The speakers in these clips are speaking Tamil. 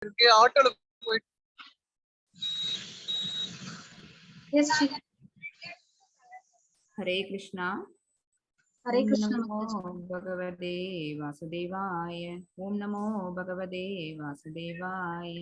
ஆட்டோல போயிட்டு हरे कृष्णा। हरे ओम कृष्णा नमो भगवते वासुदेवाय। ओम नमो भगवते वासुदेवाय।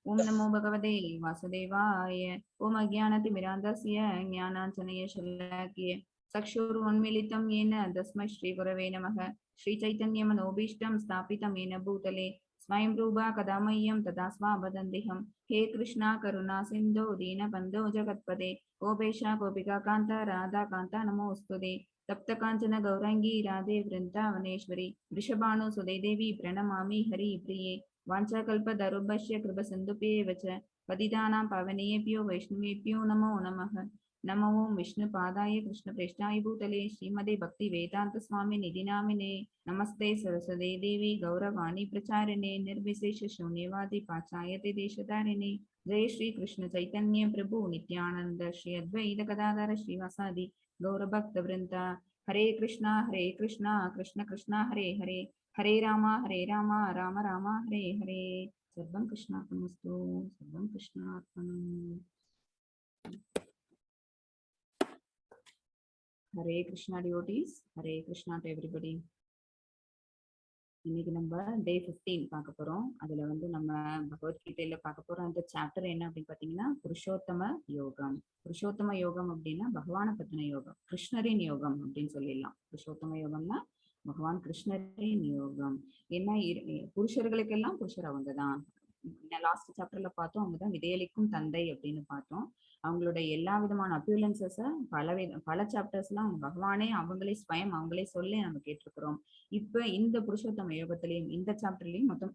ओम नमो भगवते वासुदेवाय। ओम अज्ञानतिमिरान्धस्य ज्ञानाञ्जनशलाकय चक्षुरुन्मीलितं येन तस्मै श्रीगुरवे नमः। श्रीचैतन्यमनोभीष्टं स्थापितं येन भूतले स्वयं रूपा कदा मह्यं तदा स्वावदन्तिहं। हे कृष्णा करुणा सिन्धो दीनबन्धो जगत्पते गोपेशा गोपिका कान्ता राधा कान्ता नमोऽस्तुते। तप्त कांचन गौरंगी राधे वृंदावनेश्वरी वृषभानुसुते देवी प्रणमामि हरिप्रिये। वाञ्छाकल्पतरुभ्यश्च कृपसिन्धुभ्येव च पतितानां पावनेभ्यो वैष्णवेभ्यो नमो नमः। नमो ओं विष्णुपादाय कृष्णप्रेष्ठाय भूतले श्रीमते भक्तिवेदान्त स्वामिनिधि नामिने। नमस्ते सरस्वती देवी गौरवाणी प्रचारिणे निर्विशेष शून्यवादी पाश्चात्य देशधारिणे। जय श्री कृष्ण चैतन्य प्रभु नित्यानंद श्री अद्वैत गदाधर श्रीवासादि गौरभक्त वृंदा। हरे कृष्णा कृष्ण कृष्ण हरे हरे हरे राम राम राम हरे हरे। सर्वं कृष्णार्पणमस्तु सर्वं कृष्णार्पणम्। Hare Krishna devotees, Hare Krishna to everybody. இன்னைக்கு நம்ம டே 15 பார்க்க போறோம். அதுல வந்து நம்ம பகவத்கீதையில பார்க்க போறோம். அந்த சாப்டர் என்ன அப்படின்னு பாத்தீங்கன்னா புருஷோத்தம யோகம். புருஷோத்தம யோகம் அப்படின்னா பகவான பத்தின யோகம், கிருஷ்ணரின் யோகம் அப்படின்னு சொல்லிடலாம். புருஷோத்தம யோகம்னா பகவான் கிருஷ்ணரின் யோகம். என்ன புருஷர்களுக்கெல்லாம் புருஷர் அவங்கதான். லாஸ்ட் சாப்டர்ல பார்த்தோம், அவங்கதான் விதையளிக்கும் தந்தை அப்படின்னு பார்த்தோம். அவங்களோட எல்லா விதமான அப்பியரன்சஸ பல சாப்டர்ஸ்லாம் அவங்க பகவானே அவங்களே ஸ்வயம் அவங்களே சொல்லி நம்ம கேட்டிருக்கிறோம். இப்ப இந்த புருஷோத்தம யோகத்திலையும் இந்த சாப்டர்லயும் மொத்தம்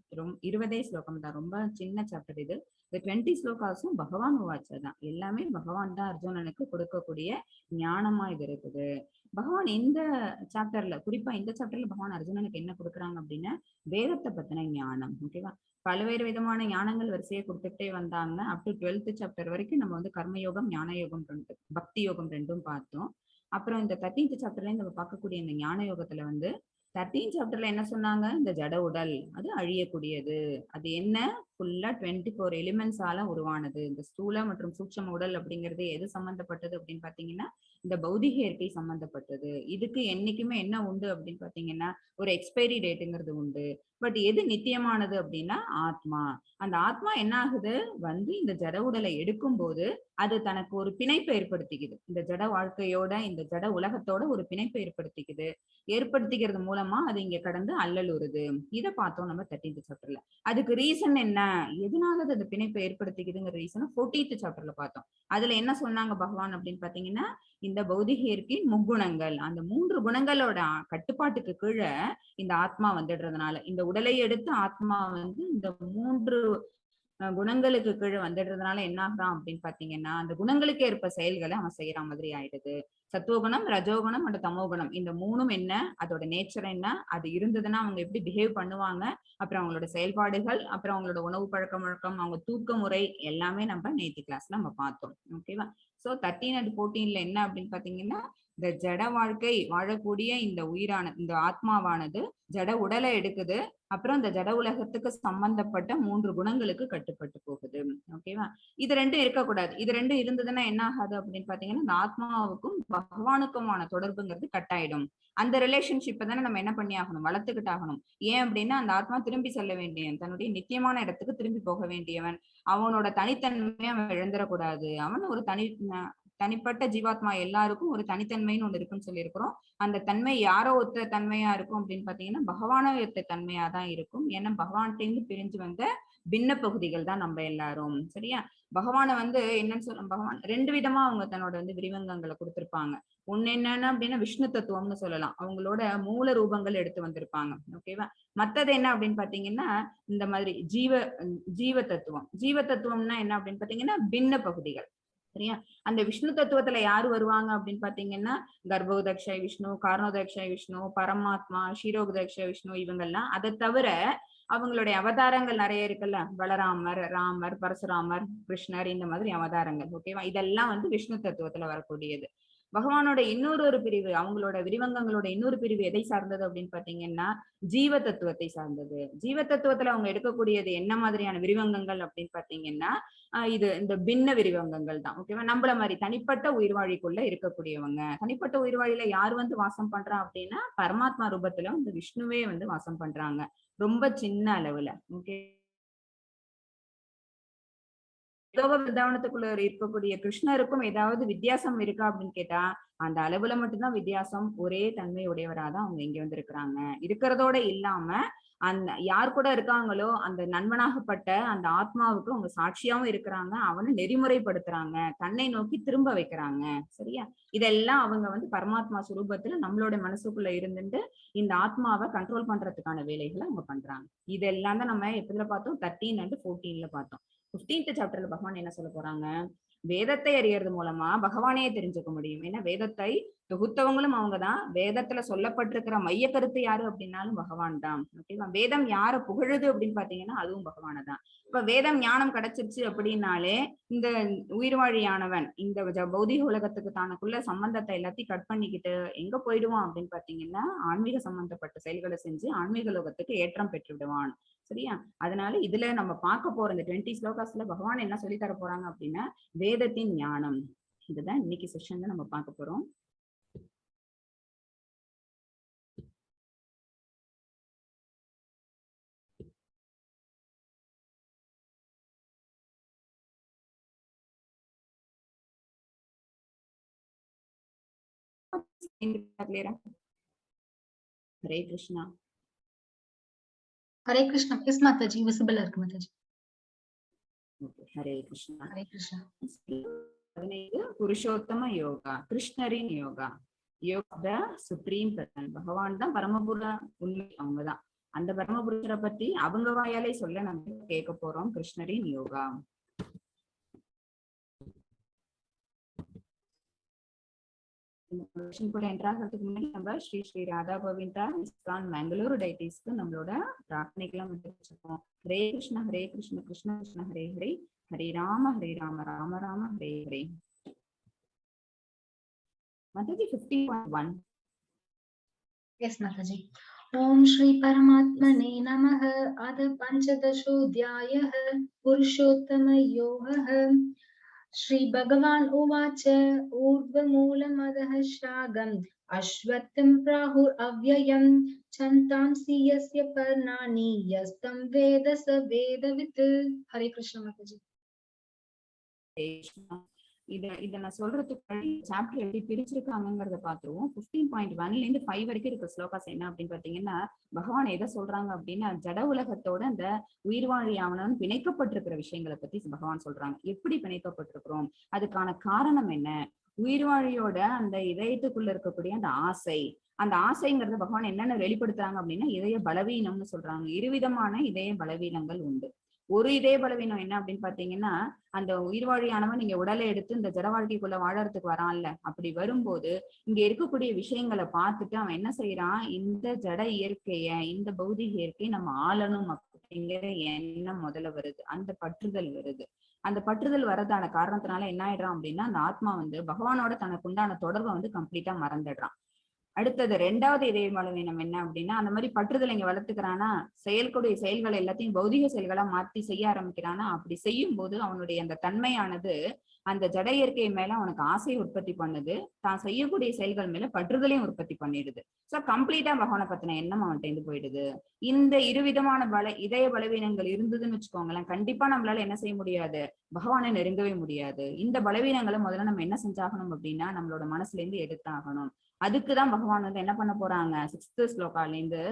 20 ஸ்லோகம் தான். ரொம்ப சின்ன சாப்டர் இது. இந்த 20 ஸ்லோகாஸும் பகவான் உவாச்சதான். எல்லாமே பகவான் தான் அர்ஜுனனுக்கு கொடுக்கக்கூடிய ஞானமா இது இருக்குது. பகவான் இந்த சாப்டர்ல, குறிப்பா இந்த சாப்டர்ல பகவான் அர்ஜுனனுக்கு என்ன கொடுக்குறாங்க அப்படின்னா வேதத்தை பத்தின ஞானம். ஓகேவா? பல்வேறு விதமான ஞானங்கள் வரிசையை கொடுத்துட்டே வந்தாங்க. அப் டு 12th சாப்டர் வரைக்கும் நம்ம வந்து கர்மயோகம் ஞான யோகம் பக்தி யோகம் ரெண்டும் பார்த்தோம். அப்புறம் இந்த 13th சாப்டர்ல நம்ம பார்க்கக்கூடிய இந்த ஞான யோகத்துல வந்து 13th சாப்டர்ல என்ன சொன்னாங்க, இந்த ஜட உடல் அது அழியக்கூடியது. அது என்ன, ஃபுல்லா 24 எலிமெண்ட்ஸால உருவானது. இந்த ஸ்தூல மற்றும் சூட்சம உடல் அப்படிங்கிறது எது சம்பந்தப்பட்டது அப்படின்னு பாத்தீங்கன்னா இந்த பௌதிக இயற்கை சம்பந்தப்பட்டது. இதுக்கு என்னைக்குமே என்ன உண்டு அப்படின்னு பாத்தீங்கன்னா ஒரு எக்ஸ்பைரி டேட்டுங்கிறது உண்டு. பட் எது நித்தியமானது அப்படின்னா ஆத்மா. அந்த ஆத்மா என்ன ஆகுது வந்து இந்த ஜட உடலை எடுக்கும் போது அது தனக்கு ஒரு பிணைப்பை ஏற்படுத்திக்குது. இந்த ஜட வாழ்க்கையோட இந்த ஜட உலகத்தோட ஒரு பிணைப்பை ஏற்படுத்திக்கிறது மூலமா அது இங்க கடந்து அல்லலுறுது. இதை பார்த்தோம் நம்ம 13th சாப்டர்ல. அதுக்கு ரீசன் என்ன, எதனால அது பிணைப்பை ஏற்படுத்திக்குதுங்கிற ரீசனை 14th சாப்டர்ல பார்த்தோம். அதுல என்ன சொன்னாங்க பகவான் அப்படின்னு பாத்தீங்கன்னா இந்த பௌதிக இயற்கையின் முக்குணங்கள், அந்த 3 குணங்களோட கட்டுப்பாட்டுக்கு கீழே இந்த ஆத்மா வந்துடுறதுனால, இந்த உடலை எடுத்து ஆத்மா வந்து இந்த 3 குணங்களுக்கு கீழே வந்துடுறதுனால என்ன ஆகுறான் அப்படின்னு பாத்தீங்கன்னா அந்த குணங்களுக்கு ஏற்ப செயல்களை அவன் செய்யற மாதிரி ஆயிடுது. சத்துவகுணம், ரஜோகுணம் மற்றும் தமோகுணம் இந்த 3ம் என்ன, அதோட நேச்சர் என்ன, அது இருந்ததுன்னா அவங்க எப்படி பிஹேவ் பண்ணுவாங்க, அப்புறம் அவங்களோட செயல்பாடுகள், அப்புறம் அவங்களோட உணவு பழக்க வழக்கம், அவங்க தூக்க முறை எல்லாமே நம்ம நேத்து கிளாஸ்ல நம்ம பார்த்தோம். ஓகேவா? சோ 13 and 14ல என்ன அப்படின்னு பாத்தீங்கன்னா இந்த ஜட வாழ்க்கை வாழக்கூடிய இந்த இந்த ஆத்மாவானது ஜட உடலை எடுக்குது. அப்புறம் இந்த ஜட உலகத்துக்கு சம்பந்தப்பட்ட 3 குணங்களுக்கு கட்டுப்பட்டு போகுது. ஓகேவா? இது ரெண்டும் இருக்கக்கூடாது. இது ரெண்டும் இருந்ததுன்னா என்ன ஆகாது அப்படின்னு பாத்தீங்கன்னா இந்த ஆத்மாவுக்கும் பகவானுக்குமான தொடர்புங்கிறது கட்டாயிடும். அந்த ரிலேஷன்ஷிப்பை தானே நம்ம என்ன பண்ணி ஆகணும், வளர்த்துக்கிட்டு ஆகணும். ஏன் அப்படின்னா அந்த ஆத்மா திரும்பி செல்ல வேண்டியவன், தன்னுடைய நித்தியமான இடத்துக்கு திரும்பி போக வேண்டியவன். அவனோட தனித்தன்மையை அவன் இழந்துடக்கூடாது. அவன் ஒரு தனிப்பட்ட ஜீவாத்மா, எல்லாருக்கும் ஒரு தனித்தன்மைன்னு ஒண்ணு இருக்குன்னு சொல்லியிருக்கிறோம். அந்த தன்மை யாரோ ஒத்த தன்மையா இருக்கும் அப்படின்னு பாத்தீங்கன்னா பகவானோ ஒத்த தன்மையா தான் இருக்கும். ஏன்னா பகவான்கிட்ட இருந்து பிரிஞ்சு வந்த பின்ன பகுதிகள் தான் நம்ம எல்லாரும். சரியா? பகவானை வந்து என்னன்னு சொல்ல, பகவான் 2 விதமா அவங்க தன்னோட வந்து விரிவங்கங்களை கொடுத்திருப்பாங்க. ஒண்ணு என்னன்னா அப்படின்னா விஷ்ணு தத்துவம்னு சொல்லலாம், அவங்களோட மூல ரூபங்கள் எடுத்து வந்திருப்பாங்க. ஓகேவா? மத்தது என்ன அப்படின்னு பாத்தீங்கன்னா இந்த மாதிரி ஜீவ தத்துவம்னா என்ன அப்படின்னு பாத்தீங்கன்னா பின்ன பகுதிகள். சரியா? அந்த விஷ்ணு தத்துவத்துல யாரு வருவாங்க அப்படின்னு பாத்தீங்கன்னா கர்ப்போதக்ஷ விஷ்ணு, காரணோதக்ஷ விஷ்ணு, பரமாத்மா, ஷீரோகதக்ஷ விஷ்ணு, இவங்கெல்லாம். அதை தவிர அவங்களுடைய அவதாரங்கள் நிறைய இருக்குல்ல, பலராமர், ராமர், பரசுராமர், கிருஷ்ணர், இந்த மாதிரி அவதாரங்கள். ஓகேவா? இதெல்லாம் வந்து விஷ்ணு தத்துவத்துல வரக்கூடியது. பகவானோட இன்னொரு பிரிவு, அவங்களோட விரிவங்கங்களோட இன்னொரு பிரிவு எதை சார்ந்தது அப்படின்னு பாத்தீங்கன்னா ஜீவ தத்துவத்தை சார்ந்தது. ஜீவ தத்துவத்துல அவங்க எடுக்கக்கூடியது என்ன மாதிரியான விரிவங்கங்கள் அப்படின்னு பாத்தீங்கன்னா இது இந்த பின்ன விரிவங்கங்கள் தான். ஓகேவா? நம்மள மாதிரி தனிப்பட்ட உயிர்வாழிக்குள்ள இருக்கக்கூடியவங்க. தனிப்பட்ட உயிர்வாழியில யார் வந்து வாசம் பண்றா அப்படின்னா பரமாத்மா ரூபத்துல இந்த விஷ்ணுவே வந்து வாசம் பண்றாங்க, ரொம்ப சின்ன அளவுல. ஓகே, யோக விருந்தாவனத்துக்குள்ள இருக்கக்கூடிய கிருஷ்ணருக்கும் ஏதாவது வித்தியாசம் இருக்கா அப்படின்னு கேட்டா அந்த அளவுல மட்டும்தான் வித்தியாசம். ஒரே தன்மை உடையவராதான் அவங்க இங்க வந்து இருக்கிறாங்க. இருக்கிறதோட இல்லாம அந்த யார் கூட இருக்காங்களோ அந்த நண்பனாகப்பட்ட அந்த ஆத்மாவுக்கு அவங்க சாட்சியாவும் இருக்கிறாங்க, அவனை நெறிமுறைப்படுத்துறாங்க, தன்னை நோக்கி திரும்ப வைக்கிறாங்க. சரியா? இதெல்லாம் அவங்க வந்து பரமாத்மா சுரூபத்துல நம்மளோட மனசுக்குள்ள இருந்துட்டு இந்த ஆத்மாவை கண்ட்ரோல் பண்றதுக்கான வேலைகளை அவங்க பண்றாங்க. இதெல்லாம் தான் நம்ம எப்பதுல பார்த்தோம், 13 and 14 பார்த்தோம். 15th சாப்டர்ல பகவான் என்ன சொல்ல போறாங்க, வேதத்தை அறியறது மூலமா பகவானையே தெரிஞ்சுக்க முடியும். ஏன்னா வேதத்தை தொகுத்தவங்களும் அவங்கதான். வேதத்துல சொல்லப்பட்டிருக்கிற மைய கருத்து யாரு அப்படின்னாலும் பகவான் தான். ஓகேவா? வேதம் யார புகழுது அப்படின்னு பாத்தீங்கன்னா அதுவும் பகவான தான். இப்ப வேதம் ஞானம் கிடைச்சிருச்சு அப்படின்னாலே இந்த உயிர்வாழியானவன் இந்த பௌதிக உலகத்துக்கு தானுக்குள்ள சம்பந்தத்தை எல்லாத்தையும் கட் பண்ணிக்கிட்டு எங்க போயிடுவான் அப்படின்னு பாத்தீங்கன்னா ஆன்மீக சம்பந்தப்பட்ட செயல்களை செஞ்சு ஆன்மீக லோகத்துக்கு ஏற்றம் பெற்று விடுவான். சரியா? அதனால இதுல நம்ம பார்க்க போற இந்த 20 ஸ்லோகாஸ்ல பகவான் என்ன சொல்லி தர போறாங்க அப்படின்னா வேதத்தின் ஞானம். இதுதான் இன்னைக்கு செஷன்ல நம்ம பார்க்க போறோம். ஹரே கிருஷ்ணா. ஹரே கிருஷ்ணா. எஸ் மாதாஜி, விசிபிள் இருக்கு மாதாஜி. ஹரே கிருஷ்ணா. ஹரே கிருஷ்ணா. 15 புருஷோத்தம யோகா, கிருஷ்ணரின் யோகா. யோகா சுப்ரீம் பர்சன், பகவான் தான் பரமபுர உண்மை, அவங்கதான். அந்த பரமபுருஷரை பத்தி அவங்க வாயாலே சொல்ல நம்ம கேட்க போறோம். கிருஷ்ணரின் யோகா. கூட என்ட்ராகிறதுக்கு முன்னாடி நம்ம ஸ்ரீ ஸ்ரீ ராதா கோவிந்தா இஸ்கான் பெங்களூரு டைட்டிஸ்க்கு நம்மளோட பிரார்த்தனைக்கெல்லாம் வச்சிருக்கோம். ஹரே கிருஷ்ண ஹரே கிருஷ்ண கிருஷ்ண கிருஷ்ண ஹரே ஹரே, ஹரே ராம ராம ராம ஹரே ஹரே. மாதாஜி 15.1. எஸ் மாதாஜி. ஓம் ஸ்ரீ பரமாத்மனே நமः. அத பஞ்சதசோऽध्यायः புருஷோத்தம யோகः. श्री भगवान उवाच ऊर्ध्वमूलमधः शागम् अश्वत्थं प्राहुरव्ययम् छन्तांसि यस्य पर्णानि यस्तं वेद स वेदवित्. हरे कृष्ण माताजी. இத நான் சொல்றதுக்கு சாப்டர் எப்படி பிரிச்சிருக்காங்கிறத பாத்துருவோம். 15.1ல இருந்து 5 வரைக்கும் இருக்க ஸ்லோகாஸ் என்ன அப்படின்னு பாத்தீங்கன்னா பகவான் எதை சொல்றாங்க அப்படின்னா ஜட உலகத்தோட அந்த உயிர்வாழியாவனன் பிணைக்கப்பட்டிருக்கிற விஷயங்களை பத்தி பகவான் சொல்றாங்க. எப்படி பிணைக்கப்பட்டிருக்கிறோம், அதுக்கான காரணம் என்ன, உயிர்வாழியோட அந்த இதயத்துக்குள்ள இருக்கக்கூடிய அந்த ஆசை, அந்த ஆசைங்கிறத பகவான் என்னென்ன வெளிப்படுத்துறாங்க அப்படின்னா இதய பலவீனம்னு சொல்றாங்க. இருவிதமான இதய பலவீனங்கள் உண்டு. ஒரு இதய பலவீனம் என்ன அப்படின்னு பாத்தீங்கன்னா அந்த உயிர்வாழியானவன் நீங்க உடலை எடுத்து இந்த ஜட வாழ்க்கைக்குள்ள வாழறதுக்கு வரான்ல, அப்படி வரும்போது இங்க இருக்கக்கூடிய விஷயங்களை பார்த்துட்டு அவன் என்ன செய்யறான், இந்த ஜட இயற்கைய இந்த பௌதிக இயற்கையை நம்ம ஆளணும் அப்படிங்கிற எண்ணம் முதல்ல வருது. அந்த பற்றுதல் வருது. அந்த பற்றுதல் வர்றதான காரணத்தினால என்ன ஆயிடுறான் அப்படின்னா அந்த ஆத்மா வந்து பகவானோட தனக்கு உண்டான தொடர்பை வந்து கம்ப்ளீட்டா மறந்துடுறான். அடுத்தது 2வது இதய பலவீனம் என்ன அப்படின்னா அந்த மாதிரி பற்றுதல் இங்க வளர்த்துக்கிறானா செயல்களுடைய செயல்களை எல்லாத்தையும் பௌதிக செயல்களா மாத்தி செய்ய ஆரம்பிக்கிறானா. அப்படி செய்யும் போது அவனுடைய அந்த தன்மையானது அந்த ஜட இயற்கை மேல அவனுக்கு ஆசையை உற்பத்தி பண்ணுது, தான் செய்யக்கூடிய செயல்கள் மேல பற்றுதலையும் உற்பத்தி பண்ணிடுது. சோ கம்ப்ளீட்டா பகவானை பத்தின எண்ணம் அவன்கிட்ட இருந்து போயிடுது. இந்த இருவிதமான இதய பலவீனங்கள் இருந்ததுன்னு வச்சுக்கோங்களேன், கண்டிப்பா நம்மளால என்ன செய்ய முடியாது, பகவானை நெருங்கவே முடியாது. இந்த பலவீனங்களை முதல்ல நம்ம என்ன செஞ்சாகணும் அப்படின்னா நம்மளோட மனசுல இருந்து எடுத்தாகணும். அதுக்குதான் பகவான் வந்து என்ன பண்ண போறாங்க, 6th ஸ்லோகால இருந்து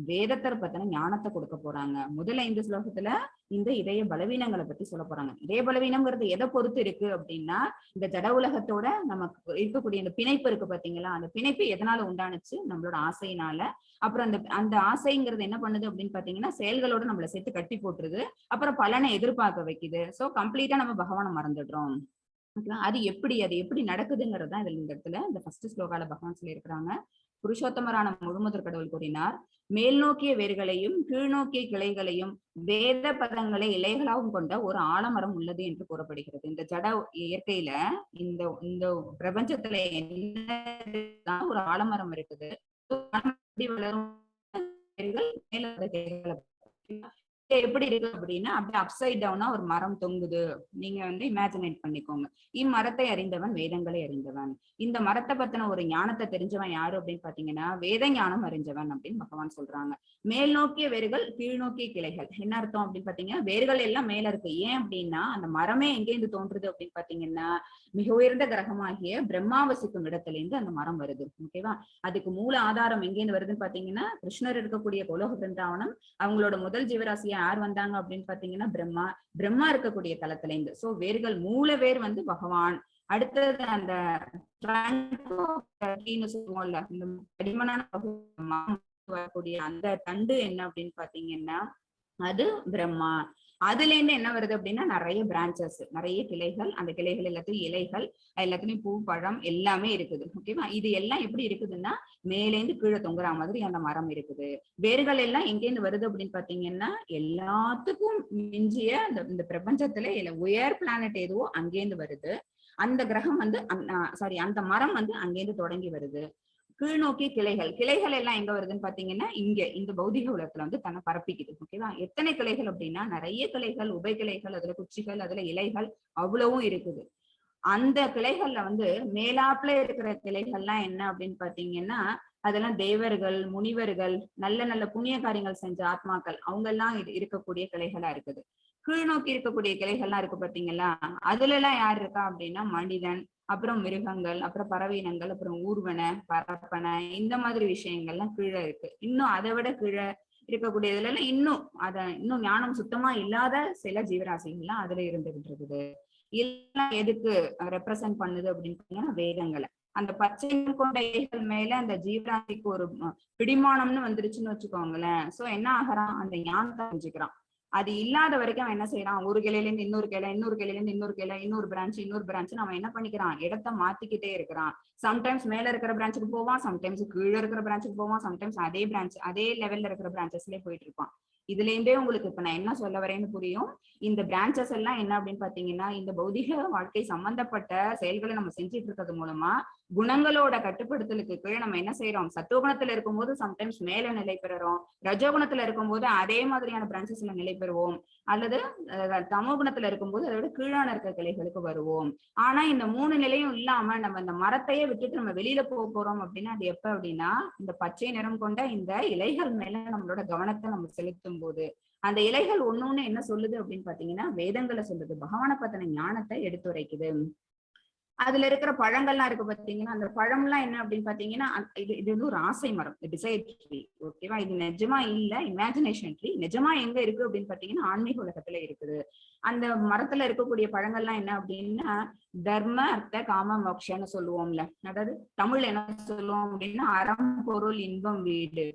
வேதத்தை பத்தின ஞானத்தை கொடுக்க போறாங்க. முதல் 5 ஸ்லோகத்துல இந்த இதய பலவீனங்களை பத்தி சொல்ல போறாங்க. இதய பலவீனம்ங்கிறது எதை பொறுத்து இருக்கு அப்படின்னா இந்த ஜட உலகத்தோட நமக்கு இருக்கக்கூடிய இந்த பிணைப்பு இருக்கு பாத்தீங்களா, அந்த பிணைப்பு எதனால உண்டானுச்சு, நம்மளோட ஆசையினால. அப்புறம் அந்த ஆசைங்கிறது என்ன பண்ணுது அப்படின்னு பாத்தீங்கன்னா செயல்களோட நம்மளை சேர்த்து கட்டி போட்டுருது, அப்புறம் பலனை எதிர்பார்க்க வைக்குது. சோ கம்ப்ளீட்டா நம்ம பகவானை மறந்துடுறோம். அது எப்படி நடக்குதுங்கிறது தான் இதுல இந்த இடத்துல இந்த 1st ஸ்லோகால பகவான் சொல்லியிருக்கிறாங்க. புருஷோத்தமரான முழுமுதற் கடவுள் கூறினார், மேல் நோக்கிய வேர்களையும் கீழ்நோக்கிய கிளைகளையும் வேத பதங்களை இலைகளாகவும் கொண்ட ஒரு ஆலமரம் உள்ளது என்று கூறப்படுகிறது. இந்த ஜட இயற்கையில இந்த இந்த பிரபஞ்சத்துல என்ன ஒரு ஆலமரம் இருக்குது. வளரும் எப்படி இருக்கு அப்படின்னா அப்படியே அப்சைட் டவுனா ஒரு மரம் தொங்குது. நீங்க இமேஜினேட் பண்ணிக்கோங்க. இம்மரத்தை அறிந்தவன் வேதங்களை அறிந்தவன். இந்த மரத்தை பத்தின ஒரு ஞானத்தை தெரிஞ்சவன் யாரு அப்படின்னு பாத்தீங்கன்னா வேத ஞானம் அறிஞ்சவன் அப்படின்னு பகவான் சொல்றாங்க. மேல் நோக்கிய வேர்கள் கீழ் நோக்கிய கிளைகள். என்ன அர்த்தம் அப்படின்னு பாத்தீங்கன்னா வேர்கள் எல்லாம் மேல இருக்கு. ஏன் அப்படின்னா அந்த மரமே எங்கேருந்து தோன்றுது அப்படின்னு பாத்தீங்கன்னா மிக உயர்ந்த கிரகமாகிய பிரம்மாவசிக்கும் இடத்துல இருந்து அந்த மரம் வருது. ஓகேவா? அதுக்கு மூல ஆதாரம் எங்கேருந்து வருதுன்னு பாத்தீங்கன்னா கிருஷ்ணர் இருக்கக்கூடிய கோலோக பிருந்தாவனம். அவங்களோட முதல் ஜீவராசியா யார் வந்தாங்க அப்படின்னு பாத்தீங்கன்னா பிரம்மா இருக்கக்கூடிய தலத்துல இருந்து. சோ வேர்கள் மூல வேர் பகவான். அடுத்தது அந்த சொல்லுவோம்ல இந்த தடிமனான வரக்கூடிய அந்த தண்டு என்ன அப்படின்னு பாத்தீங்கன்னா அது பிரம்மா. அதுல இருந்து என்ன வருது அப்படின்னா நிறைய பிரான்சஸ், நிறைய கிளைகள். அந்த கிளைகள் எல்லாத்தையும் இலைகள், எல்லாத்துலயும் பூ பழம் எல்லாமே இருக்குது. ஓகேவா? இது எல்லாம் எப்படி இருக்குதுன்னா மேலேந்து கீழே தொங்குற மாதிரி அந்த மரம் இருக்குது. வேர்கள் எல்லாம் எங்கேருந்து வருது அப்படின்னு பாத்தீங்கன்னா எல்லாத்துக்கும் மிஞ்சிய இந்த பிரபஞ்சத்துல உயர் பிளானட் எதுவோ அங்கேருந்து வருது. அந்த கிரகம் அந்த மரம் அங்கேருந்து தொடங்கி வருது. கீழ்நோக்கி கிளைகள் எல்லாம் எங்க வருதுன்னு பாத்தீங்கன்னா இங்க இந்த பௌதிக உலகத்துல தன்னை பரப்பிக்குது. ஓகேவா? எத்தனை கிளைகள் அப்படின்னா நிறைய கிளைகள், உபை கிளைகள், அதுல குச்சிகள், அதுல இலைகள் அவ்வளவும் இருக்குது. அந்த கிளைகள்ல மேலாப்புல இருக்கிற கிளைகள்லாம் என்ன அப்படின்னு பாத்தீங்கன்னா அதெல்லாம் தேவர்கள், முனிவர்கள், நல்ல நல்ல புண்ணிய காரியங்கள் செஞ்ச ஆத்மாக்கள் அவங்க எல்லாம் இருக்கக்கூடிய கிளைகளா இருக்குது. கீழ்நோக்கி இருக்கக்கூடிய கிளைகள்லாம் இருக்கு பாத்தீங்களா, அதுல எல்லாம் யார் இருக்கா அப்படின்னா மனிதன், அப்புறம் மிருகங்கள், அப்புறம் பறவையினங்கள், அப்புறம் ஊர்வன, பரப்பனை, இந்த மாதிரி விஷயங்கள்லாம் கீழே இருக்கு. இன்னும் அதை விட கீழே இருக்கக்கூடியதுல எல்லாம் இன்னும் ஞானம் சுத்தமா இல்லாத சில ஜீவராசிகள்லாம் அதுல இருந்துகிட்டு இருக்குது. எல்லாம் எதுக்கு ரெப்ரசன்ட் பண்ணுது அப்படின்னு பாத்தீங்கன்னா வேதங்களை. அந்த பச்சை கொண்ட இலைகள் மேல அந்த ஜீவராசிக்கு ஒரு பிடிமானம்னு வந்துருச்சுன்னு வச்சுக்கோங்களேன். சோ என்ன ஆகிறான், அந்த ஞானத்தை தெரிஞ்சுக்கிறான். அது இல்லாத வரைக்கும் அவன் என்ன செய்யறான், ஒரு கிளையில இருந்து இன்னொரு கிளை, இன்னொரு கிளையில இருந்து இன்னொரு கிளை, இன்னொரு பிரான்ச் அவன் என்ன பண்ணிக்கிறான், இடத்தை மாத்திக்கிட்டே இருக்கிறான். சம்டைம்ஸ் மேல இருக்கிற பிரான்ச்சுக்கு போவான், சம்டைம்ஸ் கீழே இருக்கிற பிரான்ச்சுக்கு போவான், சம்டைம்ஸ் அதே பிரான்ச் அதே லெவல்ல இருக்கிற பிரான்ச்சஸ்லயே போயிட்டு இருப்பான். இதுல இருந்தே உங்களுக்கு இப்ப நான் என்ன சொல்ல வரேன்னு புரியும். இந்த பிரான்ச்சஸ் எல்லாம் என்ன அப்படின்னு பாத்தீங்கன்னா இந்த பௌதிக வாழ்க்கை சம்பந்தப்பட்ட செயல்களை நம்ம செஞ்சுட்டு இருக்கிறது மூலமா குணங்களோட கட்டுப்படுத்தலுக்கு கீழே நம்ம என்ன செய்யறோம், சத்துவகுணத்துல இருக்கும்போது சம்டைம்ஸ் மேல நிலை பெறுறோம், ரஜோகுணத்துல இருக்கும்போது அதே மாதிரியான பிரான்சஸ்ல நிலை பெறுவோம், அல்லது தமோ குணத்துல இருக்கும்போது அதை விட கீழான இருக்க கிளைகளுக்கு வருவோம். ஆனா இந்த 3 நிலையும் இல்லாம நம்ம இந்த மரத்தையே விட்டுட்டு நம்ம வெளியில போறோம் அப்படின்னா அது எப்ப அப்படின்னா இந்த பச்சை நிறம் கொண்ட இந்த இலைகள் மேல நம்மளோட கவனத்தை நம்ம செலுத்தும் போது. அந்த இலைகள் ஒண்ணு என்ன சொல்லுது அப்படின்னு பாத்தீங்கன்னா வேதங்களை சொல்லுது, பகவானை பத்தின ஞானத்தை எடுத்துரைக்குது. அதுல இருக்கிற பழங்கள்லாம் இருக்கு பாத்தீங்கன்னா அந்த பழம்லாம் என்ன அப்படின்னு பாத்தீங்கன்னா இது ஒரு ஆசை மரம், டிசைர் ட்ரீ. ஓகேவா? இது நிஜமா இல்ல, இமேஜினேஷன் ட்ரீ. நிஜமா எங்க இருக்கு அப்படின்னு பாத்தீங்கன்னா ஆன்மீக உலகத்துல இருக்குது. அந்த மரத்துல இருக்கக்கூடிய பழங்கள்லாம் என்ன அப்படின்னா தர்ம, அர்த்த, காம, மோட்சம்னு சொல்லுவோம்ல. அதாவது தமிழ்ல என்ன சொல்லுவோம் அப்படின்னா அறம், பொருள், இன்பம், வீடு.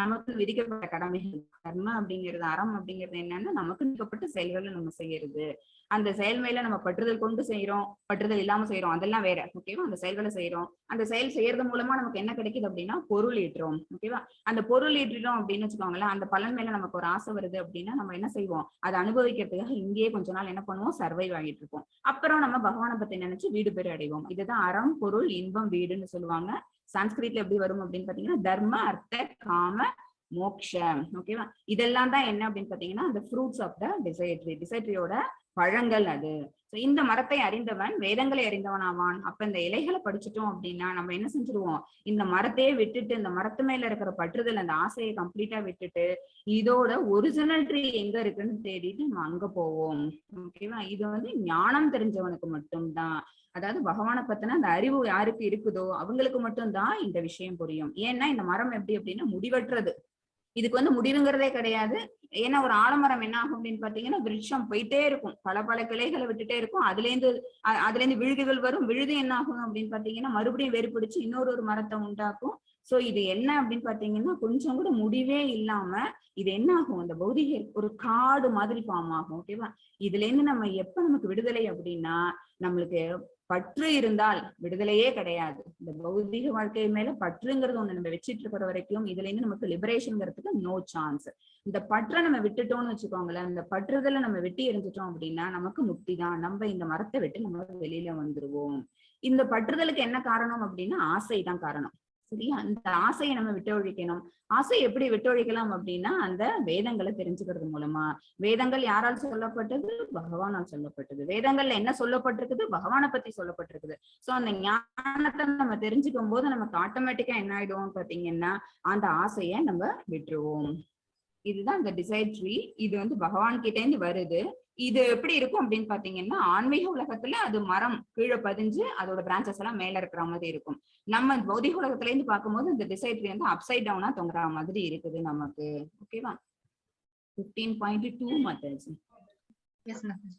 நமக்கு விதிக்கப்பட்ட கடமைகள். கர்ம அப்படிங்கிறது, அறம் அப்படிங்கிறது என்னன்னா நமக்கு விதிக்கப்பட்ட செயல்களை நம்ம செய்யறது. அந்த செயல் மேல நம்ம பற்றுதல் கொண்டு செய்யறோம், பற்றுதல் இல்லாம செய்யறோம், அதெல்லாம் வேற. ஓகேவா? அந்த செயல்களை செய்யறோம், அந்த செயல் செய்யறது மூலமா நமக்கு என்ன கிடைக்குது அப்படின்னா பொருள் ஈட்டுறோம். ஓகேவா? அந்த பொருள் ஈட்டுறோம் அப்படின்னு வச்சுக்கோங்களேன், அந்த பலன் மேல நமக்கு ஒரு ஆசை வருது அப்படின்னா நம்ம என்ன செய்வோம், அதை அனுபவிக்கிறதுக்காக இங்கேயே கொஞ்ச நாள் என்ன பண்ணுவோம், சர்வைவ் ஆகிட்டு இருப்போம். அப்புறம் நம்ம பகவானை பத்தி நினைச்சு வீடு பேர் அடைவோம். இதுதான் அறம், பொருள், இன்பம், வீடுன்னு சொல்லுவாங்க. சான்ஸ்கிரிட்ல எப்படி வரும் அப்படின்னு பாத்தீங்கன்னா தர்ம, அர்த்த, காம, மோக்ஷம். ஓகேவா? இதெல்லாம் தான் என்ன அப்படின்னு பாத்தீங்கன்னா அந்த fruits of the desire tree. Desire ட்ரீயோட பழங்கள் அது. இந்த மரத்தை அறிந்தவன் வேதங்களை அறிந்தவன் ஆவான். அப்ப இந்த இலைகளை படிச்சுட்டோம் அப்படின்னா நம்ம என்ன செஞ்சிருவோம், இந்த மரத்தையே விட்டுட்டு இந்த மரத்து மேல இருக்கிற பற்றுதல் அந்த ஆசையை கம்ப்ளீட்டா விட்டுட்டு இதோட ஒரிஜினல் ட்ரீ எங்க இருக்குன்னு தேடிட்டு நம்ம அங்க போவோம். ஓகேவா? இது ஞானம் தெரிஞ்சவனுக்கு மட்டும்தான், அதாவது பகவானை பத்தின அந்த அறிவு யாருக்கு இருக்குதோ அவங்களுக்கு மட்டும்தான் இந்த விஷயம் புரியும். ஏன்னா இந்த மரம் எப்படி அப்படின்னா முடிவற்றது, இதுக்கு முடிவுங்கிறதே கிடையாது. ஏன்னா ஒரு ஆலமரம் என்ன ஆகும் அப்படின்னு பாத்தீங்கன்னா விருட்சம் போயிட்டே இருக்கும், பல பல கிளைகளை விட்டுட்டே இருக்கும். அதுல இருந்து விழுதுகள் வரும். விழுது என்ன ஆகும் அப்படின்னு பாத்தீங்கன்னா மறுபடியும் வேறுபிடிச்சு இன்னொரு மரத்தை உண்டாக்கும். சோ இது என்ன அப்படின்னு பாத்தீங்கன்னா கொஞ்சம் கூட முடிவே இல்லாம இது என்ன ஆகும், இந்த பௌதிக ஒரு காடு மாதிரி ஃபார்ம் ஆகும். ஓகேவா? இதுல இருந்து நம்ம எப்ப நமக்கு விடுதலை அப்படின்னா, நம்மளுக்கு பற்று இருந்தால் விடுதலையே கிடையாது. இந்த பௌதிக வாழ்க்கை மேல பற்றுங்கிறது ஒண்ணு நம்ம வச்சிட்டு இருக்கிற வரைக்கும் இதுல இருந்து நமக்கு லிபரேஷன்ங்கிறதுக்கு நோ சான்ஸ். இந்த பற்றை நம்ம விட்டுட்டோம்னு வச்சுக்கோங்களேன், இந்த பற்றுதலை நம்ம வெட்டி எரிஞ்சிட்டோம் அப்படின்னா நமக்கு முக்தி தான். நம்ம இந்த மரத்தை விட்டு நம்ம வெளியில வந்துருவோம். இந்த பற்றுதலுக்கு என்ன காரணம் அப்படின்னா ஆசை தான் காரணம். சரியா? அந்த ஆசையை நம்ம விட்டு ஒழிக்கணும். ஆசை எப்படி விட்டு ஒழிக்கலாம் அப்படின்னா அந்த வேதங்களை தெரிஞ்சுக்கிறது மூலமா. வேதங்கள் யாரால் சொல்லப்பட்டது? பகவானால் சொல்லப்பட்டது. வேதங்கள்ல என்ன சொல்லப்பட்டிருக்குது? பகவானை பத்தி சொல்லப்பட்டிருக்குது. சோ அந்த ஞானத்தை நம்ம தெரிஞ்சுக்கும் போது நமக்கு ஆட்டோமேட்டிக்கா என்ன ஆயிடுவோம் பாத்தீங்கன்னா அந்த ஆசையை நம்ம விட்டுருவோம். இதுதான் இந்த டிசைர் ட்ரீ. இது வந்து பகவான் கிட்ட இருந்து வருது. இது எப்படி இருக்கும் அப்படின்னு பாத்தீங்கன்னா ஆன்மீக உலகத்துல அது மரம் கீழே பதிஞ்சு அதோட பிரான்சஸ் எல்லாம் மேல இருக்கிற மாதிரி இருக்கும். நம்ம பௌதிக உலகத்துல இருந்து பார்க்கும்போது இந்த டிசைர் ட்ரீ வந்து அப்சைட் டவுனா தொங்குற மாதிரி இருக்குது நமக்கு. ஓகேவா? 15.2 மாதாஜி. Yes, Mataji.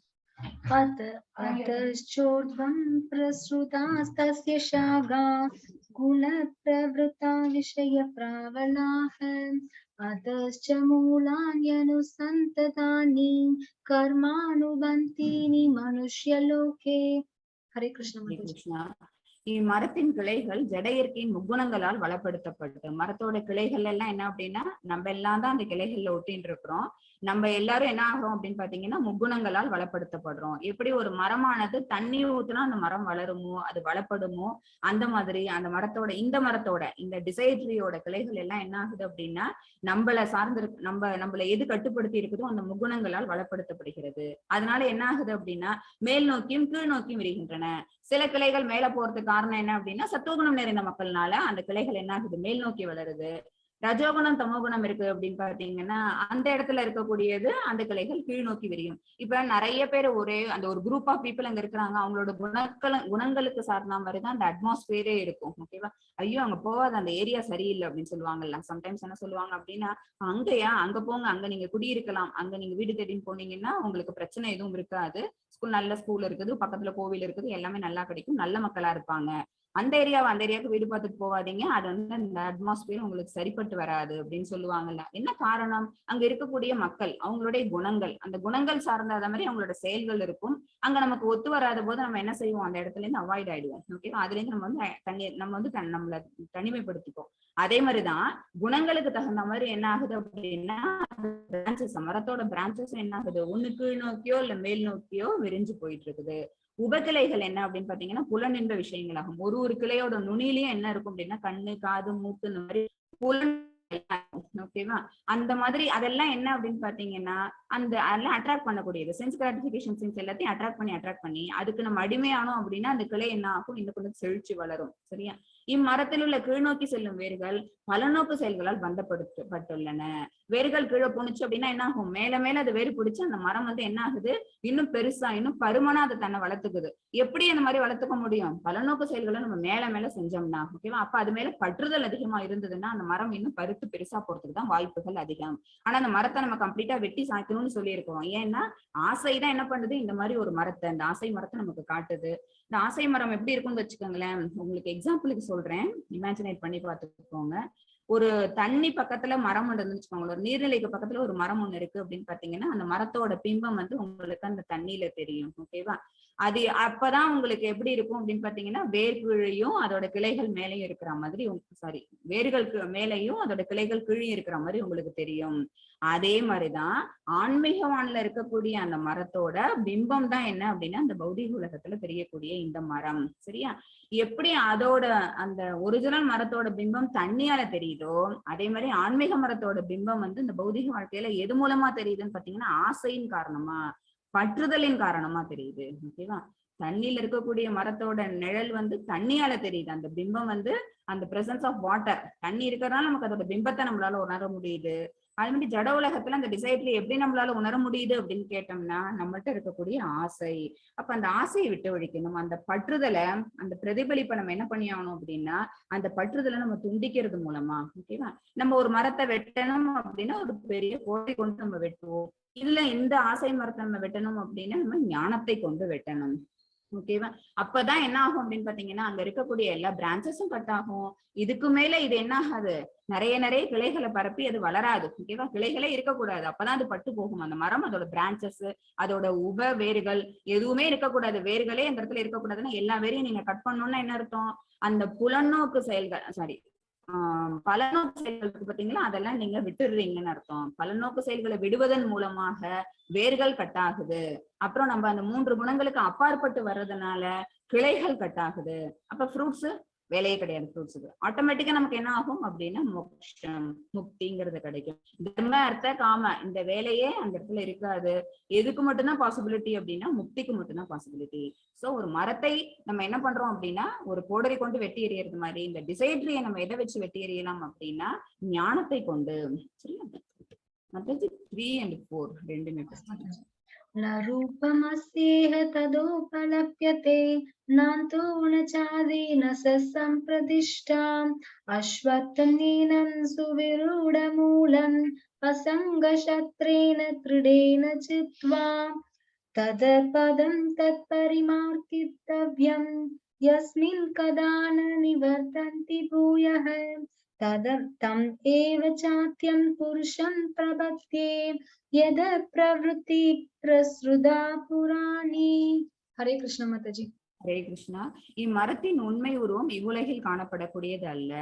अतश्चोर्ध्वं प्रसृतास्तस्य शाखा गुणप्रवृत्ता विषयप्रावलाः अतश्च मूलान्यनुसन्ततानि कर्मानुबन्धीनि मनुष्यलोके. हरे कृष्ण माताजी. இம்மரத்தின் கிளைகள் ஜட இயற்கையின் முக்குணங்களால் வளப்படுத்தப்பட்டு, மரத்தோட கிளைகள் எல்லாம் என்ன அப்படின்னா நம்ம எல்லாம் தான் அந்த கிளைகள்ல ஒட்டின்னு இருக்கிறோம். நம்ம எல்லாரும் என்ன ஆகிறோம் அப்படின்னு பாத்தீங்கன்னா முக்குணங்களால் வளப்படுத்தப்படுறோம். எப்படி ஒரு மரமானது தண்ணி ஊத்துனா அந்த மரம் வளருமோ அது வளப்படுமோ, அந்த மாதிரி அந்த மரத்தோட இந்த டிசைர் ட்ரீயோட கிளைகள் எல்லாம் என்ன ஆகுது அப்படின்னா நம்மள சார்ந்து நம்மள எது கட்டுப்படுத்தி இருக்குதோ அந்த முக்குணங்களால் வளப்படுத்தப்படுகிறது. அதனால என்ன ஆகுது அப்படின்னா மேல் நோக்கியும் கீழ் நோக்கியும் விரிகின்றன. சில கிளைகள் மேல போறதுக்கு காரணம் என்ன அப்படின்னா சத்துவகுணம் நிறைந்த மக்கள்னால அந்த கிளைகள் என்ன ஆகுது மேல் நோக்கி வளருது. ரஜோகுணம் தமோகுணம் இருக்கு அப்படின்னு பாத்தீங்கன்னா அந்த இடத்துல இருக்கக்கூடியது அந்த கிளைகள் கீழ் நோக்கி விரியும். இப்ப நிறைய பேர் அந்த ஒரு குரூப் ஆஃப் பீப்புள் அங்க இருக்கிறாங்க, அவங்களோட குணங்களுக்கு சார்ந்த மாதிரிதான் அந்த அட்மாஸ்பியரே இருக்கும். ஓகேவா? ஐயோ அங்க போகாத, அந்த ஏரியா சரியில்லை அப்படின்னு சொல்லுவாங்கல்ல. சம்டைம்ஸ் என்ன சொல்லுவாங்க அப்படின்னா அங்கயா அங்க போங்க, அங்க நீங்க குடியிருக்கலாம், அங்க நீங்க வீடு தேடின்னு போனீங்கன்னா உங்களுக்கு பிரச்சனை எதுவும் இருக்காது, நல்ல ஸ்கூல் இருக்குது, பக்கத்துல கோவில் இருக்குது, எல்லாமே நல்லா கிடைக்கும், நல்ல மக்களா இருப்பாங்க, அந்த ஏரியாவுக்கு வீடு பார்த்துட்டு போவாதீங்க, அது வந்து அந்த அட்மாஸ்பியர் உங்களுக்கு சரிப்பட்டு வராது அப்படின்னு சொல்லுவாங்கல்ல. என்ன காரணம்? அங்க இருக்கக்கூடிய மக்கள் அவங்களுடைய குணங்கள், அந்த குணங்கள் சார்ந்த மாதிரி அவங்களோட செயல்கள் இருக்கும். அங்க நமக்கு ஒத்து வராத போது நம்ம என்ன செய்வோம், அந்த இடத்துல இருந்து அவாய்ட் ஆயிடுவோம். ஓகேவா? அதுல இருந்து நம்ம வந்து நம்மளை தனிமைப்படுத்திப்போம். அதே மாதிரிதான் குணங்களுக்கு தகுந்த மாதிரி என்ன ஆகுது அப்படின்னா பிரான்சஸ், மரத்தோட பிரான்சஸ் என்ன ஆகுது, ஒண்ணு கீழ் நோக்கியோ இல்ல மேல் நோக்கியோ விரிஞ்சு போயிட்டு இருக்குது. உபகிளைகள் என்ன அப்படின்னு பாத்தீங்கன்னா புலனின்ப விஷயங்களாகும். ஒரு கிளையோட நுனியிலயும் என்ன இருக்கும் அப்படின்னா கண்ணு, காது, மூக்கு, இந்த மாதிரி புலன். ஓகேவா? அந்த மாதிரி அதெல்லாம் என்ன அப்படின்னு பாத்தீங்கன்னா அதெல்லாம் அட்ராக்ட் பண்ணக்கூடியது. சென்ஸ் கிராட்டிபிகேஷன் சென்ஸ் எல்லாத்தையும் அட்ராக்ட் பண்ணி அதுக்கு நம்ம அடிமையானோம் அப்படின்னா அந்த கிளை என்ன ஆகும், இன்னும் கொஞ்சம் செழிச்சு வளரும். சரியா? இம்மரத்தில் உள்ள கீழ்நோக்கி செல்லும் வேர்கள் பலநோக்கு செயல்களால் பந்தப்படுத்தப்பட்டுள்ளன. வேர்கள் கீழே போணுச்சு அப்படின்னா என்ன ஆகும், மேல அது வேறு பிடிச்சு அந்த மரம் வந்து என்ன ஆகுது, இன்னும் பெருசா இன்னும் பருமனா அதை தன்னை வளர்த்துக்குது. எப்படி அந்த மாதிரி வளர்த்துக்க முடியும்? பலநோக்கு செயல்களை நம்ம மேல செஞ்சோம்னா. ஓகேவா? அப்ப அது மேல பற்றுதல் அதிகமா இருந்ததுன்னா அந்த மரம் இன்னும் பருத்து பெருசா போறதுக்கு தான் வாய்ப்புகள் அதிகம். ஆனா அந்த மரத்தை நம்ம கம்ப்ளீட்டா வெட்டி சாய்க்கணும்னு சொல்லி இருக்கோம். ஏன்னா ஆசைதான் என்ன பண்ணுது, இந்த மாதிரி ஒரு மரத்தை, இந்த ஆசை மரத்தை நமக்கு காட்டுது. இந்த ஆசை மரம் எப்படி இருக்கும்னு வச்சுக்கோங்களேன். உங்களுக்கு எக்ஸாம்பிளுக்கு சொல்றேன், இமேஜினேட் பண்ணி பார்த்துக்கோங்க. ஒரு தண்ணி பக்கத்துல மரம் ஒன்று இருந்துச்சுக்கோங்களேன், ஒரு நீர்நிலைக்கு பக்கத்துல ஒரு மரம் ஒண்ணு இருக்கு அப்படின்னு பாத்தீங்கன்னா அந்த மரத்தோட பிம்பம் வந்து உங்களுக்கு அந்த தண்ணியில தெரியும். ஓகேவா? அது அப்பதான் உங்களுக்கு எப்படி இருக்கும் அப்படின்னு பாத்தீங்கன்னா வேர்கீழையும் அதோட கிளைகள் மேலேயும் இருக்கிற மாதிரி, சாரி, வேர்களுக்கு மேலேயும் அதோட கிளைகள் கீழே இருக்கிற மாதிரி உங்களுக்கு தெரியும். அதே மாதிரிதான் ஆன்மீகவான்ல இருக்கக்கூடிய அந்த மரத்தோட பிம்பம் தான் என்ன அப்படின்னா அந்த பௌதிக உலகத்துல தெரியக்கூடிய இந்த மரம். சரியா? எப்படி அதோட அந்த ஒரிஜினல் மரத்தோட பிம்பம் தண்ணியால தெரியுதோ அதே மாதிரி ஆன்மீக மரத்தோட பிம்பம் வந்து இந்த பௌதிக வாழ்க்கையில எது மூலமா தெரியுதுன்னு பாத்தீங்கன்னா ஆசையின் காரணமா, பற்றுதலின் காரணமா தெரியுது. ஓகேவா? தண்ணியில இருக்கக்கூடிய மரத்தோட நிழல் வந்து தண்ணியால தெரியுது, அந்த பிம்பம் வந்து அந்த பிரசன்ஸ் ஆஃப் வாட்டர், தண்ணி இருக்கிறதுனால நமக்கு அதோட பிம்பத்தை நம்மளால உணர முடியுது. அது மாதிரி ஜட உலகத்துல அந்த டிசைட்ல எப்படி நம்மளால உணர முடியுது அப்படின்னு கேட்டோம்னா நம்மள்ட்ட இருக்கக்கூடிய ஆசை. அப்ப அந்த ஆசையை விட்டு ஒழிக்கணும். அந்த பற்றுதலை, அந்த பிரதிபலிப்பை நம்ம என்ன பண்ணி ஆகணும் அப்படின்னா அந்த பற்றுதலை நம்ம துண்டிக்கிறது மூலமா. ஓகேவா? நம்ம ஒரு மரத்தை வெட்டணும் அப்படின்னா ஒரு பெரிய கோட்டை கொண்டு நம்ம வெட்டுவோம். இல்ல இந்த ஆசை மரத்தை நம்ம வெட்டணும் அப்படின்னா நம்ம ஞானத்தை கொண்டு வெட்டணும். ஓகேவா? அப்பதான் என்ன ஆகும் அப்படின்னு பாத்தீங்கன்னா, அங்க இருக்கக்கூடிய எல்லா பிரான்ச்சஸும் கட் ஆகும். இதுக்கு மேல இது என்ன ஆகாது, நிறைய நிறைய கிளைகளை பரப்பி அது வளராது. ஓகேவா? கிளைகளே இருக்கக்கூடாது. அப்பதான் அது பட்டு போகும். அந்த மரம், அதோட பிரான்ச்சஸ், அதோட உப வேர்கள் எதுவுமே இருக்கக்கூடாது. வேர்களே அந்த இடத்துல இருக்கக்கூடாதுன்னா எல்லா வேரையும் நீங்க கட் பண்ணணும்னா என்ன அர்த்தம்? அந்த புலநோக்கு செயல்கள், சாரி, பலநோக்கு செயல்களுக்கு பாத்தீங்களா, அதெல்லாம் நீங்க விட்டுடுறீங்கன்னு அர்த்தம். பலநோக்கு செயல்களை விடுவதன் மூலமாக வேர்கள் கட் ஆகுது. அப்புறம் நம்ம அந்த 3 குணங்களுக்கு அப்பாற்பட்டு வர்றதுனால கிளைகள் கட் ஆகுது. அப்ப ஃப்ரூட்ஸ் வேலையே கிடையாது. ஃப்ரூட்ஸுக்கு ஆட்டோமேட்டிக்கா நமக்கு என்ன ஆகும் அப்படின்னா மோட்சம், முக்திங்கிறது கிடைக்கும். தர்ம அர்த்த காம இந்த வேலையே அந்த இடத்துல இருக்காது. எதுக்கு மட்டும்தான் பாசிபிலிட்டி அப்படின்னா முக்திக்கு மட்டும்தான் பாசிபிலிட்டி. சோ ஒரு மரத்தை நம்ம என்ன பண்றோம் அப்படின்னா ஒரு கோடரி கொண்டு வெட்டி எறியறது மாதிரி இந்த டிசைட்ரியை நம்ம எதை வச்சு வெட்டி எறியலாம் அப்படின்னா ஞானத்தை கொண்டு. சரியா? மற்றது 3 and 4 ரெண்டுமே न रूपमस्येह तदोपलप्यते नान्तो न चादीन स सम्प्रतिष्ठाम् अश्वत्थनीनं सुविरूढमूलम् असङ्गशस्त्रेण दृढेन चित्वा तदपदं तत्परिमार्गितव्यं यस्मिन् कदा न निवर्तन्ति भूयः तम् एव चात्यं पुरुषं प्रपद्ये यद प्रवृत्ति प्रसृता पुराणी. हरे कृष्ण माताजी. ஹரே கிருஷ்ணா. இம்மரத்தின் உண்மை உருவம் இவ்வுலகில் காணப்படக்கூடியது அல்ல.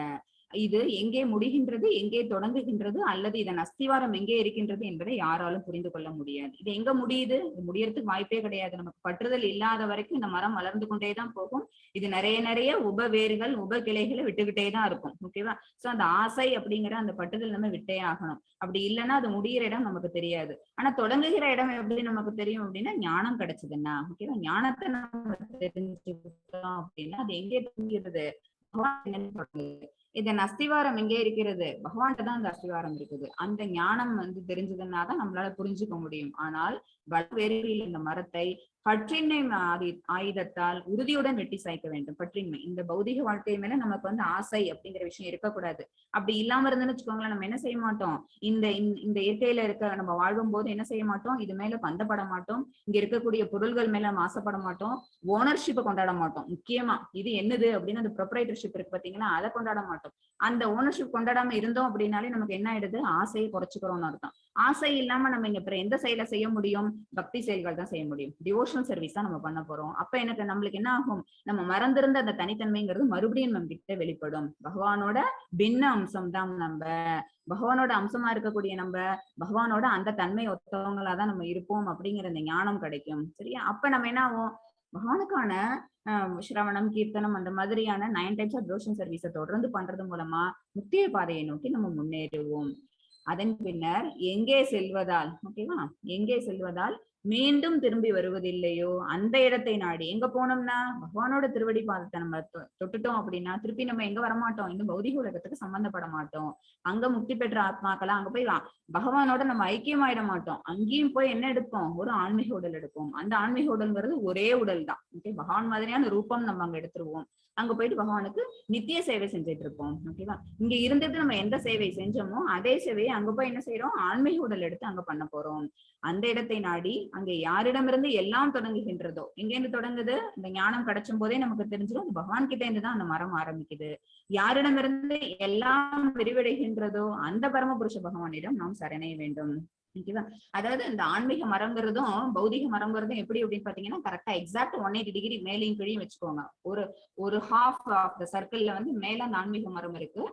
இது எங்கே முடிகின்றது, எங்கே தொடங்குகின்றது, அல்லது இதன் அஸ்திவாரம் எங்கே இருக்கின்றது என்பதை யாராலும் புரிந்து கொள்ள முடியாது. இது எங்க முடியுது, இது முடியறதுக்கு வாய்ப்பே கிடையாது. நமக்கு பற்றுதல் இல்லாத வரைக்கும் இந்த மரம் வளர்ந்து கொண்டேதான் போகும். இது நிறைய நிறைய உப வேர்கள், உப கிளைகளை விட்டுக்கிட்டே தான் இருக்கும். ஓகேவா? சோ அந்த ஆசை அப்படிங்கிற அந்த பற்றுதல் நம்ம விட்டே ஆகணும். அப்படி இல்லைன்னா அது முடிகிற இடம் நமக்கு தெரியாது. ஆனா தொடங்குகிற இடம் எப்படி நமக்கு தெரியும் அப்படின்னா ஞானம் கிடைச்சதுன்னா. ஓகேவா? ஞானத்தை நம்ம தெரிஞ்சுக்கிட்டோம் அப்படின்னா அது எங்கே தெரிகிறது, இதன் அஸ்திவாரம் எங்கே இருக்கிறது, பகவான்கிட்ட தான் அந்த அஸ்திவாரம் இருக்குது. அந்த ஞானம் தெரிஞ்சதுன்னாதான் நம்மளால புரிஞ்சுக்க முடியும். ஆனால் வேரில் இந்த மரத்தை பற்றின்மை ஆயுதத்தால் உறுதியுடன் வெட்டி சாய்க்க வேண்டும். பற்றின்மை, இந்த பௌதிக வாழ்க்கை மேல நமக்கு ஆசை அப்படிங்கிற விஷயம் இருக்கக்கூடாது. அப்படி இல்லாம இருந்துன்னு வச்சுக்கோங்களேன், நம்ம என்ன செய்ய மாட்டோம், இந்த இயற்கையில இருக்க நம்ம வாழும் போது என்ன செய்ய மாட்டோம், இது மேல பந்தப்பட மாட்டோம், இங்க இருக்கக்கூடிய பொருள்கள் மேல நம்ம ஆசைப்பட மாட்டோம், ஓனர்ஷிப்பை கொண்டாட மாட்டோம். முக்கியமா இது என்னது அப்படின்னு அந்த ப்ரொப்ரைட்டர்ஷிப் இருக்கு பாத்தீங்கன்னா, அதை கொண்டாட மாட்டோம். அந்த ஓனர்ஷிப் கொண்டாடாம இருந்தோம் அப்படின்னாலே நமக்கு என்ன ஆயிடுது, ஆசையை குறைச்சுக்கிறோம்னு அர்த்தம். ஆசை இல்லாம நம்ம இங்க எந்த செயலை செய்ய முடியும், பக்தி செயல்கள் தான் செய்ய முடியும். டிவோஷனல் சர்வீஸ் தான் நம்ம பண்ண போறோம். அப்ப நம்மளுக்கு என்ன ஆகும், நம்ம மறந்திருந்த அந்த தனித்தன்மைங்கிறது மறுபடியும் நம்ம கிட்ட வெளிப்படும். பகவானோட பின்ன அம்சம் தான் நம்ம, பகவானோட அம்சமா இருக்கக்கூடிய நம்ம பகவானோட அந்த தன்மை ஒத்தவங்களாதான் நம்ம இருப்போம் அப்படிங்கிற அந்த ஞானம் கிடைக்கும். சரியா? அப்ப நம்ம என்ன ஆகும், பகவானுக்கான சிரவணம், கீர்த்தனம் அந்த மாதிரியான 9 டைப்ஸ் ஆஃப் டிவோஷன் சர்வீஸை தொடர்ந்து பண்றது மூலமா முக்திய பாதையை நோக்கி நம்ம முன்னேறுவோம். அதன் பின்னர் எங்கே செல்வதால், ஓகேவா, எங்கே செல்வதால் மீண்டும் திரும்பி வருவதில்லையோ அந்த இடத்தை நாடி, எங்க போனோம்னா பகவானோட திருவடி பாதத்தை நம்ம தொட்டுட்டோம் அப்படின்னா திருப்பி நம்ம எங்க வரமாட்டோம், இந்த பௌதிக உலகத்துக்கு சம்பந்தப்பட மாட்டோம். அங்க முக்தி பெற்ற ஆத்மாக்கெல்லாம் அங்க போய் பகவானோட நம்ம ஐக்கியமாயிட மாட்டோம். அங்கேயும் போய் என்ன எடுப்போம், ஒரு ஆன்மீக உடல் எடுப்போம். அந்த ஆன்மீக உடல்ங்கிறது ஒரே உடல் தான். ஓகே, பகவான் மாதிரியான ரூபம் நம்ம அங்க எடுத்துருவோம். அங்க போயிட்டு பகவானுக்கு நித்திய சேவை செஞ்சுட்டு இருப்போம். ஓகேவா? இங்க இருந்துட்டு நம்ம எந்த சேவை செஞ்சோமோ அதே சேவையை அங்க போய் என்ன செய்யறோம், ஆன்மீக உடல் எடுத்து அங்க பண்ண போறோம். அந்த இடத்தை நாடி அங்கே யாரிடமிருந்து எல்லாம் தொடங்குகின்றதோ, எங்கேருந்து தொடங்குது, இந்த ஞானம் கிடைச்சும் போதே நமக்கு தெரிஞ்சிடும் அது பகவான் கிட்ட இருந்துதான் அந்த மரம் ஆரம்பிக்குது. யாரிடமிருந்து எல்லாம் விரிவடைகின்றதோ அந்த பரமபுருஷ பகவானிடம் நாம் சரணடைய வேண்டும். ஓகேவா? அதாவது இந்த ஆன்மீக மரங்கிறதும் பௌதிக மரங்கிறதும் எப்படி அப்படின்னு பாத்தீங்கன்னா கரெக்டா எக்ஸாக்ட் 180 டிகிரி மேலையும் கீழையும் வச்சுக்கோங்க. ஒரு ஹாஃப் ஆஃப் த சர்க்கிள்ல மேல அந்த ஆன்மீக மரம் இருக்கு,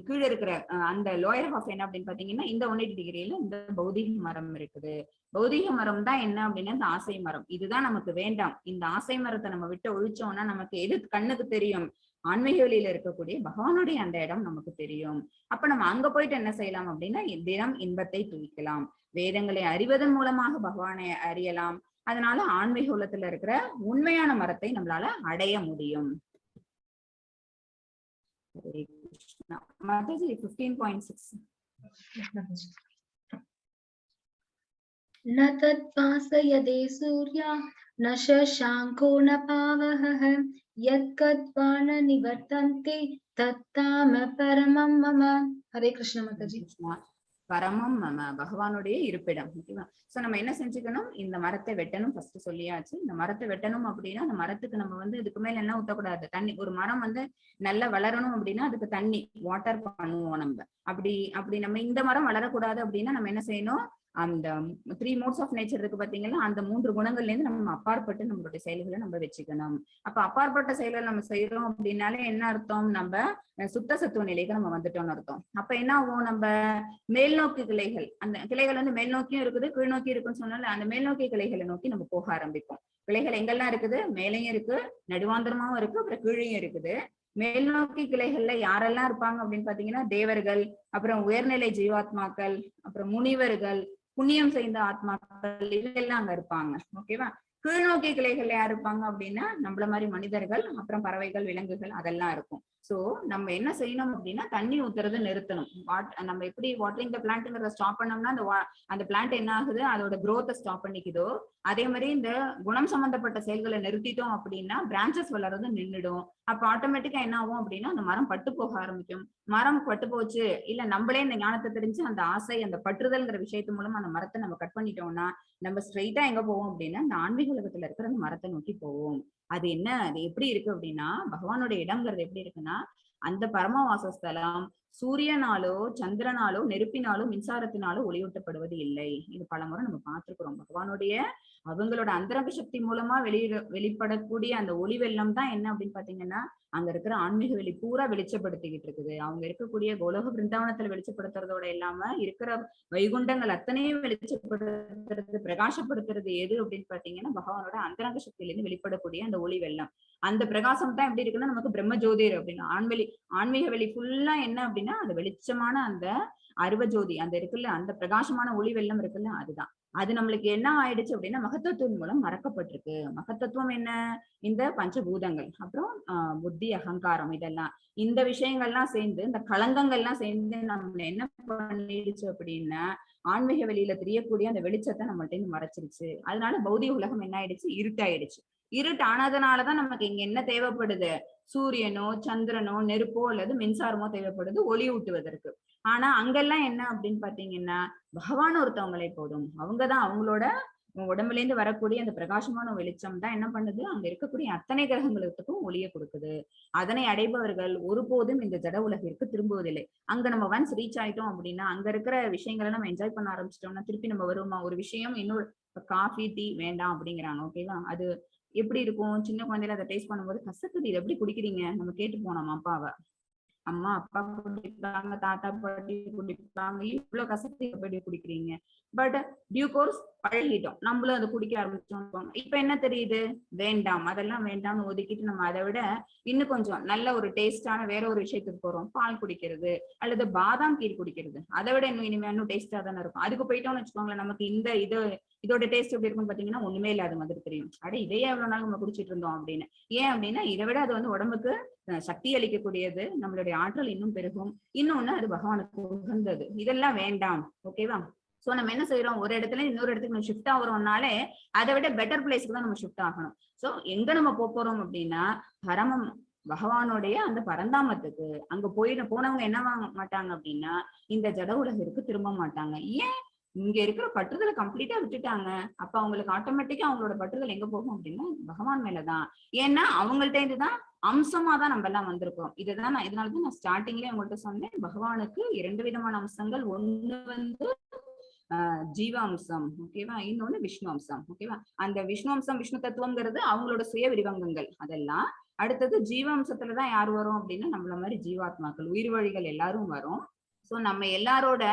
கீழே இருக்கிற அந்த லோயர் ஹாஃப் என்ன அப்படின்னு பாத்தீங்கன்னா இந்த 180 டிகிரியில இந்த பௌதிக மரம் இருக்குது. பௌதிக மரம் தான் என்ன அப்படின்னா இந்த ஆசை மரம். இதுதான் நமக்கு வேண்டாம். இந்த ஆசை மரத்தை நம்ம விட்டு ஒழிச்சோம்னா நமக்கு எது கண்ணுக்கு தெரியும், ஆன்மீக வழியில இருக்கக்கூடிய பகவானுடைய அந்த இடம் நமக்கு தெரியும். அப்ப நம்ம அங்க போயிட்டு என்ன செய்யலாம் அப்படின்னா தினம் இன்பத்தை துய்க்கலாம். வேதங்களை அறிவதன் மூலமாக பகவானை அறியலாம். அதனால ஆன்மீக உலகத்துல இருக்கிற உண்மையான மரத்தை நம்மளால அடைய முடியும். Mataji 15.6. न तत्पासयदे सूर्या न शशांको न पावहः यत्कत्वा न निवर्तन्ते तत्ताम परमं मम. हरे कृष्ण माताजी. பரமம் பகவானுடைய இருப்பிடம். ஓகேவா? சோ நம்ம என்ன செஞ்சுக்கணும், இந்த மரத்தை வெட்டணும். ஃபர்ஸ்ட் சொல்லியாச்சு. இந்த மரத்தை வெட்டணும் அப்படின்னா அந்த மரத்துக்கு நம்ம வந்து இதுக்கு மேல என்ன ஊத்தக்கூடாது, தண்ணி. ஒரு மரம் வந்து நல்லா வளரணும் அப்படின்னா அதுக்கு தண்ணி வாட்டர் பண்ணுவோம் நம்ம. அப்படி அப்படி நம்ம இந்த மரம் வளரக்கூடாது அப்படின்னா நம்ம என்ன செய்யணும், அந்த 3 மோட்ஸ் ஆஃப் நேச்சர் இருக்கு பாத்தீங்கன்னா, அந்த 3 குணங்கள்ல இருந்து நம்ம அப்பாற்பட்டு நம்மளுடைய செயல்களை நம்ம வச்சுக்கணும். அப்ப அப்பாற்பட்ட செயல்கள் நம்ம செய்யறோம் அப்படின்னாலே என்ன அர்த்தம், நம்ம சுத்த சத்துவ நிலைக்கு நம்ம வந்துட்டோம்னு அர்த்தம். அப்ப என்ன ஆகும், நம்ம மேல் நோக்கி கிளைகள், அந்த கிளைகள் வந்து மேல் நோக்கியும் இருக்குது கீழ் நோக்கி இருக்குன்னு சொன்னால அந்த மேல் நோக்கி கிளைகளை நோக்கி நம்ம போக ஆரம்பிப்போம். கிளைகள் எங்கெல்லாம் இருக்குது, மேலையும் இருக்கு, நடுவாந்தரமாவும் இருக்கு, அப்புறம் கீழையும் இருக்குது. மேல் நோக்கி கிளைகள்ல யாரெல்லாம் இருப்பாங்க அப்படின்னு பாத்தீங்கன்னா, தேவர்கள், அப்புறம் உயர்நிலை ஜீவாத்மாக்கள், அப்புறம் முனிவர்கள், புண்ணியம் செய்த ஆத்மாக்கள், இதெல்லாம் அங்க இருப்பாங்க. ஓகேவா? கீழ்நோக்கிய கிளைகள்ல யார் இருப்பாங்க அப்படின்னா நம்மள மாதிரி மனிதர்கள், அப்புறம் பறவைகள், விலங்குகள், அதெல்லாம் இருக்கும். சோ நம்ம என்ன செய்யணும் அப்படின்னா தண்ணி ஊத்துறதை நிறுத்தணும். நம்ம எப்படி வாட்டரிங் த பிளான்ட்ங்கிறத ஸ்டாப் பண்ணோம்னா அந்த பிளான்ட் என்ன ஆகுது, அதோட growth ஸ்டாப் பண்ணிக்குதோ, அதே மாதிரி இந்த குணம் சம்பந்தப்பட்ட செயல்களை நிறுத்திட்டோம் அப்படின்னா பிரான்சஸ் வளர்றது நின்றுடும். அப்ப ஆட்டோமேட்டிக்கா என்ன ஆகும் அப்படின்னா அந்த மரம் பட்டு போக ஆரம்பிக்கும். மரம் பட்டு போச்சு, இல்ல நம்மளே இந்த ஞானத்தை தெரிஞ்சு அந்த ஆசை, அந்த பற்றுதல்ங்கிற விஷயத்து மூலமா அந்த மரத்தை நம்ம கட் பண்ணிட்டோம்னா நம்ம ஸ்ட்ரெயிட்டா எங்க போவோம் அப்படின்னா இந்த ஆன்மீக உலகத்துல இருக்கிற அந்த மரத்தை நோக்கி போவோம். அது என்ன, அது எப்படி இருக்கு அப்படின்னா பகவானுடைய இடம்ங்கிறது எப்படி இருக்குன்னா, அந்த பரமவாசஸ்தலம் சூரியனாலோ சந்திரனாலோ நெருப்பினாலோ மின்சாரத்தினாலோ ஒளியூட்டப்படுவது இல்லை. இது பலமுறை நம்ம பார்த்திருக்கிறோம். பகவானுடைய அவங்களோட அந்தரங்க சக்தி மூலமா வெளிப்படக்கூடிய அந்த ஒளி வெள்ளம் தான் என்ன அப்படின்னு பாத்தீங்கன்னா அங்க இருக்கிற ஆன்மீக வெளி பூரா வெளிச்சப்படுத்திக்கிட்டு இருக்குது. அவங்க இருக்கக்கூடிய கோலோக பிருந்தாவனத்துல வெளிச்சப்படுத்துறதோட இல்லாம இருக்கிற வைகுண்டங்கள் அத்தனையும் வெளிச்சப்படுத்துறது, பிரகாசப்படுத்துறது எது அப்படின்னு பாத்தீங்கன்னா பகவானோட அந்தரங்க சக்தியிலிருந்து வெளிப்படக்கூடிய அந்த ஒளி வெள்ளம். அந்த பிரகாசம் தான் எப்படி இருக்குன்னா நமக்கு பிரம்ம ஜோதிர் அப்படின்னு ஆன்மீக வெளி ஃபுல்லா என்ன அப்படின்னா அந்த வெளிச்சமான அந்த அருவஜோதி அந்த இருக்குல்ல, அந்த பிரகாசமான ஒளி வெள்ளம் இருக்குல்ல, அதுதான். அது நம்மளுக்கு என்ன ஆயிடுச்சு அப்படின்னா மகத்தத்துவம் மூலம் மறக்கப்பட்டிருக்கு. மகத்தத்துவம் என்ன, இந்த பஞ்சபூதங்கள், அப்புறம் புத்தி, அகங்காரம், இதெல்லாம் இந்த விஷயங்கள்லாம் சேர்ந்து இந்த களங்கங்கள்லாம் சேர்ந்து நம்ம என்ன பண்ணிடுச்சு அப்படின்னா ஆன்மீக வெளியில தெரியக்கூடிய அந்த வெளிச்சத்தை நம்மள்ட்ட இருந்து மறைச்சிருச்சு. அதனால பௌதிக உலகம் என்ன ஆயிடுச்சு, இருட்டாயிடுச்சு. இருட்டு ஆனதுனாலதான் நமக்கு இங்க என்ன தேவைப்படுது, சூரியனோ சந்திரனோ நெருப்போ அல்லது மின்சாரமோ தேவைப்படுது ஒளி ஊட்டுவதற்கு. ஆனா அங்கெல்லாம் என்ன அப்படின்னு பாத்தீங்கன்னா பகவான் ஒருத்தவங்களே போதும். அவங்கதான் அவங்களோட உடம்புல இருந்து வரக்கூடிய அந்த பிரகாசமான வெளிச்சம் தான் என்ன பண்ணுது, அங்க இருக்கக்கூடிய அத்தனை கிரகங்களுக்கும் ஒளியை கொடுக்குது. அதனை அடைபவர்கள் ஒருபோதும் இந்த ஜட உலகிற்கு திரும்புவதில்லை. அங்க நம்ம ஒன்ஸ் ரீச் ஆயிட்டோம் அப்படின்னா அங்க இருக்கிற விஷயங்களை நம்ம என்ஜாய் பண்ண ஆரம்பிச்சிட்டோம்னா திருப்பி நம்ம வருமா, ஒரு விஷயம் இன்னொரு காஃபி டீ வேண்டாம் அப்படிங்கிறாங்க. ஓகேவா? அது எப்படி இருக்கும், சின்ன குழந்தையில அதை டேஸ்ட் பண்ணும்போது கசக்குது, இது எப்படி குடிக்கிறீங்க, நம்ம கேட்டு போனோம் அப்பாவை. அம்மா அப்பா குடிப்பாங்க, தாத்தா பாட்டி குடிப்பாங்க, இவ்வளவு கசப்பு எப்படி குடிக்கிறீங்க. பட் டியூ கோர்ஸ் பழகிட்டோம், நம்மளும் அதை குடிக்க ஆரம்பிச்சோம். இப்ப என்ன தெரியுது, வேண்டாம், அதெல்லாம் வேண்டாம்னு ஒதுக்கிட்டு நம்ம அதை விட இன்னும் கொஞ்சம் நல்ல ஒரு டேஸ்டான வேற ஒரு விஷயத்துக்கு போறோம். பால் குடிக்கிறது அல்லது பாதாம் கீர் குடிக்கிறது, அதை விட இன்னும் டேஸ்டா தானே இருக்கும். அதுக்கு போயிட்டோம்னு வச்சுக்கோங்களேன், நமக்கு இதோட டேஸ்ட் எப்படி இருக்குன்னு பாத்தீங்கன்னா ஒண்ணுமே இல்லாத மாதிரி தெரியும். அட இதையே எவ்வளவு நாள் நம்ம குடிச்சிட்டு இருந்தோம் அப்படின்னு. ஏன் அப்படின்னா இதை விட அது வந்து உடம்புக்கு சக்தி அளிக்கக்கூடியது, நம்மளுடைய ஆற்றல் இன்னும் பெருகும், இன்னொன்னு அது பகவானுக்கு உகந்தது. இதெல்லாம் வேண்டாம். ஓகேவா? சோ நம்ம என்ன செய்யறோம், ஒரு இடத்துல இன்னொரு இடத்துக்கு நம்ம ஷிஃப்ட் ஆகுறோம்னாலே அதை விட பெட்டர் பிளேஸ்க்கு தான் நம்ம ஷிஃப்ட் ஆகணும். சோ எங்க நம்ம போறோம் அப்படின்னா பரமம் பகவானுடைய அந்த பரந்தாமத்துக்கு. அங்க போனவங்க என்ன வாங்க மாட்டாங்க அப்படின்னா இந்த ஜட உலகிற்கு திரும்ப மாட்டாங்க. ஏன், இங்க இருக்கிற பற்றுதலை கம்ப்ளீட்டா விட்டுட்டாங்க. அப்ப அவங்களுக்கு ஆட்டோமேட்டிக்கா அவங்களோட பற்றுதல் எங்க போகும் அப்படின்னா பகவான் மேலதான். ஏன்னா அவங்கள்ட்ட இருந்துதான் அம்சமா தான் நம்ம எல்லாம் வந்திருக்கோம். இதனாலதான் நான் ஸ்டார்டிங்லயே உங்கள்கிட்ட சொன்னேன், பகவானுக்கு 2 விதமான அம்சங்கள். ஒண்ணு வந்து ஜீவ அம்சம், ஓகேவா, இன்னொன்னு விஷ்ணு அம்சம். ஓகேவா? அந்த விஷ்ணு அம்சம், விஷ்ணு தத்துவங்கிறது அவங்களோட சுய விரிவங்கங்கள் அதெல்லாம். அடுத்தது ஜீவ அம்சத்துலதான் யார் வரும் அப்படின்னா நம்மள மாதிரி ஜீவாத்மாக்கள், உயிர் வழிகள் எல்லாரும் வரும். சோ நம்ம எல்லாரோட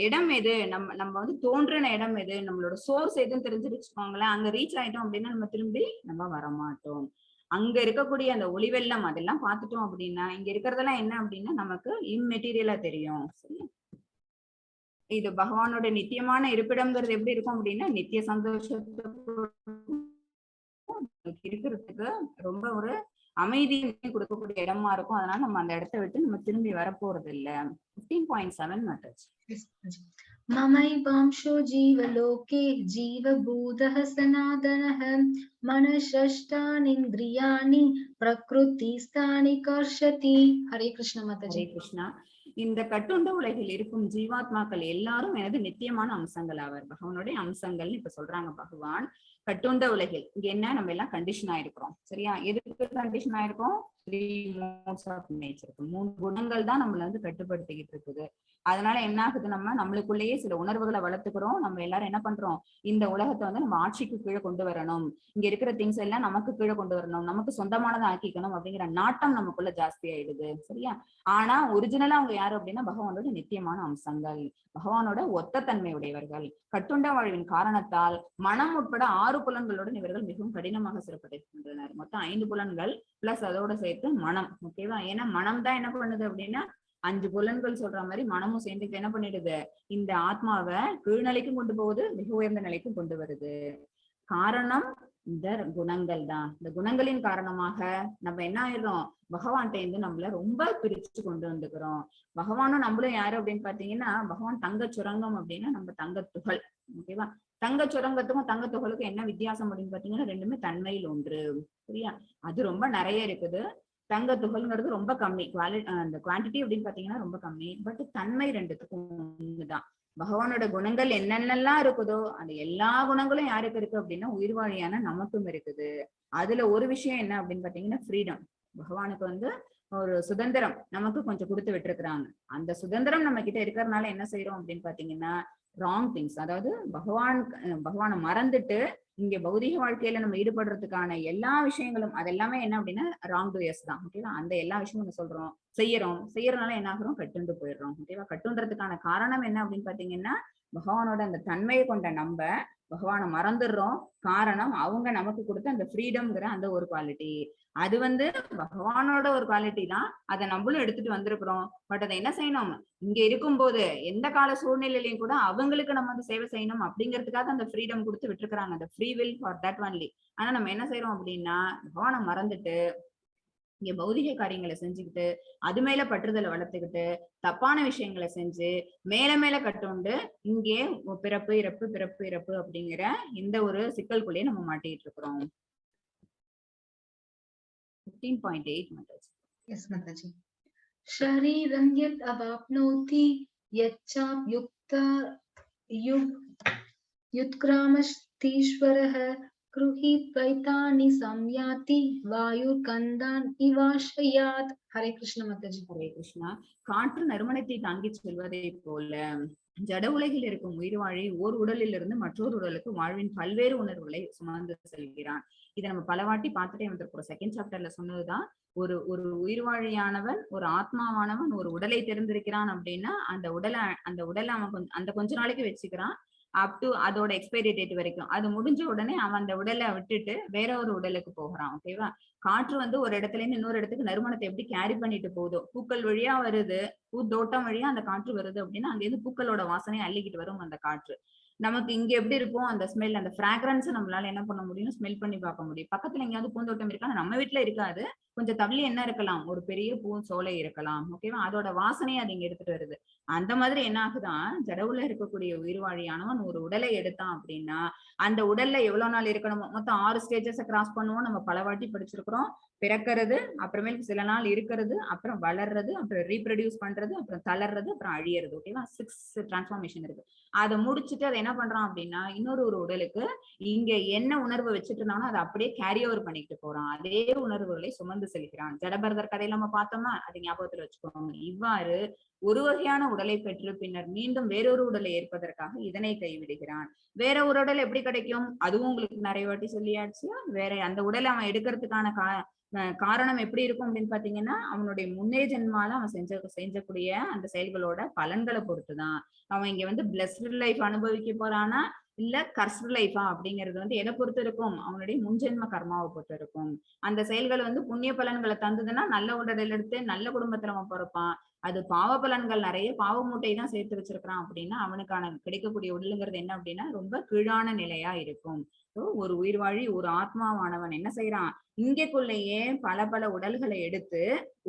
இடம் எது, நம்ம வந்து தோன்றின இடம் எது, நம்மளோட சோர்ஸ் எதுன்னு தெரிஞ்சு வச்சுக்கோங்களேன். அங்க ரீச் ஆயிட்டோம் அப்படின்னா நம்ம திரும்பி நம்ம வரமாட்டோம். அங்க இருக்கக்கூடிய அந்த ஒளிவெள்ளம் அதெல்லாம் பார்த்துட்டோம் அப்படின்னா இங்க இருக்கிறதெல்லாம் என்ன அப்படின்னா நமக்கு இம்மெட்டீரியலா தெரியும். சரியா? இது பகவானோட நித்தியமான இருப்பிடம்ங்கிறது எப்படி இருக்கும் அப்படின்னா நித்திய சந்தோஷத்தை இருக்கிறதுக்கு ரொம்ப ஒரு அமைதியை கொடுக்கக்கூடிய இடமா இருக்கும். அதனால நம்ம அந்த இடத்தை விட்டு நம்ம திரும்பி வரப்போறது இல்ல. 15.7 மேட்டர்ஸ். ममैवांशो जीवलोके जीवभूतः सनातनः मनःषष्ठानीन्द्रियाणि प्रकृतिस्थानि कर्षति. हरे कृष्ण माताजी. हरे कृष्णा. இந்த கட்டுண்ட உலகில் இருக்கும் ஜீவாத்மாக்கள் எல்லாரும் எனது நித்தியமான அம்சங்கள் ஆவர். பகவானுடைய அம்சங்கள் இப்ப சொல்றாங்க பகவான். கட்டுண்ட உலகில் இங்க என்ன, நம்ம எல்லாம் கண்டிஷன் ஆயிருக்கிறோம். சரியா? எதுக்கு கண்டிஷன் ஆயிருக்கோம்? 3 modes of nature. 3 குணங்கள் தான் நம்மள வந்து கட்டுப்படுத்திக்கிட்டு இருக்குது. அதனால என்ன ஆகுது, நம்மளுக்குள்ளேயே சில உணர்வுகளை வளர்த்துக்கிறோம். நம்ம எல்லாரும் என்ன பண்றோம், இந்த உலகத்தை வந்து நம்ம ஆட்சிக்கு கீழே கொண்டு வரணும், இங்க இருக்கிற திங்ஸ் எல்லாம் நமக்கு கீழே கொண்டு வரணும், நமக்கு சொந்தமானதை ஆக்கிக்கணும் அப்படிங்கிற நாட்டம் நமக்குள்ள ஜாஸ்தி ஆயிடுது. சரியா? ஆனா ஒரிஜினலா அவங்க யாரு அப்படின்னா பகவானோட நித்தியமான அம்சங்கள், பகவானோட ஒத்த தன்மை உடையவர்கள். கட்டுண்ட வாழ்வின் காரணத்தால் மனம் உட்பட 6 புலன்களுடன் இவர்கள் மிகவும் கடினமாக சிறப்படைகின்றனர். மொத்தம் 5 புலன்கள் பிளஸ் அதோட சேர்த்து மனம். ஓகேவா? ஏன்னா மனம் தான் என்ன பண்ணுது அப்படின்னா 5 புலன்கள் சொல்ற மாதிரி மனமும் சேர்ந்துட்டு என்ன பண்ணிடுது, இந்த ஆத்மாவை கீழ்நிலைக்கும் கொண்டு போகுது, மிக உயர்ந்த நிலைக்கும் கொண்டு வருது. காரணம் இந்த குணங்கள் தான். இந்த குணங்களின் காரணமாக நம்ம என்ன ஆயிடுறோம், பகவான்கிட்ட இருந்து நம்மள ரொம்ப பிரிச்சு கொண்டு வந்துக்கிறோம். பகவானும் நம்மளும் யாரு அப்படின்னு பாத்தீங்கன்னா, பகவான் தங்க சுரங்கம் அப்படின்னா நம்ம தங்க துகள். ஓகேவா? தங்க சுரங்கத்துக்கும் தங்க துகளுக்கும் என்ன வித்தியாசம் அப்படின்னு பாத்தீங்கன்னா, ரெண்டுமே தன்மையில் ஒன்று. சரியா? அது ரொம்ப நிறைய இருக்குது. தங்க துகள்ங்கிறது ரொம்ப கம்மி, அந்த குவான்டிட்டி அப்படின்னு பாத்தீங்கன்னா ரொம்ப கம்மி. பட் தன்மை ரெண்டுத்துக்கும் ஒண்ணுதான். பகவானோட குணங்கள் என்னென்னலாம் இருக்குதோ அந்த எல்லா குணங்களும் யாருக்கு இருக்கு அப்படின்னா உயிர்வாழியான நமக்கும் இருக்குது. அதுல ஒரு விஷயம் என்ன அப்படின்னு பாத்தீங்கன்னா ஃப்ரீடம். பகவானுக்கு வந்து ஒரு சுதந்திரம் நமக்கு கொஞ்சம் கொடுத்து விட்டுருக்குறாங்க. அந்த சுதந்திரம் நம்ம கிட்ட இருக்கிறதுனால என்ன செய்யறோம் அப்படின்னு பாத்தீங்கன்னா ராங் திங்ஸ், அதாவது பகவானை மறந்துட்டு இங்க பௌதிக வாழ்க்கையில நம்ம ஈடுபடுறதுக்கான எல்லா விஷயங்களும் அதெல்லாமே என்ன அப்படின்னா ராங் டூயர்ஸ் தான். ஓகேவா? அந்த எல்லா விஷயமும் நம்ம சொல்றோம், செய்யறதுனால என்ன ஆகுறோம், கட்டுண்டு போயிடுறோம். ஓகேவா? கட்டுன்றதுக்கான காரணம் என்ன அப்படின்னு பாத்தீங்கன்னா பகவானோட அந்த தன்மையை கொண்ட நம்ம பகவானை மறந்துடுறோம். காரணம் அவங்க நமக்கு கொடுத்த அந்த ஃப்ரீடம்ங்கிற அந்த ஒரு குவாலிட்டி. அது வந்து பகவானோட ஒரு குவாலிட்டி தான், அதை நம்மளும் எடுத்துட்டு வந்திருக்கிறோம். பட் அதை என்ன செய்யணும், இங்க இருக்கும்போது எந்த கால சூழ்நிலையிலையும் கூட அவங்களுக்கு நம்ம வந்து சேவை செய்யணும் அப்படிங்கிறதுக்காக அந்த ஃப்ரீடம் கொடுத்து விட்டுருக்காங்க, அந்த free will for that only. ஆனா நம்ம என்ன செய்யறோம் அப்படின்னா பகவானை மறந்துட்டு இங்க பௌதிக காரியங்களை செஞ்சுக்கிட்டு அது மேல பற்றுதலை வளர்த்துக்கிட்டு தப்பான விஷயங்களை செஞ்சு மேல மேல கட்டுண்டு இங்கே பிறப்பு இறப்பு பிறப்பு இறப்பு அப்படிங்கிற இந்த ஒரு சிக்கலுக்குள்ளேயே நம்ம மாட்டிட்டு இருக்கிறோம். 15.8 Mataji. Yes, Mataji. Shariram yat avapnoti yacchapyukta yutkramashtishvarah Kruhitvaitani samyati vayurkandan ivashayat. Hare Krishna Mataji. Hare Krishna. காற்று நறுமணத்தை தாங்கி செல்வதை போல ஜட உலகில் இருக்கும் உயிர்வாழி ஓர் உடலிலிருந்து மற்றொரு உடலுக்கு வாழ்வின் பல்வேறு உணர்வுகளை சுமந்து செல்கிறான். இதை நம்ம பலவாட்டி பார்த்துட்டே வந்திருக்கிறோம். செகண்ட் சாப்டர்ல சொன்னதுதான், ஒரு உயிர்வாழியானவன், ஒரு ஆத்மாவானவன் ஒரு உடலை தெரிந்திருக்கிறான் அப்படின்னா அந்த உடலை அவன் அந்த கொஞ்ச நாளைக்கு வச்சுக்கிறான், அப் டு அதோட எக்ஸ்பைரி டேட் வரைக்கும். அது முடிஞ்ச உடனே அவன் அந்த உடலை விட்டுட்டு வேற ஒரு உடலுக்கு போகிறான். ஓகேவா? காற்று வந்து ஒரு இடத்துல இருந்து இன்னொரு இடத்துக்கு நறுமணத்தை எப்படி கேரி பண்ணிட்டு போகுதோ, பூக்கள் வழியா வருது, பூந்தோட்டம் வழியா அந்த காற்று வருது அப்படின்னா அங்க இருந்து பூக்களோட வாசனையை அள்ளிக்கிட்டு வரும் அந்த காற்று. நமக்கு இங்க எப்படி இருக்கும் அந்த ஸ்மெல், அந்த ஃப்ராக்ரன்ஸ் நம்மளால என்ன பண்ண முடியும், ஸ்மெல் பண்ணி பார்க்க முடியும். பக்கத்துல எங்கேயாவது பூந்தோட்டம் இருக்கா, நம்ம வீட்டுல இருக்காது, கொஞ்சம் தள்ளி என்ன இருக்கலாம், ஒரு பெரிய பூ சோலை இருக்கலாம். ஓகேவா? அதோட வாசனையை அது இங்க எடுத்துட்டு வருது. அந்த மாதிரி என்ன ஆகுதான், ஜடவுல இருக்கக்கூடிய உயிர்வாழியானவன் ஒரு உடலை எடுத்தான் அப்படின்னா அந்த உடல்ல எவ்வளவு நாள் இருக்கணுமோ, மொத்தம் 6 ஸ்டேஜஸ் கிராஸ் பண்ணுவோம், நம்ம பல வாட்டி படிச்சிருக்கிறோம். பிறக்கிறது, அப்புறமேலுக்கு சில நாள் இருக்கிறது, அப்புறம் வளர்றது, அப்புறம் ரீப்ரொடியூஸ் பண்றது, அப்புறம் தளர்றது, அப்புறம் அழியறது. ஓகேவா? 6 டிரான்ஸ்ஃபார்மேஷன் இருக்கு. அதை முடிச்சுட்டு அதை என்ன பண்றான் அப்படின்னா இன்னொரு உடலுக்கு இங்க என்ன உணர்வு வச்சுட்டு இருந்தாலும் அதை அப்படியே கேரி ஓவர் பண்ணிட்டு போறான். அதே உணர்வுகளை சுமந்து செல்கிறான். ஜடபரதர் கதையில நம்ம பார்த்தோம்னா அது ஞாபகத்துல வச்சுக்கோங்க. இவ்வாறு ஒரு வகையான உடலை பெற்று பின்னர் மீண்டும் வேறொரு உடலை ஏற்பதற்காக இதனை கைவிடுகிறான். வேற ஒரு உடல் எப்படி கிடைக்கும், அதுவும் உங்களுக்கு நிறைய வாட்டி சொல்லியாச்சு. வேற அந்த உடலை அவன் எடுக்கிறதுக்கான காரணம் எப்படி இருக்கும் அப்படின்னு பாத்தீங்கன்னா அவனுடைய முன்னே ஜென்மால அவன் செஞ்சக்கூடிய அந்த செயல்களோட பலன்களை பொறுத்துதான். அவன் இங்க வந்து பிளஸ்ட் லைஃப் அனுபவிக்க போறானா இல்ல கர்ஸ்ட் லைஃபா அப்படிங்கிறது வந்து எதை பொறுத்து இருக்கும், அவனுடைய முன்ஜென்ம கர்மாவை பொறுத்து இருக்கும். அந்த செயல்கள் வந்து புண்ணிய பலன்களை தந்ததுன்னா நல்ல உடல் எடுத்து நல்ல குடும்பத்துல அவன் பிறப்பான். அது பாவ பலன்கள் நிறைய பாவ மூட்டை தான் சேர்த்து வச்சிருக்கிறான் அப்படின்னா அவனுக்கான கிடைக்கக்கூடிய உடலுங்கிறது என்ன அப்படின்னா ரொம்ப கீழான நிலையா இருக்கும். ஒரு உயிர்வாழி ஒரு ஆத்மாவானவன் என்ன செய்யறான், இங்கக்குள்ளேயே பல பல உடல்களை எடுத்து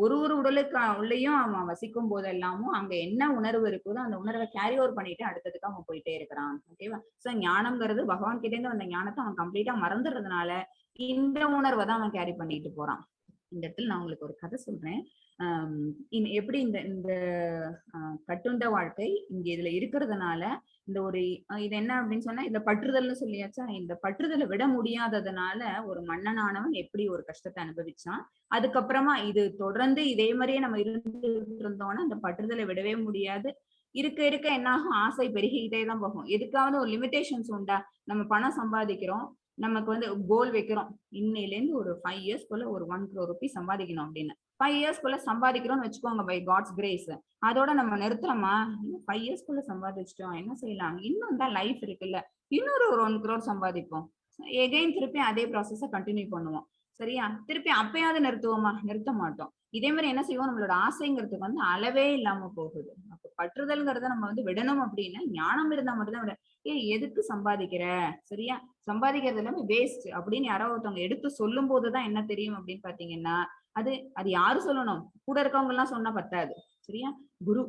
ஒரு உடலுக்கு உள்ளேயும் அவன் வசிக்கும் போதெல்லாமும் அங்க என்ன உணர்வு இருக்குதோ அந்த உணர்வை கேரி ஓவர் பண்ணிட்டு அடுத்ததுக்கு அவன் போயிட்டே இருக்கிறான். ஓகேவா? சோ ஞானம்ங்கிறது பகவான் கிட்ட இருந்து வந்த ஞானத்தை அவன் கம்ப்ளீட்டா மறந்துடுறதுனால இந்த உணர்வை தான் அவன் கேரி பண்ணிட்டு போறான். இந்த இடத்துல நான் உங்களுக்கு ஒரு கதை சொல்றேன். எப்படி இந்த இந்த கட்டுண்ட வாழ்க்கை இங்க இதுல இருக்கிறதுனால இந்த ஒரு இது என்ன அப்படின்னு சொன்னா இந்த பற்றுதல்னு சொல்லியாச்சா, இந்த பற்றுதலை விட முடியாததுனால ஒரு மன்னனானவன் எப்படி ஒரு கஷ்டத்தை அனுபவிச்சான். அதுக்கப்புறமா இது தொடர்ந்து இதே மாதிரியே நம்ம இருந்துட்டு இருந்தோம்னா அந்த பற்றுதலை விடவே முடியாது. இருக்க இருக்க என்ன ஆகும், ஆசை பெருகிக்கிட்டே தான் போகும். எதுக்காவது ஒரு லிமிடேஷன்ஸ் உண்டா? நம்ம பணம் சம்பாதிக்கிறோம், நமக்கு வந்து கோல் வைக்கிறோம், இன்னையில இருந்து ஒரு 5 இயர்ஸ்க்குள்ள ஒரு 1 crore rupees சம்பாதிக்கணும் அப்படின்னு. 5 இயர்ஸ்க்குள்ள சம்பாதிக்கிறோம்னு வச்சுக்கோங்க, பை காட்ஸ் கிரேஸ். அதோட நம்ம நிறுத்துறோமா? 5 இயர்ஸ்க்குள்ள சம்பாதிச்சிட்டோம், என்ன செய்யலாம், இன்னும் தான் லைஃப் இருக்குல்ல, இன்னொரு ஒரு 1 crore சம்பாதிப்போம். எகைன் திருப்பி அதே ப்ராசஸ கண்டினியூ பண்ணுவோம். சரியா? திருப்பி அப்பயாவது நிறுத்துவோமா? நிறுத்த மாட்டோம். இதே மாதிரி என்ன செய்வோம், நம்மளோட ஆசைங்கிறதுக்கு வந்து அளவே இல்லாம போகுது. அப்ப பற்றுதல்ங்கிறத நம்ம வந்து விடணும் அப்படின்னா ஞானம் இருந்தா மட்டும்தான் விட. எதுக்கு சம்பாதிக்கிற, சரியா, சம்பாதிக்கிறது எல்லாமே வேஸ்ட் அப்படின்னு யாரோ ஒருத்தவங்க எடுத்து சொல்லும் போதுதான் என்ன தெரியும் அப்படின்னு பாத்தீங்கன்னா, அது அது யாரு சொல்லணும், கூட இருக்கவங்க எல்லாம் சொன்னா பத்தாது. சரியா? குரு,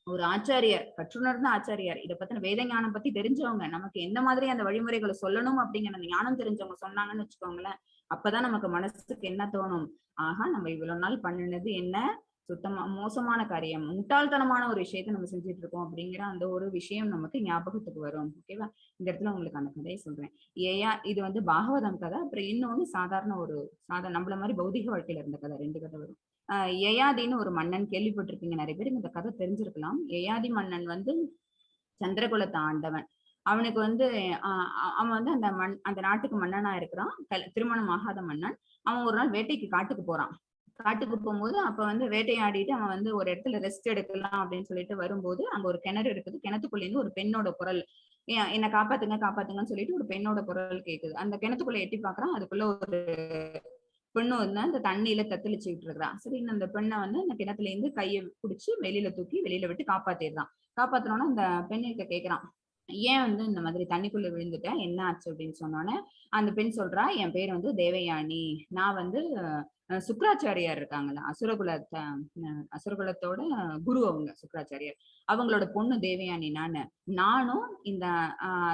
ஒரு ஆச்சாரியார், கற்றுணர்ந்த ஆச்சாரியார், இதை பத்தின வேத ஞானம் பத்தி தெரிஞ்சவங்க, நமக்கு எந்த மாதிரி அந்த வழிமுறைகளை சொல்லணும் அப்படிங்கிற ஞானம் தெரிஞ்சவங்க சொன்னாங்கன்னு வச்சுக்கோங்களேன், அப்பதான் நமக்கு மனசுக்கு என்ன தோணும், ஆஹா நம்ம இவ்வளவு நாள் பண்ணினது என்ன சுத்தமா மோசமான காரியம், முட்டாள்தனமான ஒரு விஷயத்த நம்ம செஞ்சுட்டு இருக்கோம் அப்படிங்கிற அந்த ஒரு விஷயம் நமக்கு ஞாபகத்துக்கு வரும். ஓகேவா? இந்த இடத்துல உங்களுக்கு அந்த கதையை சொல்றேன். ஏயா இது வந்து பாகவதம் கதை, அப்புறம் இன்னொன்னு சாதாரண ஒரு நம்மள மாதிரி பௌதிக வாழ்க்கையில இருந்த கதை, 2 கதை வரும். யயாதின்னு ஒரு மன்னன், கேள்விப்பட்டிருப்பீங்க நிறைய பேர், இந்த கதை தெரிஞ்சிருக்கலாம். யயாதி மன்னன் வந்து சந்திரகுலத்தை ஆண்டவன். அவனுக்கு வந்து அவன் வந்து அந்த நாட்டுக்கு மன்னனா இருக்கிறான், திருமணம் ஆகாத மன்னன். அவன் ஒரு நாள் வேட்டைக்கு காட்டுக்கு போறான். காட்டுக்கு போகும்போது அப்ப வந்து வேட்டையாடிட்டு அவன் வந்து ஒரு இடத்துல ரெஸ்ட் எடுக்கலாம் அப்படின்னு சொல்லிட்டு வரும்போது அங்க ஒரு கிணறு இருக்குது. கிணத்துக்குள்ள இருந்து ஒரு பெண்ணோட குரல், என்ன காப்பாத்துங்க காப்பாத்துங்கன்னு சொல்லிட்டு ஒரு பெண்ணோட குரல் கேக்குது. அந்த கிணத்துக்குள்ள எட்டி பாக்குறான், அதுக்குள்ள ஒரு பெண்ணு வந்து அந்த தண்ணியில தத்தளிச்சுக்கிட்டு இருக்கிறான். சரி, அந்த பெண்ணை வந்து அந்த கிணத்துல இருந்து கையை பிடிச்சு வெளியில தூக்கி வெளியில விட்டு காப்பாத்திடுறான். காப்பாத்தினோன்னா அந்த பெண்ணிட்ட கேட்கிறான், ஏன் வந்து இந்த மாதிரி தண்ணிக்குள்ள விழுந்துட்ட, என்ன ஆச்சு அப்படின்னு சொன்னோன்னே அந்த பெண் சொல்றா, என் பேர் வந்து தேவயானி, நான் வந்து சுக்ராச்சாரியார் இருக்காங்கல்ல, அசுரகுலத்தோட குரு அவங்க சுக்ராச்சாரியார், அவங்களோட பொண்ணு தேவயானி நானும் இந்த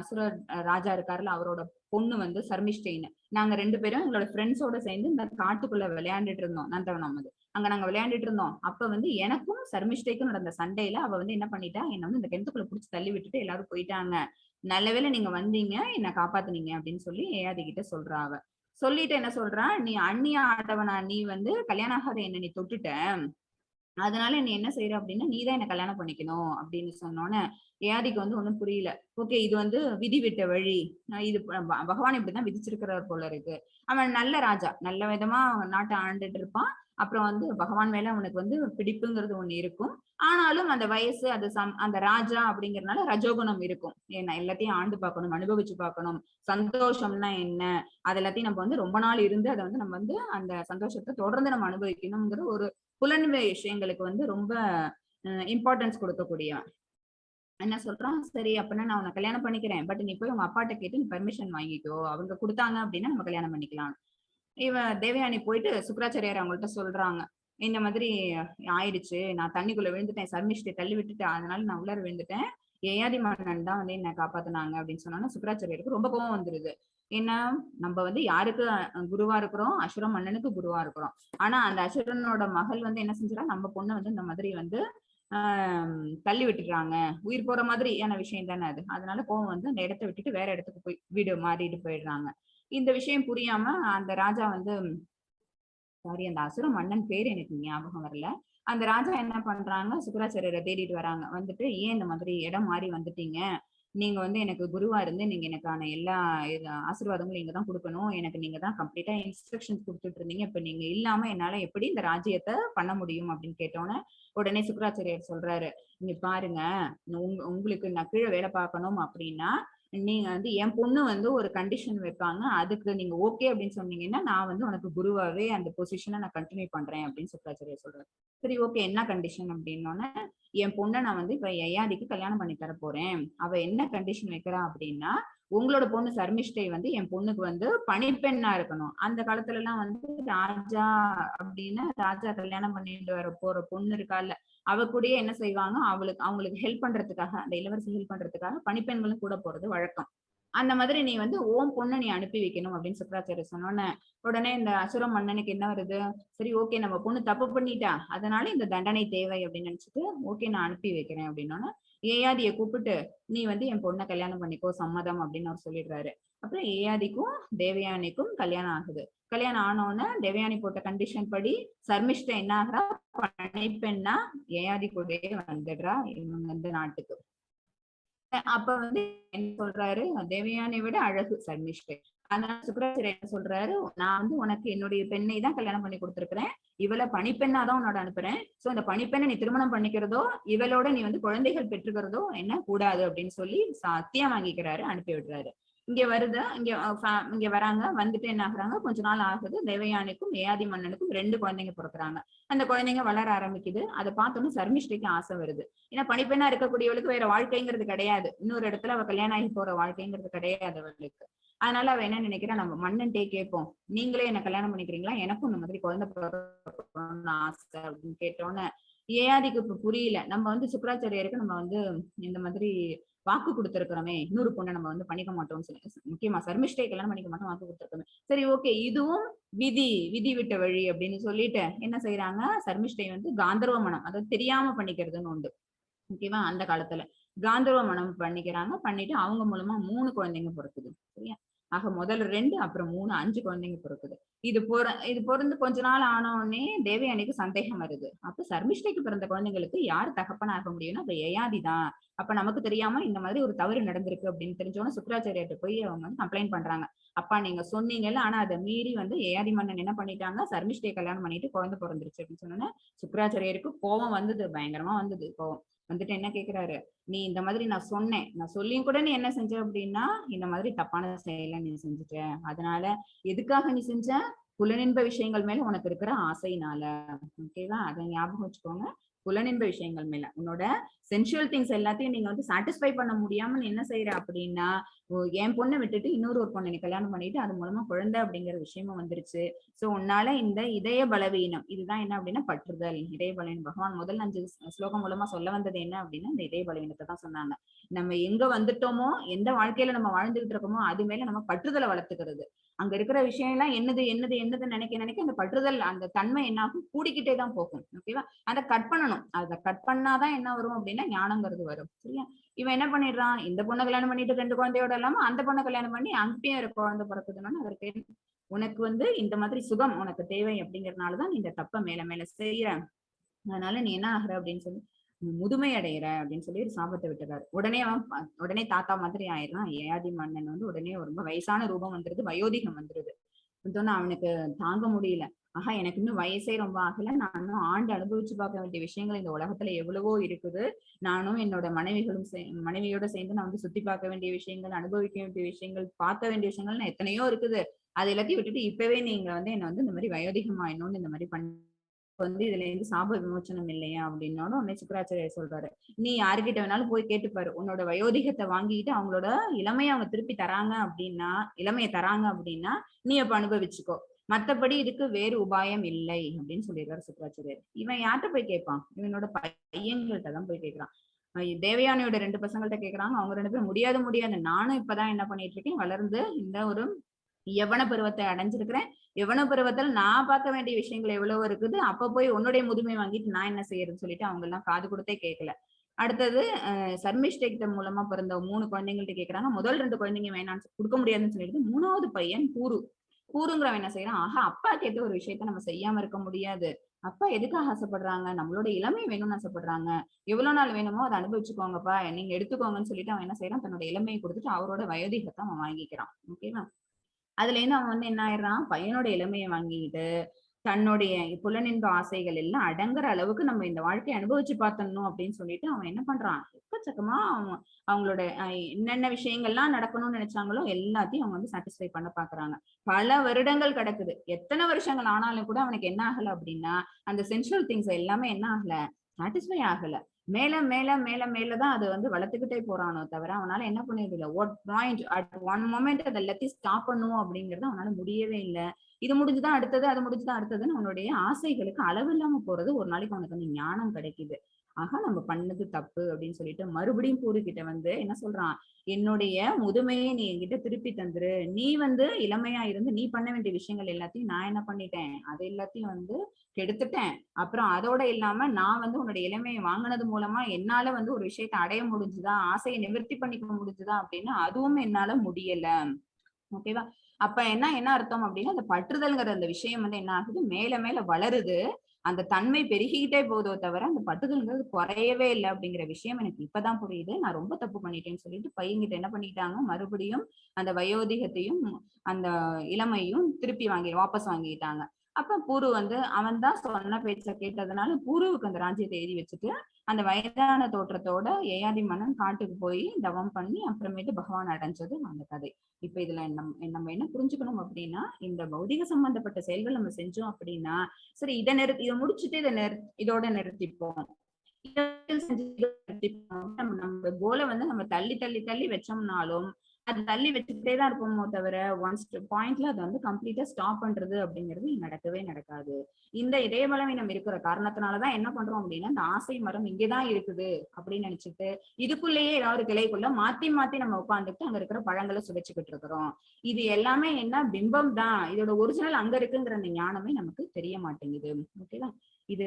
அசுர ராஜா இருக்காருல்ல அவரோட பொண்ணு வந்து சர்மிஷ்டைன்னு, நாங்க 2 பேரும் எங்களோட ஃப்ரெண்ட்ஸோட சேர்ந்து இந்த காட்டுக்குள்ள விளையாண்டுட்டு இருந்தோம். நந்தவனம் அது, அங்க நாங்க விளையாண்டுட்டு இருந்தோம். அப்ப வந்து எனக்கும் சர்மிஷ்டைக்கும் நடந்த சண்டையில அவ வந்து என்ன பண்ணிட்டா, என்ன வந்து இந்த கிணத்துக்குள்ள புடிச்சு தள்ளி விட்டுட்டு எல்லாரும் போயிட்டாங்க. நல்லவேளை நீங்க வந்தீங்க, என்ன காப்பாத்துனீங்க அப்படின்னு சொல்லி ஏயாதி கிட்ட சொல்றா. அவ சொல்லிட்டு என்ன சொல்றா, நீ அந்நிய ஆட்டவனா, நீ வந்து கல்யாணம் ஆகாத என்ன நீ தொட்டுட்ட, அதனால நீ என்ன செய்யற அப்படின்னா நீதான் என்ன கல்யாணம் பண்ணிக்கணும் அப்படின்னு சொன்னோன்னே ஏயாதிக்கு வந்து ஒண்ணும் புரியல. ஓகே, இது வந்து விதி விட்ட வழி, இது பகவான் இப்படிதான் விதிச்சிருக்கிறார் போல இருக்கு. அவன் நல்ல ராஜா, நல்ல விதமா நாட்டை ஆண்டுட்டு இருப்பான். அப்புறம் வந்து பகவான் மேல அவனுக்கு வந்து ஒரு பிடிப்புங்கிறது ஒண்ணு இருக்கும். ஆனாலும் அந்த வயசு அது அந்த ராஜா அப்படிங்கறதுனால ரஜோகுணம் இருக்கும். ஏன்னா எல்லாத்தையும் ஆண்டு பார்க்கணும், அனுபவிச்சு பார்க்கணும், சந்தோஷம்னா என்ன, அது எல்லாத்தையும் நம்ம வந்து ரொம்ப நாள் இருந்து அதை வந்து நம்ம வந்து அந்த சந்தோஷத்தை தொடர்ந்து நம்ம அனுபவிக்கணுங்கிற ஒரு புலன்மை விஷயங்களுக்கு வந்து ரொம்ப இம்பார்ட்டன்ஸ் கொடுக்கக்கூடியவன். என்ன சொல்றான், சரி அப்படின்னா நான் உன்னை கல்யாணம் பண்ணிக்கிறேன், பட் நீ போய் உங்க அப்பாட்ட கேட்டு நீ பெர்மிஷன் வாங்கிக்கோ, அவங்க கொடுத்தாங்க அப்படின்னா நம்ம கல்யாணம் பண்ணிக்கலாம். இவன் தேவயானி போயிட்டு சுக்ராச்சாரியார் அவங்கள்ட்ட சொல்றாங்க, இந்த மாதிரி ஆயிடுச்சு, நான் தண்ணிக்குள்ள விழுந்துட்டேன், சர்மிஷ்டை தள்ளி விட்டுட்டேன், அதனால நான் உள்ளார விழுந்துட்டேன், ஏயாதி மன்னன் தான் வந்து என்ன காப்பாத்தினாங்க அப்படின்னு சொன்னோன்னா சுக்ராச்சாரியருக்கு ரொம்ப கோவம் வந்துருது. ஏன்னா நம்ம வந்து யாருக்கு குருவா இருக்கிறோம், அசுர மன்னனுக்கு குருவா இருக்கிறோம். ஆனா அந்த அசுரனோட மகள் வந்து என்ன செஞ்சா, நம்ம பொண்ணை வந்து இந்த மாதிரி வந்து தள்ளி விட்டுறாங்க, உயிர் போற மாதிரியான விஷயம் தானே அது. அதனால கோவம் வந்து அந்த இடத்த விட்டுட்டு வேற இடத்துக்கு போய் வீடு மாறிட்டு போயிடுறாங்க. இந்த விஷயம் புரியாம அந்த ராஜா வந்து, சாரி அந்த அசுர மன்னன் பேர் எனக்கு ஞாபகம் வரல, அந்த ராஜா என்ன பண்றாங்க, சுக்ராச்சாரியரை தேடிட்டு வராங்க. வந்துட்டு, ஏன் இந்த மாதிரி இடம் மாறி வந்துட்டீங்க, நீங்க வந்து எனக்கு குருவா இருந்து நீங்க எனக்கான எல்லா ஆசீர்வாதங்களும் நீங்க தான் கொடுக்கணும், எனக்கு நீங்க தான் கம்ப்ளீட்டா இன்ஸ்ட்ரக்ஷன்ஸ் கொடுத்துட்டு இருந்தீங்க, இப்ப நீங்க இல்லாம என்னால எப்படி இந்த ராஜ்யத்தை பண்ண முடியும் அப்படின்னு கேட்டோன்னே உடனே சுக்ராச்சாரியர் சொல்றாரு, இங்க பாருங்க, உங்களுக்கு நான் கீழே வேலை பார்க்கணும் அப்படின்னா நீங்க வந்து என் பொண்ணு வந்து ஒரு கண்டிஷன் வைப்பாங்க, அதுக்கு நீங்க ஓகே அப்படின்னு சொன்னீங்கன்னா நான் வந்து உனக்கு குருவாவே அந்த பொசிஷனை நான் கண்டினியூ பண்றேன் அப்படின்னு சுக்ராச்சாரியர் சொல்றாரு. சரி, ஓகே, என்ன கண்டிஷன் அப்படின்னோடனே, என் பொண்ணை நான் வந்து இப்ப யயாதிக்கு கல்யாணம் பண்ணி தர போறேன், அவ என்ன கண்டிஷன் வைக்கிறா அப்படின்னா, உங்களோட பொண்ணு சர்மிஷ்டை வந்து என் பொண்ணுக்கு வந்து பணிப்பெண்ணா இருக்கணும். அந்த காலத்துல எல்லாம் வந்து ராஜா அப்படின்னா ராஜா கல்யாணம் பண்ணிட்டு வர போற பொண்ணு இருக்கால, அவ கூடயே என்ன செய்வாங்க, அவங்களுக்கு ஹெல்ப் பண்றதுக்காக, அந்த இளவரசி ஹெல்ப் பண்றதுக்காக பணிப்பெண்களும் கூட போறது வழக்கம். அந்த மாதிரி நீ வந்து ஓம் பொண்ணை நீ அனுப்பி வைக்கணும் அப்படின்னு சுக்ராச்சாரியர் சொன்னோன்னே உடனே இந்த அசுர மன்னனுக்கு என்ன வருது, சரி ஓகே நம்ம பொண்ணு தப்பு பண்ணிட்டா, அதனால இந்த தண்டனை தேவை அப்படின்னு நினைச்சிட்டு ஓகே நான் அனுப்பி வைக்கிறேன் அப்படின்னோன்னு ஏயாதியை கூப்பிட்டு நீ வந்து என் பொண்ணை கல்யாணம் பண்ணிக்கோ சம்மதம் அப்படின்னு அவர் சொல்லிடுறாரு. அப்புறம் ஏயாதிக்கும் தேவயானிக்கும் கல்யாணம் ஆகுது. கல்யாணம் ஆனோன்னு தேவயானி போட்ட கண்டிஷன் படி சர்மிஷ்ட என்ன ஆகுறா, பணிப்பெண்ணா ஏயாதி கூடயே வந்துடுறா இவங்க வந்து நாட்டுக்கு. அப்ப வந்து என்ன சொல்றாரு, தேவயானை விட அழகு சர்மிஷ்டை. அதனால சுக்ராச்சாரியர் என்ன சொல்றாரு, நான் வந்து உனக்கு என்னுடைய பெண்ணை தான் கல்யாணம் பண்ணி கொடுத்திருக்கிறேன், இவளை பணிப்பெண்ணா தான் உன்னோட அனுப்புறேன். சோ இந்த பணிப்பெண்ணை நீ திருமணம் பண்ணிக்கிறதோ இவளோட நீ வந்து குழந்தைகள் பெற்றுக்கிறதோ என்ன கூடாது அப்படின்னு சொல்லி சத்தியம் வாங்கிக்கிறாரு, அனுப்பி விடுறாரு. இங்க வருது, இங்க வராங்க, வந்துட்டு என்ன ஆகுறாங்க, கொஞ்ச நாள் ஆகுது, தேவயானிக்கும் ஏயாதி மன்னனுக்கும் 2 குழந்தைங்க பிறக்குறாங்க. அந்த குழந்தைங்க வளர ஆரம்பிக்குது. அதை பார்த்தோன்னு சர்மிஷ்டைக்கு ஆசை வருது. ஏன்னா பணிப்பெண்ணா இருக்கக்கூடியவளுக்கு வேற வாழ்க்கைங்கிறது கிடையாது, இன்னொரு இடத்துல அவ கல்யாணம் ஆகி போற வாழ்க்கைங்கிறது கிடையாது அவளுக்கு. அதனால அவ என்ன நினைக்கிறா, நம்ம மன்னன்ட்டே கேட்போம், நீங்களே என்ன கல்யாணம் பண்ணிக்கிறீங்களா, எனக்கும் இந்த மாதிரி குழந்தை பிறக்கணும்னு ஆசை அப்படின்னு கேட்டோன்னு ஏயாதிக்கு இப்ப புரியல, நம்ம வந்து சுக்ராச்சாரியருக்கு நம்ம வந்து இந்த மாதிரி வாக்கு கொடுத்திருக்கிறோமே, இன்னொரு பொண்ணை நம்ம வந்து பண்ணிக்க மாட்டோம்னு சொல்லி, முக்கியமா சர்மிஷ்டை கல்யாணம் பண்ணிக்க மாட்டோம் வாக்கு கொடுத்திருக்கோமே, சரி ஓகே இதுவும் விதி விட்ட வழி அப்படின்னு சொல்லிட்டு என்ன செய்யறாங்க, சர்மிஷ்டை வந்து காந்தர்வ மனம், அதாவது தெரியாம பண்ணிக்கிறதுன்னு உண்டு ஓகேவா, அந்த காலத்துல காந்தர்வ மனம் பண்ணிக்கிறாங்க. பண்ணிட்டு அவங்க மூலமா 3 குழந்தைங்க பிறக்குது. சரியா, ஆக முதல்ல 2 அப்புறம் 3 5 குழந்தைங்க பிறக்குது. இது பிறந்து கொஞ்ச நாள் ஆனோடனே தேவயானிக்கு சந்தேகம் வருது. அப்ப சர்மிஷ்டைக்கு பிறந்த குழந்தைங்களுக்கு யார் தகப்பனாக முடியும்னா அப்ப யயாதி தான். அப்ப நமக்கு தெரியாம இந்த மாதிரி ஒரு தவறு நடந்திருக்கு அப்படின்னு தெரிஞ்சோன்னா சுக்ராச்சாரியர்கிட்ட போய் அவங்க வந்து கம்ப்ளைண்ட் பண்றாங்க. அப்பா நீங்க சொன்னீங்கல்ல, ஆனா அதை மீறி வந்து யயாதி மன்னன் என்ன பண்ணிட்டாங்க, சர்மிஷ்டையை கல்யாணம் பண்ணிட்டு குழந்தை பிறந்துருச்சு அப்படின்னு சொன்னோன்னே சுக்ராச்சாரியருக்கு கோபம் வந்தது, பயங்கரமா வந்தது கோபம். வந்துட்டு என்ன கேக்குறாரு, நீ இந்த மாதிரி நான் சொன்னேன், நான் சொல்லியும் கூட நீ என்ன செஞ்ச அப்படின்னா இந்த மாதிரி தப்பான செயலை நீ செஞ்சுட்ட, அதனால எதுக்காக நீ செஞ்ச, புலனின்ப விஷயங்கள் மேல உனக்கு இருக்கிற ஆசைனால. ஓகேவா, அதை ஞாபகம் வச்சுக்கோங்க. புலனின்ப விஷயங்கள் மேல உன்னோட சென்சுவல் திங்ஸ் எல்லாத்தையும் நீங்க வந்து சாட்டிஸ்ஃபை பண்ண முடியாம நீ என்ன செய்யற அப்படின்னா, என் பொண்ணை விட்டுட்டு இன்னொரு ஒரு பொண்ணை நீ கல்யாணம் பண்ணிட்டு அது மூலமா குழந்தை அப்படிங்கிற விஷயமும் வந்துருச்சு. சோ உன்னால இந்த இதய பலவீனம், இதுதான் என்ன அப்படின்னா பற்றுதல், இதய பலவீனம். பகவான் முதல் 5 ஸ்லோகம் மூலமா சொல்ல வந்தது என்ன அப்படின்னா இந்த இதய பலவீனத்தை தான் சொன்னாங்க. நம்ம எங்க வந்துட்டோமோ, எந்த வாழ்க்கையில நம்ம வாழ்ந்துகிட்டு இருக்கோமோ அது மேல நம்ம பற்றுதலை வளர்த்துக்கிறது. அங்க இருக்கிற விஷயம் எல்லாம் என்னது நினைக்க அந்த பற்றுதல், அந்த தன்மை என்ன ஆகும், கூடிக்கிட்டே தான் போகும். ஓகேவா, அதை கட் பண்ணணும். அதை கட் பண்ணாதான் என்ன வரும் அப்படின்னா ஞானங்கிறது வரும். சரியா, இவன் என்ன பண்ணிடுறான், இந்த பொண்ணை கல்யாணம் பண்ணிட்டு 2 குழந்தையோட இல்லாம அந்த பொண்ணை கல்யாணம் பண்ணி அங்கேயும் ஒரு குழந்தை பிறக்குதுன்னு அதற்கு உனக்கு வந்து இந்த மாதிரி சுகம் உனக்கு தேவை அப்படிங்கறதுனாலதான் நீ இந்த தப்ப மேல மேல செய்யற, அதனால நீ என்ன ஆகுற அப்படின்னு சொல்லி முதுமை அடைகிற அப்படின்னு சொல்லி ஒரு சாபத்தை விட்டுறாரு. உடனே தாத்தா மாதிரி ஆயிடுறான். ஏயாதி மன்னன் வந்து உடனே ரொம்ப வயசான ரூபம் வந்துருது, வயோதிகம் வந்துருது. அவனுக்கு தாங்க முடியல. ஆஹா, எனக்கு இன்னும் வயசே ரொம்ப ஆகல, நான் இன்னும் ஆண்டு அனுபவிச்சு பார்க்க வேண்டிய விஷயங்கள் இந்த உலகத்துல எவ்வளவோ இருக்குது, நானும் என்னோட மனைவியோட சேர்ந்து நான் வந்து சுத்தி பார்க்க வேண்டிய விஷயங்கள், அனுபவிக்க வேண்டிய விஷயங்கள், பார்க்க வேண்டிய விஷயங்கள் எத்தனையோ இருக்குது. அது எல்லாத்தையும் விட்டுட்டு இப்பவே நீங்க வந்து என்ன வந்து இந்த மாதிரி வயோதிகம் ஆயிடணும்னு இந்த மாதிரி வந்து இதுல இருந்து சாப விமோச்சனம் இல்லையா அப்படின்னோட உடனே சுக்கராச்சாரியர் சொல்றாரு, நீ யாருக்கிட்ட வேணாலும் போய் கேட்டுப்பாரு, உன்னோட வயோதிகத்தை வாங்கிட்டு அவங்களோட இளமையை அவங்க திருப்பி தராங்க அப்படின்னா, இளமையை தராங்க அப்படின்னா நீ அப்ப அனுபவிச்சுக்கோ, மத்தபடி இதுக்கு வேறு உபாயம் இல்லை அப்படின்னு சொல்லிடுறாரு சுக்கராச்சாரியர். இவன் யார்கிட்ட போய் கேட்பான், இவனோட பையன்கள்ட்ட தான் போய் கேட்கிறான். தேவயானியோட 2 பசங்கள்ட்ட கேட்கறாங்க. அவங்க 2 பேரும் முடியாது, நானும் இப்பதான் என்ன பண்ணிட்டு இருக்கேன், வளர்ந்து இந்த ஒரு யவன பருவத்தை அடைஞ்சிருக்கிறேன், யவன பருவத்தில் நான் பார்க்க வேண்டிய விஷயங்கள் எவ்வளவோ இருக்குது, அப்ப போய் உன்னுடைய முதுமை வாங்கிட்டு நான் என்ன செய்யறதுன்னு சொல்லிட்டு அவங்க எல்லாம் காது கொடுத்தே கேட்கல. அடுத்தது சர்மிஷ்டை மூலமா பிறந்த 3 குழந்தைங்கள்ட்ட கேட்கறாங்க. முதல் 2 குழந்தைங்க வேணான்னு கொடுக்க முடியாதுன்னு சொல்லிட்டு 3வது பையன் கூறுங்கிறவன் என்ன செய்யறான், ஆஹா அப்பா கேட்ட ஒரு விஷயத்த நம்ம செய்யாம இருக்க முடியாது, அப்பா எதுக்காக ஆசைப்படுறாங்க, நம்மளோட இளமை வேணும்னு ஆசைப்படுறாங்க, எவ்வளவு நாள் வேணுமோ அதை அனுபவிச்சுக்கோங்கப்பா, நீங்க எடுத்துக்கோங்கன்னு சொல்லிட்டு அவன் என்ன செய்யறான், தன்னோட இளமையை கொடுத்துட்டு அவரோட வயோதிகத்தை அவன் வாங்கிக்கிறான். ஓகேவா, அதுல இருந்து அவன் வந்து என்ன ஆயிடுறான், பையனோட இளமையை வாங்கிட்டு தன்னுடைய புலனின்ப ஆசைகள் எல்லாம் அடங்குற அளவுக்கு நம்ம இந்த வாழ்க்கையை அனுபவிச்சு பார்த்தணும் அப்படின்னு சொல்லிட்டு அவன் என்ன பண்றான், எக்கச்சக்கமா அவங்களோட என்னென்ன விஷயங்கள்லாம் நடக்கணும்னு நினைச்சாங்களோ எல்லாத்தையும் அவங்க வந்து சாட்டிஸ்ஃபை பண்ண பாக்குறாங்க. பல வருடங்கள் கிடக்குது, எத்தனை வருஷங்கள் ஆனாலும் கூட அவனுக்கு என்ன ஆகல அப்படின்னா அந்த சென்சுவல் திங்ஸ் எல்லாமே என்ன ஆகல, சாட்டிஸ்ஃபை ஆகல. மேல மேல மேல மேலதான் அது வந்து வளர்த்துக்கிட்டே போறானோ தவிர அவனால என்ன பண்ணியது அட் ஒன் மொமெண்ட் அதை எல்லாத்தையும் ஸ்டாப் பண்ணுவோம் அப்படிங்கறது அவனால முடியவே இல்லை. இது முடிஞ்சுதான் அடுத்தது, அது முடிஞ்சுதான் அடுத்ததுன்னு அவனுடைய ஆசைகளுக்கு அளவு இல்லாம போறது. ஒரு நாளைக்கு அவனுக்கு வந்து ஞானம் கிடைக்குது. ஆக நம்ம பண்ணது தப்பு அப்படின்னு சொல்லிட்டு மறுபடியும் பூரு கிட்ட வந்து என்ன சொல்றான், என்னுடைய முதுமையை நீ என்கிட்ட திருப்பி தந்துரு. நீ வந்து இளமையா இருந்து நீ பண்ண வேண்டிய விஷயங்கள் எல்லாத்தையும் நான் என்ன பண்ணிட்டேன், அது எல்லாத்தையும் வந்து கெடுத்துட்டேன். அப்புறம் அதோட இல்லாம நான் வந்து உன்னுடைய இளமையை வாங்கினது மூலமா என்னால வந்து ஒரு விஷயத்தை அடைய முடிஞ்சுதா, ஆசையை நிவர்த்தி பண்ணிக்க முடிஞ்சுதா அப்படின்னு அதுவும் என்னால முடியல. ஓகேவா? அப்ப என்ன என்ன அர்த்தம் அப்படின்னா, அந்த பற்றுதல்ங்கிற அந்த விஷயம் வந்து என்ன ஆகுது, மேல மேல வளருது. அந்த தன்மை பெருகிக்கிட்டே போதோ தவிர, அந்த பற்றுதல்ங்கிறது குறையவே இல்ல அப்படிங்கிற விஷயம் எனக்கு இப்பதான் புரியுது. நான் ரொம்ப தப்பு பண்ணிட்டேன்னு சொல்லிட்டு பையன்கிட்ட என்ன பண்ணிட்டாங்க, மறுபடியும் அந்த வயோதிகத்தையும், அந்த இளமையும் திருப்பி வாபஸ் வாங்கிட்டாங்க. அப்ப பூரு வந்து அவன் தான் சொன்ன பேச்ச கேட்டதுனால, பூருவுக்கு அந்த ராஜ்யத்தை எழுதி வச்சுட்டு, அந்த வயதான தோற்றத்தோட யயாதி மன்னன் காட்டுக்கு போய் தவம் பண்ணி அப்புறமேட்டு பகவான் அடைஞ்சது அந்த கதை. இப்ப இதுல நம்ம என்ன புரிஞ்சுக்கணும் அப்படின்னா, இந்த பௌதிக சம்பந்தப்பட்ட செயல்கள் நம்ம செஞ்சோம் அப்படின்னா, சரி இதை முடிச்சுட்டு இதோட நிறுத்திப்போம். நம்ம கோலை வந்து நம்ம தள்ளி தள்ளி தள்ளி வச்சோம்னாலும் அது தள்ளி வச்சுக்கிட்டே தான் இருப்போமோ தவிர ஒன் பாயிண்ட்ல அதை வந்து கம்ப்ளீட்டா ஸ்டாப் பண்றது அப்படிங்கிறது நடக்கவே நடக்காது. இந்த இதய பலவீனம் இருக்கிற காரணத்தினாலதான் என்ன பண்றோம் அப்படின்னா, இந்த ஆசை மரம் இங்கேதான் இருக்குது அப்படின்னு நினைச்சிட்டு இதுக்குள்ளேயே ஏதாவது கிளைக்குள்ள மாத்தி மாத்தி நம்ம உட்காந்துட்டு அங்க இருக்கிற பழங்களை சுவைச்சுக்கிட்டு இருக்கிறோம். இது எல்லாமே என்ன பிம்பம் தான், இதோட ஒரிஜினல் அங்க இருக்குங்கிற அந்த ஞானமே நமக்கு தெரிய மாட்டேங்குது. ஓகேவா? இது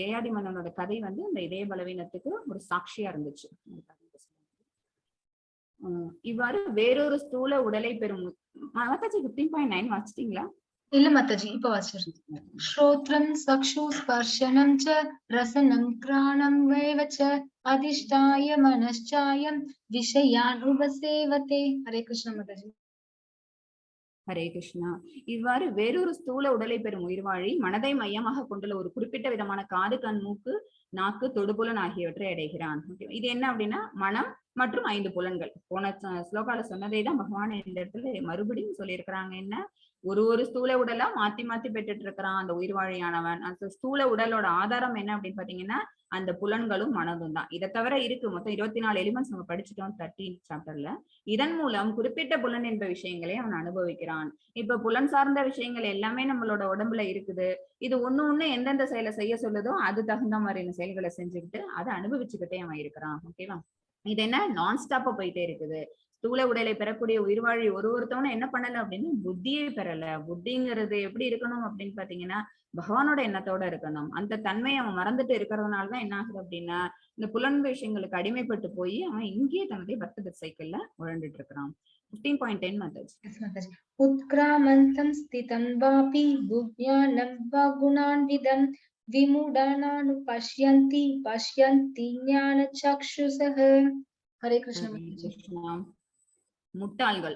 ஏஆதி மன்னனோட கதை வந்து இந்த இதய பலவீனத்துக்கு ஒரு சாட்சியா இருந்துச்சு. இவ்வாறு வேறொரு ஸ்தூல உடலை பெறும் மாதாஜி 15.9 வாசிட்டீங்களா? இல்ல மாதாஜி, இப்ப வாசிச்சிருக்கேன். ஸ்ரோத்ரம் சக்ஷு ஸ்பர்ஷனம் ச ரசனம் கிராணம் வேவச்ச அதிஷ்டாய மனச்சாயம் விஷயான் உபசேவதே. ஹரே கிருஷ்ண மாதாஜி. ஹரே கிருஷ்ணா. இவ்வாறு வேறொரு ஸ்தூல உடலை பெறும் உயிர்வாழி மனதை மையமாக கொண்டுள்ள ஒரு குறிப்பிட்ட விதமான காது, கண், மூக்கு, நாக்கு, தொடுபுலன் ஆகியவற்றை அடைகிறான். இது என்ன அப்படின்னா, மனம் மற்றும் 5 புலன்கள். போன ஸ்லோகால சொன்னதே தான் பகவான் இந்த இடத்துல மறுபடியும் சொல்லியிருக்கிறாங்க. என்ன, ஒரு ஸ்தூல உடலா மாத்தி மாத்தி பெற்றுட்டு இருக்கிறான் அந்த உயிர்வாழியானவன். அந்த ஸ்தூல உடலோட ஆதாரம் என்ன அப்படின்னு பாத்தீங்கன்னா, அந்த புலன்களும் மனதும் தான். இதை தவிர இருக்கு மொத்தம் 24 எலிமெண்ட்ஸ் நம்ம படிச்சுட்டோம் 13 சாப்டர்ல. இதன் மூலம் குறிப்பிட்ட புலன் என்ற விஷயங்களை அவன் அனுபவிக்கிறான். இப்ப புலன் சார்ந்த விஷயங்கள் எல்லாமே நம்மளோட உடம்புல இருக்குது. இது ஒண்ணு எந்தெந்த செயலை செய்ய சொல்லுதோ அது தகுந்த மாதிரியான செயல்களை செஞ்சுக்கிட்டு அதை அனுபவிச்சுக்கிட்டே அவன் இருக்கிறான். ஓகேவா? இது என்ன நான் ஸ்டாப்பா போயிட்டே இருக்குது. ஸ்தூல உடலை பெறக்கூடிய உயிர்வாழி ஒருத்தவனும் என்ன பண்ணல அப்படின்னா புத்தியே பெறல. புத்திங்கிறது எப்படி இருக்கணும் அப்படின்னு பாத்தீங்கன்னா, பகவானோட எண்ணத்தோட இருக்கணும். அந்த தன்மையை அவன் மறந்துட்டு இருக்கிறதுனாலதான் என்ன ஆகுது அப்படின்னா, இந்த புலன் விஷயங்களுக்கு அடிமைப்பட்டு போய் அவன் இங்கேயே தன்னுடைய பர்த் சைக்கிள்ல உழண்டுட்டு இருக்கிறான். 15.10 மாதாஜி. உத்கிராமந்தம் ஸ்திதம் வாபி புஜ்ஞானம் வா குணான்விதம் விமுடானானு பஷ்யந்தி பஷ்யந்தி ஞான சக்ஷுசஹ. ஹரே கிருஷ்ணா. முட்டாள்கள்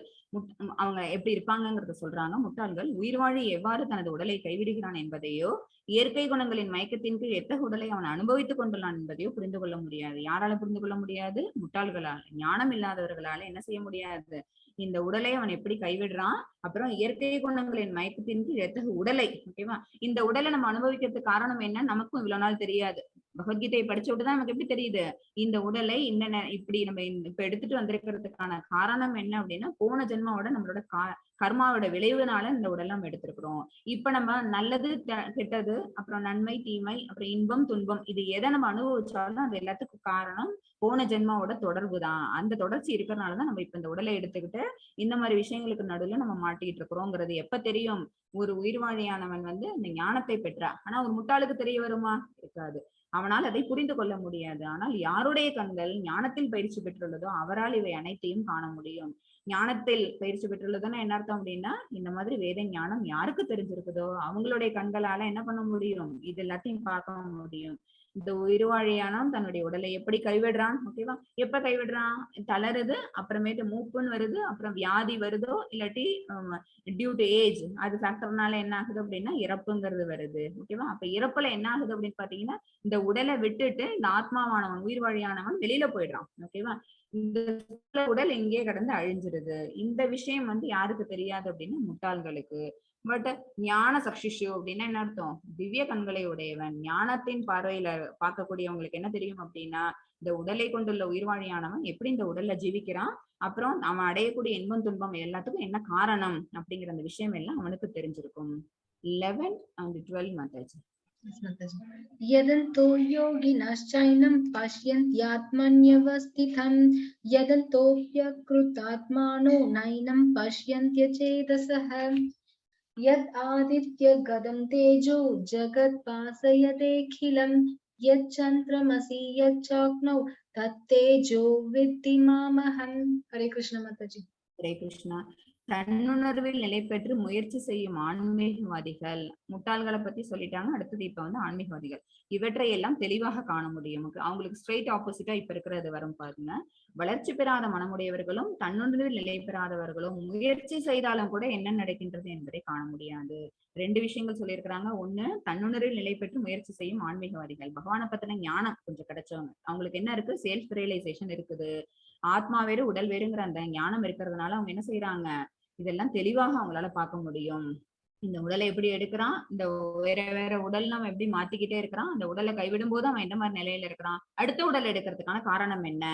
அவங்க எப்படி இருப்பாங்கிறத சொல்றாங்க. முட்டாள்கள் உயிர்வாழி எவ்வாறு தனது உடலை கைவிடுகிறான் என்பதையோ, இயற்கை குணங்களின் மயக்கத்தின் கீழ் எத்தகைய உடலை அவன் அனுபவித்துக் கொண்டுள்ளான் என்பதையோ புரிந்து கொள்ள முடியாது. யாரால புரிந்து கொள்ள முடியாது? முட்டாள்களால். ஞானம் இல்லாதவர்களால என்ன செய்ய முடியாது? இந்த உடலை அவன் எப்படி கைவிடுறான், அப்புறம் இயற்கை குணங்களின் மயக்கத்தின் கீழ் எத்தகைய உடலை, ஓகேவா? இந்த உடலை நம்ம அனுபவிக்கிறதுக்கு காரணம் என்ன, நமக்கும் இவ்வளவு நாள் தெரியாது. பகவத்கீதையை படிச்ச விட்டுதான் நமக்கு எப்படி தெரியுது, இந்த உடலை இப்படி நம்ம இப்ப எடுத்துட்டு வந்திருக்கிறதுக்கான காரணம் என்ன அப்படின்னா, போன ஜென்மாவோட நம்மளோட கர்மாவோட விளைவுனால இந்த உடல் நம்ம எடுத்திருக்கிறோம். இப்ப நம்ம நல்லது கெட்டது, அப்புறம் நன்மை தீமை, அப்புறம் இன்பம் துன்பம், இது எதை நம்ம அனுபவிச்சாலும் அது எல்லாத்துக்கும் காரணம் போன ஜென்மாவோட தொடர்பு தான். அந்த தொடர்ச்சி இருக்கிறதுனாலதான் நம்ம இப்ப இந்த உடலை எடுத்துக்கிட்டு இந்த மாதிரி விஷயங்களுக்கு நடுவுல நம்ம மாட்டிக்கிட்டு இருக்கிறோங்கிறது எப்ப தெரியும்? ஒரு உயிர்வாழியானவன் வந்து இந்த ஞானத்தை பெற்றா. ஆனா ஒரு முட்டாளுக்கு தெரிய வருமா? இருக்காது. அவனால் அதை புரிந்து கொள்ள முடியாது. ஆனால் யாருடைய கண்கள் ஞானத்தில் பயிற்சி பெற்றுள்ளதோ அவரால் இவை அனைத்தையும் காண முடியும். ஞானத்தில் பயிற்சி பெற்றுள்ளதுன்னா என்ன அர்த்தம் அப்படின்னா, இந்த மாதிரி வேத ஞானம் யாருக்கு தெரிஞ்சிருக்குதோ அவங்களுடைய கண்களால என்ன பண்ண முடியும்? இது எல்லாத்தையும் பார்க்க முடியும். இந்த உயிர்வாழியானவன் தன்னுடைய உடலை எப்படி கைவிடுறான்? ஓகேவா? எப்ப கைவிடுறான்? தளருது, அப்புறமேட்டு மூப்புன்னு வருது, அப்புறம் வியாதி வருதோ, இல்லாட்டி டியூ டு ஏஜ் அது ஃபேக்டர்னால என்ன ஆகுது அப்படின்னா இறப்புங்கிறது வருது. ஓகேவா? அப்ப இறப்புல என்ன ஆகுது அப்படின்னு பாத்தீங்கன்னா, இந்த உடலை விட்டுட்டு இந்த ஆத்மாவானவன் உயிர்வாழியானவன் வெளியில போயிடுறான். ஓகேவா? இந்த உடல் எங்கே கடந்து அழிஞ்சிருது. இந்த விஷயம் வந்து யாருக்கு தெரியாது அப்படின்னா முட்டாள்களுக்கு. பட் ஞான சக்ஷிஷு அப்படின்னா என்ன அர்த்தம்? திவ்ய கண்களை உடையவன், ஞானத்தின் பார்வையில பார்க்கக்கூடியவங்களுக்கு என்ன தெரியும் அப்படின்னா, இந்த உடலை கொண்டுள்ள உயிர்வாழியானவன் எப்படி இந்த உடல்ல ஜீவிக்கிறான், அப்புறம் அவன் அடையக்கூடிய இன்பம் துன்பம் எல்லாத்துக்கும் என்ன காரணம் அப்படிங்கிற அந்த விஷயம் எல்லாம் அவனுக்கு தெரிஞ்சிருக்கும். 11 and 12 மாதாஜி. यदन्तो योगिनश्चैनं पश्यन्त्यात्मन्यवस्थितं यदन्तोऽप्यकृतात्मानो नैनं पश्यन्त्यचेतसः यद् आदित्यगतं तेजो जगत्पासयतेऽखिलं यच्चन्द्रमसि यच्चाग्नौ तत्तेजो विद्धि मामहम्। हरे कृष्ण माताजी। ஹரே கிருஷ்ணா. தன்னுணர்வில் நிலை பெற்று முயற்சி செய்யும் ஆன்மீகவாதிகள், முட்டாள்களை பத்தி சொல்லிட்டாங்க. அடுத்தது இப்ப வந்து ஆன்மீகவாதிகள், இவற்றை எல்லாம் தெளிவாக காண முடியும். அவங்களுக்கு ஸ்ட்ரெயிட் ஆப்போசிட்டா இப்ப இருக்கிறது வரும் பாருங்க. வளர்ச்சி பெறாத மனமுடையவர்களும் தன்னுணர்வில் நிலை பெறாதவர்களும் முயற்சி செய்தாலும் கூட என்ன நடக்கின்றது என்பதை காண முடியாது. ரெண்டு விஷயங்கள் சொல்லியிருக்கிறாங்க. ஒண்ணு, தன்னுணர்வில் நிலை பெற்று முயற்சி செய்யும் ஆன்மீகவாதிகள், பகவானை பத்தின ஞானம் கொஞ்சம் கிடைச்சவங்க. அவங்களுக்கு என்ன இருக்கு? செல்ஃப் ரியலைசேஷன் இருக்குது. ஆத்மா வேறு உடல் வேறுங்கிற அந்த ஞானம் இருக்கிறதுனால அவங்க என்ன செய்யறாங்க? இதெல்லாம் தெளிவாக அவங்களால பார்க்க முடியும். இந்த உடலை எப்படி எடுக்கிறான், இந்த வேற வேற உடல் நம்ம எப்படி மாத்திக்கிட்டே இருக்கிறான், அந்த உடலை கைவிடும் போது அவன் எந்த மாதிரி நிலையில இருக்கிறான், அடுத்த உடல் எடுக்கிறதுக்கான காரணம் என்ன,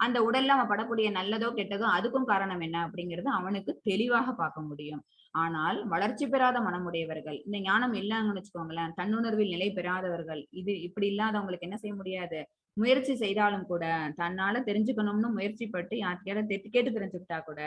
அந்த உடல்ல அவன் படக்கூடிய நல்லதோ கெட்டதோ அதுக்கும் காரணம் என்ன அப்படிங்கிறது அவனுக்கு தெளிவாக பார்க்க முடியும். ஆனால் வளர்ச்சி பெறாத மனமுடையவர்கள், இந்த ஞானம் இல்லைன்னு வச்சுக்கோங்களேன், தன்னுணர்வில் நிலை பெறாதவர்கள், இது இப்படி இல்லாதவங்களுக்கு என்ன செய்ய முடியாது? முயற்சி செய்தாலும் கூட, தன்னால தெரிஞ்சுக்கணும்னு முயற்சி பட்டு யார்கிட்ட கேட்டு தெரிஞ்சுக்கிட்டா கூட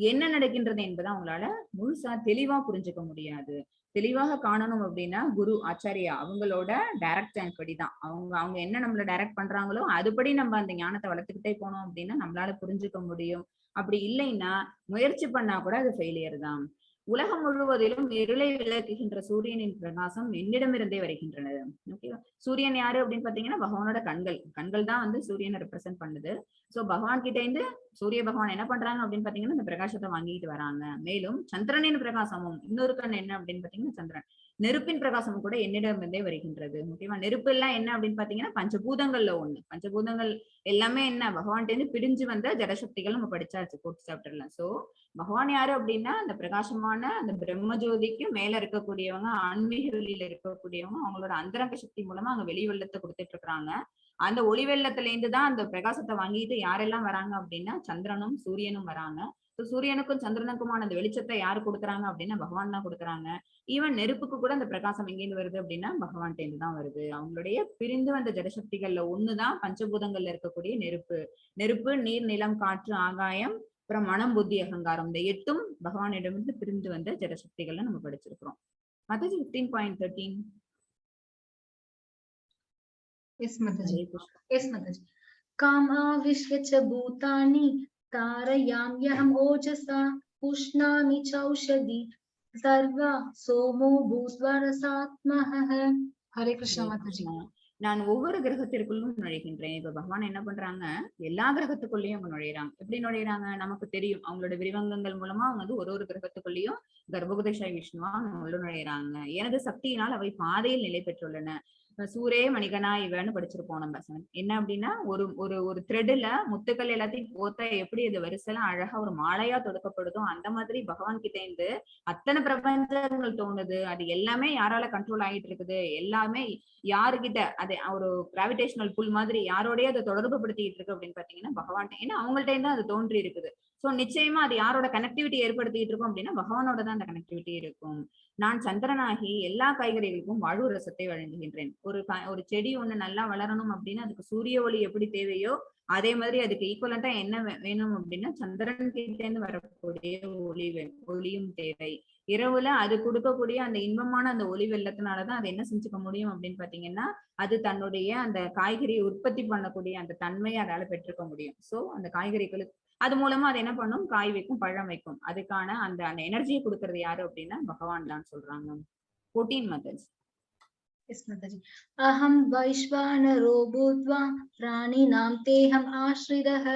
என்ன நடக்கின்றது என்பதை அவங்களால முழுசா தெளிவா புரிஞ்சுக்க முடியாது. தெளிவாக காணணும் அப்படின்னா குரு ஆச்சாரியா அவங்களோட டைரக்ட் லைன் படிதான். அவங்க என்ன நம்மள டைரக்ட் பண்றாங்களோ அதுபடி நம்ம அந்த ஞானத்தை வளர்த்துக்கிட்டே போனோம் அப்படின்னா நம்மளால புரிஞ்சுக்க முடியும். அப்படி இல்லைன்னா முயற்சி பண்ணா கூட அது ஃபெயிலியர் தான். உலகம் முழுவதிலும் இருளை விளக்குகின்ற சூரியனின் பிரகாசம் என்னிடமிருந்தே வருகின்றது. ஓகேவா? சூரியன் யாரு அப்படின்னு பாத்தீங்கன்னா பகவானோட கண்கள் தான் வந்து சூரியனை ரெப்ரசென்ட் பண்ணுது. சோ பகவான் கிட்ட இருந்து சூரிய பகவான் என்ன பண்றாங்க அப்படின்னு பாத்தீங்கன்னா இந்த பிரகாசத்தை வாங்கிட்டு வராங்க. மேலும் சந்திரனின் பிரகாசமும், இன்னொரு கண் என்ன அப்படின்னு பாத்தீங்கன்னா சந்திரன், நெருப்பின் பிரகாசமும் கூட என்னிடமிருந்தே வருகின்றது. ஓகேவா? நெருப்பு எல்லாம் என்ன அப்படின்னு பாத்தீங்கன்னா பஞ்சபூதங்கள்ல ஒண்ணு. பஞ்சபூதங்கள் எல்லாமே என்ன, பகவான்கிட்ட இருந்து பிடிஞ்சு வந்த ஜடசக்திகள் நம்ம படிச்சாச்சு ஃபோர்த் சாப்டர்ல. சோ பகவான் யாரு அப்படின்னா அந்த பிரகாசமான அந்த பிரம்ம ஜோதிக்கு மேல இருக்கக்கூடியவங்க, ஆன்மீக வெளியில இருக்கக்கூடியவங்க, அவங்களோட அந்தரங்க சக்தி மூலமா அங்க வெளி வெள்ளத்தை கொடுத்துட்டு இருக்காங்க. அந்த ஒளி வெள்ளத்துல இருந்து தான் அந்த பிரகாசத்தை வாங்கிட்டு யாரெல்லாம் வராங்க அப்படின்னா சந்திரனும் சூரியனும் வராங்க. சூரியனுக்கும் சந்திரனுக்குமான அந்த வெளிச்சத்தை யாரு கொடுக்குறாங்க அப்படின்னா பகவான் தான் கொடுக்குறாங்க. ஈவன் நெருப்புக்கு கூட அந்த பிரகாசம் எங்கேருந்து வருது அப்படின்னா பகவான்கிட்ட இருந்து தான் வருது. அவங்களுடைய பிரிந்து வந்த ஜடசக்திகள்ல ஒண்ணுதான் பஞ்சபூதங்கள்ல இருக்கக்கூடிய நெருப்பு. நெருப்பு, நீர், நிலம், காற்று, ஆகாயம், அப்புறம் மனம், புத்தி, அகங்காரம், இந்த 8ம் பகவானிடமிருந்து பிரிந்து வந்த ஜடசக்திகள்ல நம்ம படிச்சிருக்கிறோம். Mataji 15.13. Yes, Mataji. Yes, Mataji. कामाविश्य च भूतानि तारयाम्यहम् ओजसा पुष्णामि चौषधि सर्वा सोमो भूत्वा रसात्महः. हरे कृष्ण माताजी. நான் ஒவ்வொரு கிரகத்திற்குள்ளும் நுழைகின்றேன். இப்ப பகவான் என்ன பண்றாங்க? எல்லா கிரகத்துக்குள்ளேயும் அவங்க நுழையிறாங்க. எப்படி நுழையிறாங்க? நமக்கு தெரியும். அவங்களோட விரிவங்கங்கள் மூலமா அவங்க வந்து ஒரு கிரகத்துக்குள்ளேயும் கர்ப்பகுதேஷாய் விஷ்ணுவா உள்ள நுழையிறாங்க. எனது சக்தியினால் அவை பாதையில் நிலை பெற்றுள்ளன. சூரே மணிகனா இவன்னு படிச்சிருப்போம் நம்ம. என்ன அப்படின்னா ஒரு ஒரு ஒரு த்ரெட்ல முத்துக்கள் எல்லாத்தையும் போத்தா எப்படி அது வரிசைலாம் அழகா ஒரு மாலையா தொடுக்கப்படுதோ அந்த மாதிரி பகவான் கிட்ட இருந்து அத்தனை பிரபஞ்சங்கள் தோணுது. அது எல்லாமே யாரால கண்ட்ரோல் ஆகிட்டு இருக்குது? எல்லாமே யாருகிட்ட அது ஒரு கிராவிடேஷனல் புல் மாதிரி யாரோடய அதை தொடர்பு படுத்திட்டு இருக்கு அப்படின்னு பாத்தீங்கன்னா பகவான். ஏன்னா அவங்கள்ட்ட தான் அது தோன்றி இருக்குது. சோ நிச்சயமா அது யாரோட கனெக்டிவிட்டி ஏற்படுத்திட்டு இருக்கும் அப்படின்னா பகவானோட தான் அந்த கனெக்டிவிட்டி இருக்கும். நான் சந்திரனாகி எல்லா காய்கறிகளுக்கும் வாழ்வு ரசத்தை வழங்குகின்றேன். ஒரு செடி ஒண்ணு நல்லா வளரணும் அப்படின்னா அதுக்கு சூரிய ஒளி எப்படி தேவையோ அதே மாதிரி அதுக்கு ஈக்குவலண்டா என்ன வேணும் அப்படின்னா சந்திரன் கிட்ட இருந்து வரக்கூடிய ஒளியும் தேவை. இரவுல அது கொடுக்கக்கூடிய அந்த இன்பமான அந்த ஒளி வெள்ளத்தினாலதான் அது என்ன செஞ்சுக்க முடியும் அப்படின்னு பாத்தீங்கன்னா அது தன்னுடைய அந்த காய்கறியை உற்பத்தி பண்ணக்கூடிய அந்த தன்மையை அதால பெற்றுக்க முடியும். சோ அந்த காய்கறிகளுக்கு அது மூலமா அது என்ன பண்ணும்? காய் வைக்கும், பழம் வைக்கும். அதுக்கான அந்த அந்த எனர்ஜியை கொடுக்கறது யாரு அப்படின்னா பகவான் தான் சொல்றாங்க. 14 methods. Yes, Mataji. Aham Vaishvanaro Bhutva Praninam Teham Ashridah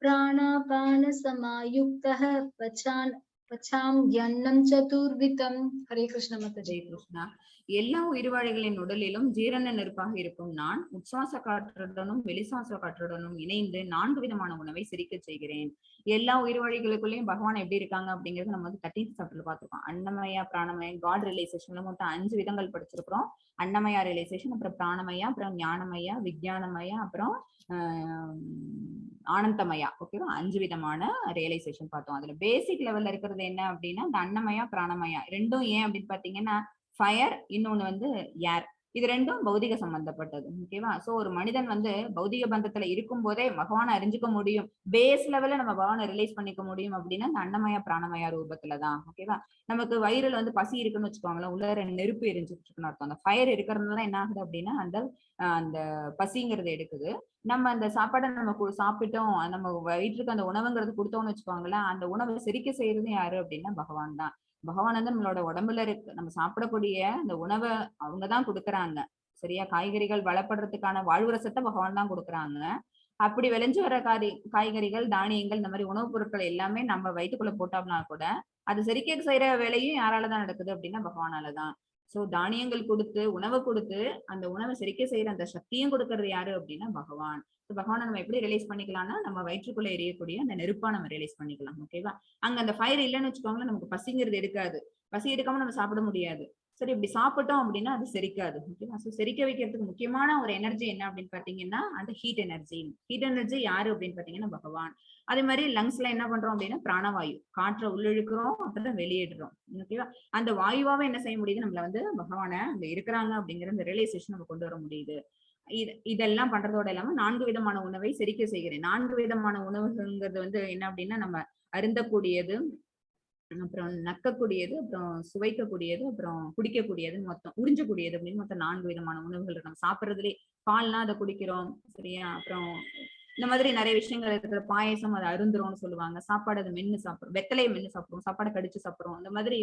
Pranapana Samayuktah Pacham Yannam Chaturvitam. Hare Krishna Mataji. Hare Krishna. எல்லா உயிர்வாழிகளின் உடலிலும் ஜீரண நெருப்பாக இருக்கும் நான் உட்சுவாச காற்றுடனும் வெளிசுவாச காற்றுடனும் இணைந்து 4 விதமான உணவை செரிக்க செய்கிறேன். எல்லா உயிர்வாழிகளுக்குள்ளேயும் பகவான் எப்படி இருக்காங்க அப்படிங்கிறது நம்ம வந்து 13th சாப்டர்ல பார்த்திருக்கோம். அன்னமயா, பிராணமயா, காட் ரியலைசேஷன்ல மொத்தம் 5 விதங்கள் படிச்சிருக்கிறோம். அன்னமயா ரியலைசேஷன், அப்புறம் பிராணமயா, அப்புறம் ஞானமயா, விஞ்ஞானமயா, அப்புறம் ஆனந்தமயா. ஓகேவா? 5 விதமான ரியலைசேஷன் பார்த்தோம். அதுல பேசிக் லெவல்ல இருக்கிறது என்ன அப்படின்னா இந்த அன்னமயா, பிராணமயா ரெண்டும் ஏன் அப்படின்னு பாத்தீங்கன்னா ஃபயர், இன்னொன்னு வந்து ஏர். இது ரெண்டும் பௌதிக சம்பந்தப்பட்டது. ஓகேவா? சோ ஒரு மனிதன் வந்து பௌதிக பந்தத்துல இருக்கும் போதே பகவானை அறிஞ்சுக்க முடியும். பேஸ் லெவல்ல நம்ம பகவானை ரிலைஸ் பண்ணிக்க முடியும் அப்படின்னா இந்த அன்னமய பிராணமய ரூபத்துலதான். ஓகேவா? நமக்கு வயிறுல வந்து பசி இருக்குன்னு வச்சுக்கோங்களேன், உள்ள நெருப்பு எரிஞ்சுட்டு இருக்குன்னு அர்த்தம். அந்த ஃபயர் இருக்கிறதுனால என்ன ஆகுது அப்படின்னா அந்த பசிங்கிறது எடுக்குது. நம்ம அந்த சாப்பாடை நம்ம சாப்பிட்டோம், நம்ம வயிற்றுக்கு அந்த உணவுங்கிறது கொடுத்தோம்னு வச்சுக்கோங்களேன், அந்த உணவை செரிக்க செய்யறது யாரு அப்படின்னா பகவான் தான். பகவான் வந்து நம்மளோட உடம்புல இருக்கு நம்ம சாப்பிடக்கூடிய அந்த உணவை அவங்கதான் கொடுக்குறாங்க. சரியா? காய்கறிகள் வளப்படுறதுக்கான வாழ்வுரசத்தை பகவான் தான் கொடுக்குறாங்க. அப்படி விளைஞ்சு வர காய்கறிகள், தானியங்கள், இந்த மாதிரி உணவுப் பொருட்கள் எல்லாமே நம்ம வயிற்றுக்குள்ள போட்டோம்னா கூட அது செரிக்க செய்யற வேலையும் யாராலதான் நடக்குது அப்படின்னா பகவானாலதான். சோ தானியங்கள் கொடுத்து உணவை கொடுத்து அந்த உணவை செரிக்க செய்யற அந்த சக்தியும் கொடுக்கறது யாரு அப்படின்னா பகவான். பகவானை நம்ம எப்படி ரிலைஸ் பண்ணிக்கலாம்னா நம்ம வயிற்றுக்குள்ள எரியக்கூடிய அந்த நெருப்பா நம்ம ரிலைஸ் பண்ணிக்கலாம். ஓகேவா? அங்க அந்த ஃபயர் இல்லைன்னு வச்சுக்கோங்களேன், நமக்கு பசிங்கிறது எடுக்காது. பசி எடுக்காம நம்ம சாப்பிட முடியாது. சரி, இப்படி சாப்பிட்டோம் அப்படின்னா அது செரிக்காது. ஓகேவா? சோ செரிக்க வைக்கிறதுக்கு முக்கியமான ஒரு எனர்ஜி என்ன அப்படின்னு பாத்தீங்கன்னா அந்த ஹீட் எனர்ஜி. ஹீட் எனர்ஜி யாரு அப்படின்னு பாத்தீங்கன்னா பகவான். அதே மாதிரி லங்ஸ்ல என்ன பண்றோம் அப்படின்னா பிராணவாயு, காற்றை உள்ளிழுக்கிறோம், அப்புறம் வெளியேடுறோம். ஓகேவா? அந்த வாயுவாவே என்ன செய்ய முடியுது, நம்மள வந்து பகவானை அங்க இருக்கிறாங்க அப்படிங்கிற அந்த ரியலைசேஷன் நம்ம கொண்டு வர முடியுது. இதெல்லாம் பண்றதோட இல்லாம 4 விதமான உணவை செரிக்க செய்கிறேன். 4 விதமான உணவுங்கிறது வந்து என்ன அப்படின்னா நம்ம அருந்தக்கூடியது, அப்புறம் நக்கக்கூடியது, அப்புறம் சுவைக்கக்கூடியது, அப்புறம் குடிக்கக்கூடியதுன்னு மொத்தம் உறிஞ்சக்கூடியது அப்படின்னு மொத்தம் 4 விதமான உணவுகள் இருக்கு. நம்ம சாப்பிடுறதுலயே பால்னா அதை குடிக்கிறோம். சரியா? அப்புறம் இந்த மாதிரி நிறைய விஷயங்கள் இருக்கிற பாயசம் அதை அருந்துறோம்னு சொல்லுவாங்க. சாப்பாடு அதை மென்னு சாப்பிடுறோம், வெத்தலையை மென்னு சாப்பிடுறோம், சாப்பாடை கடிச்சு சாப்பிடுறோம். இந்த மாதிரி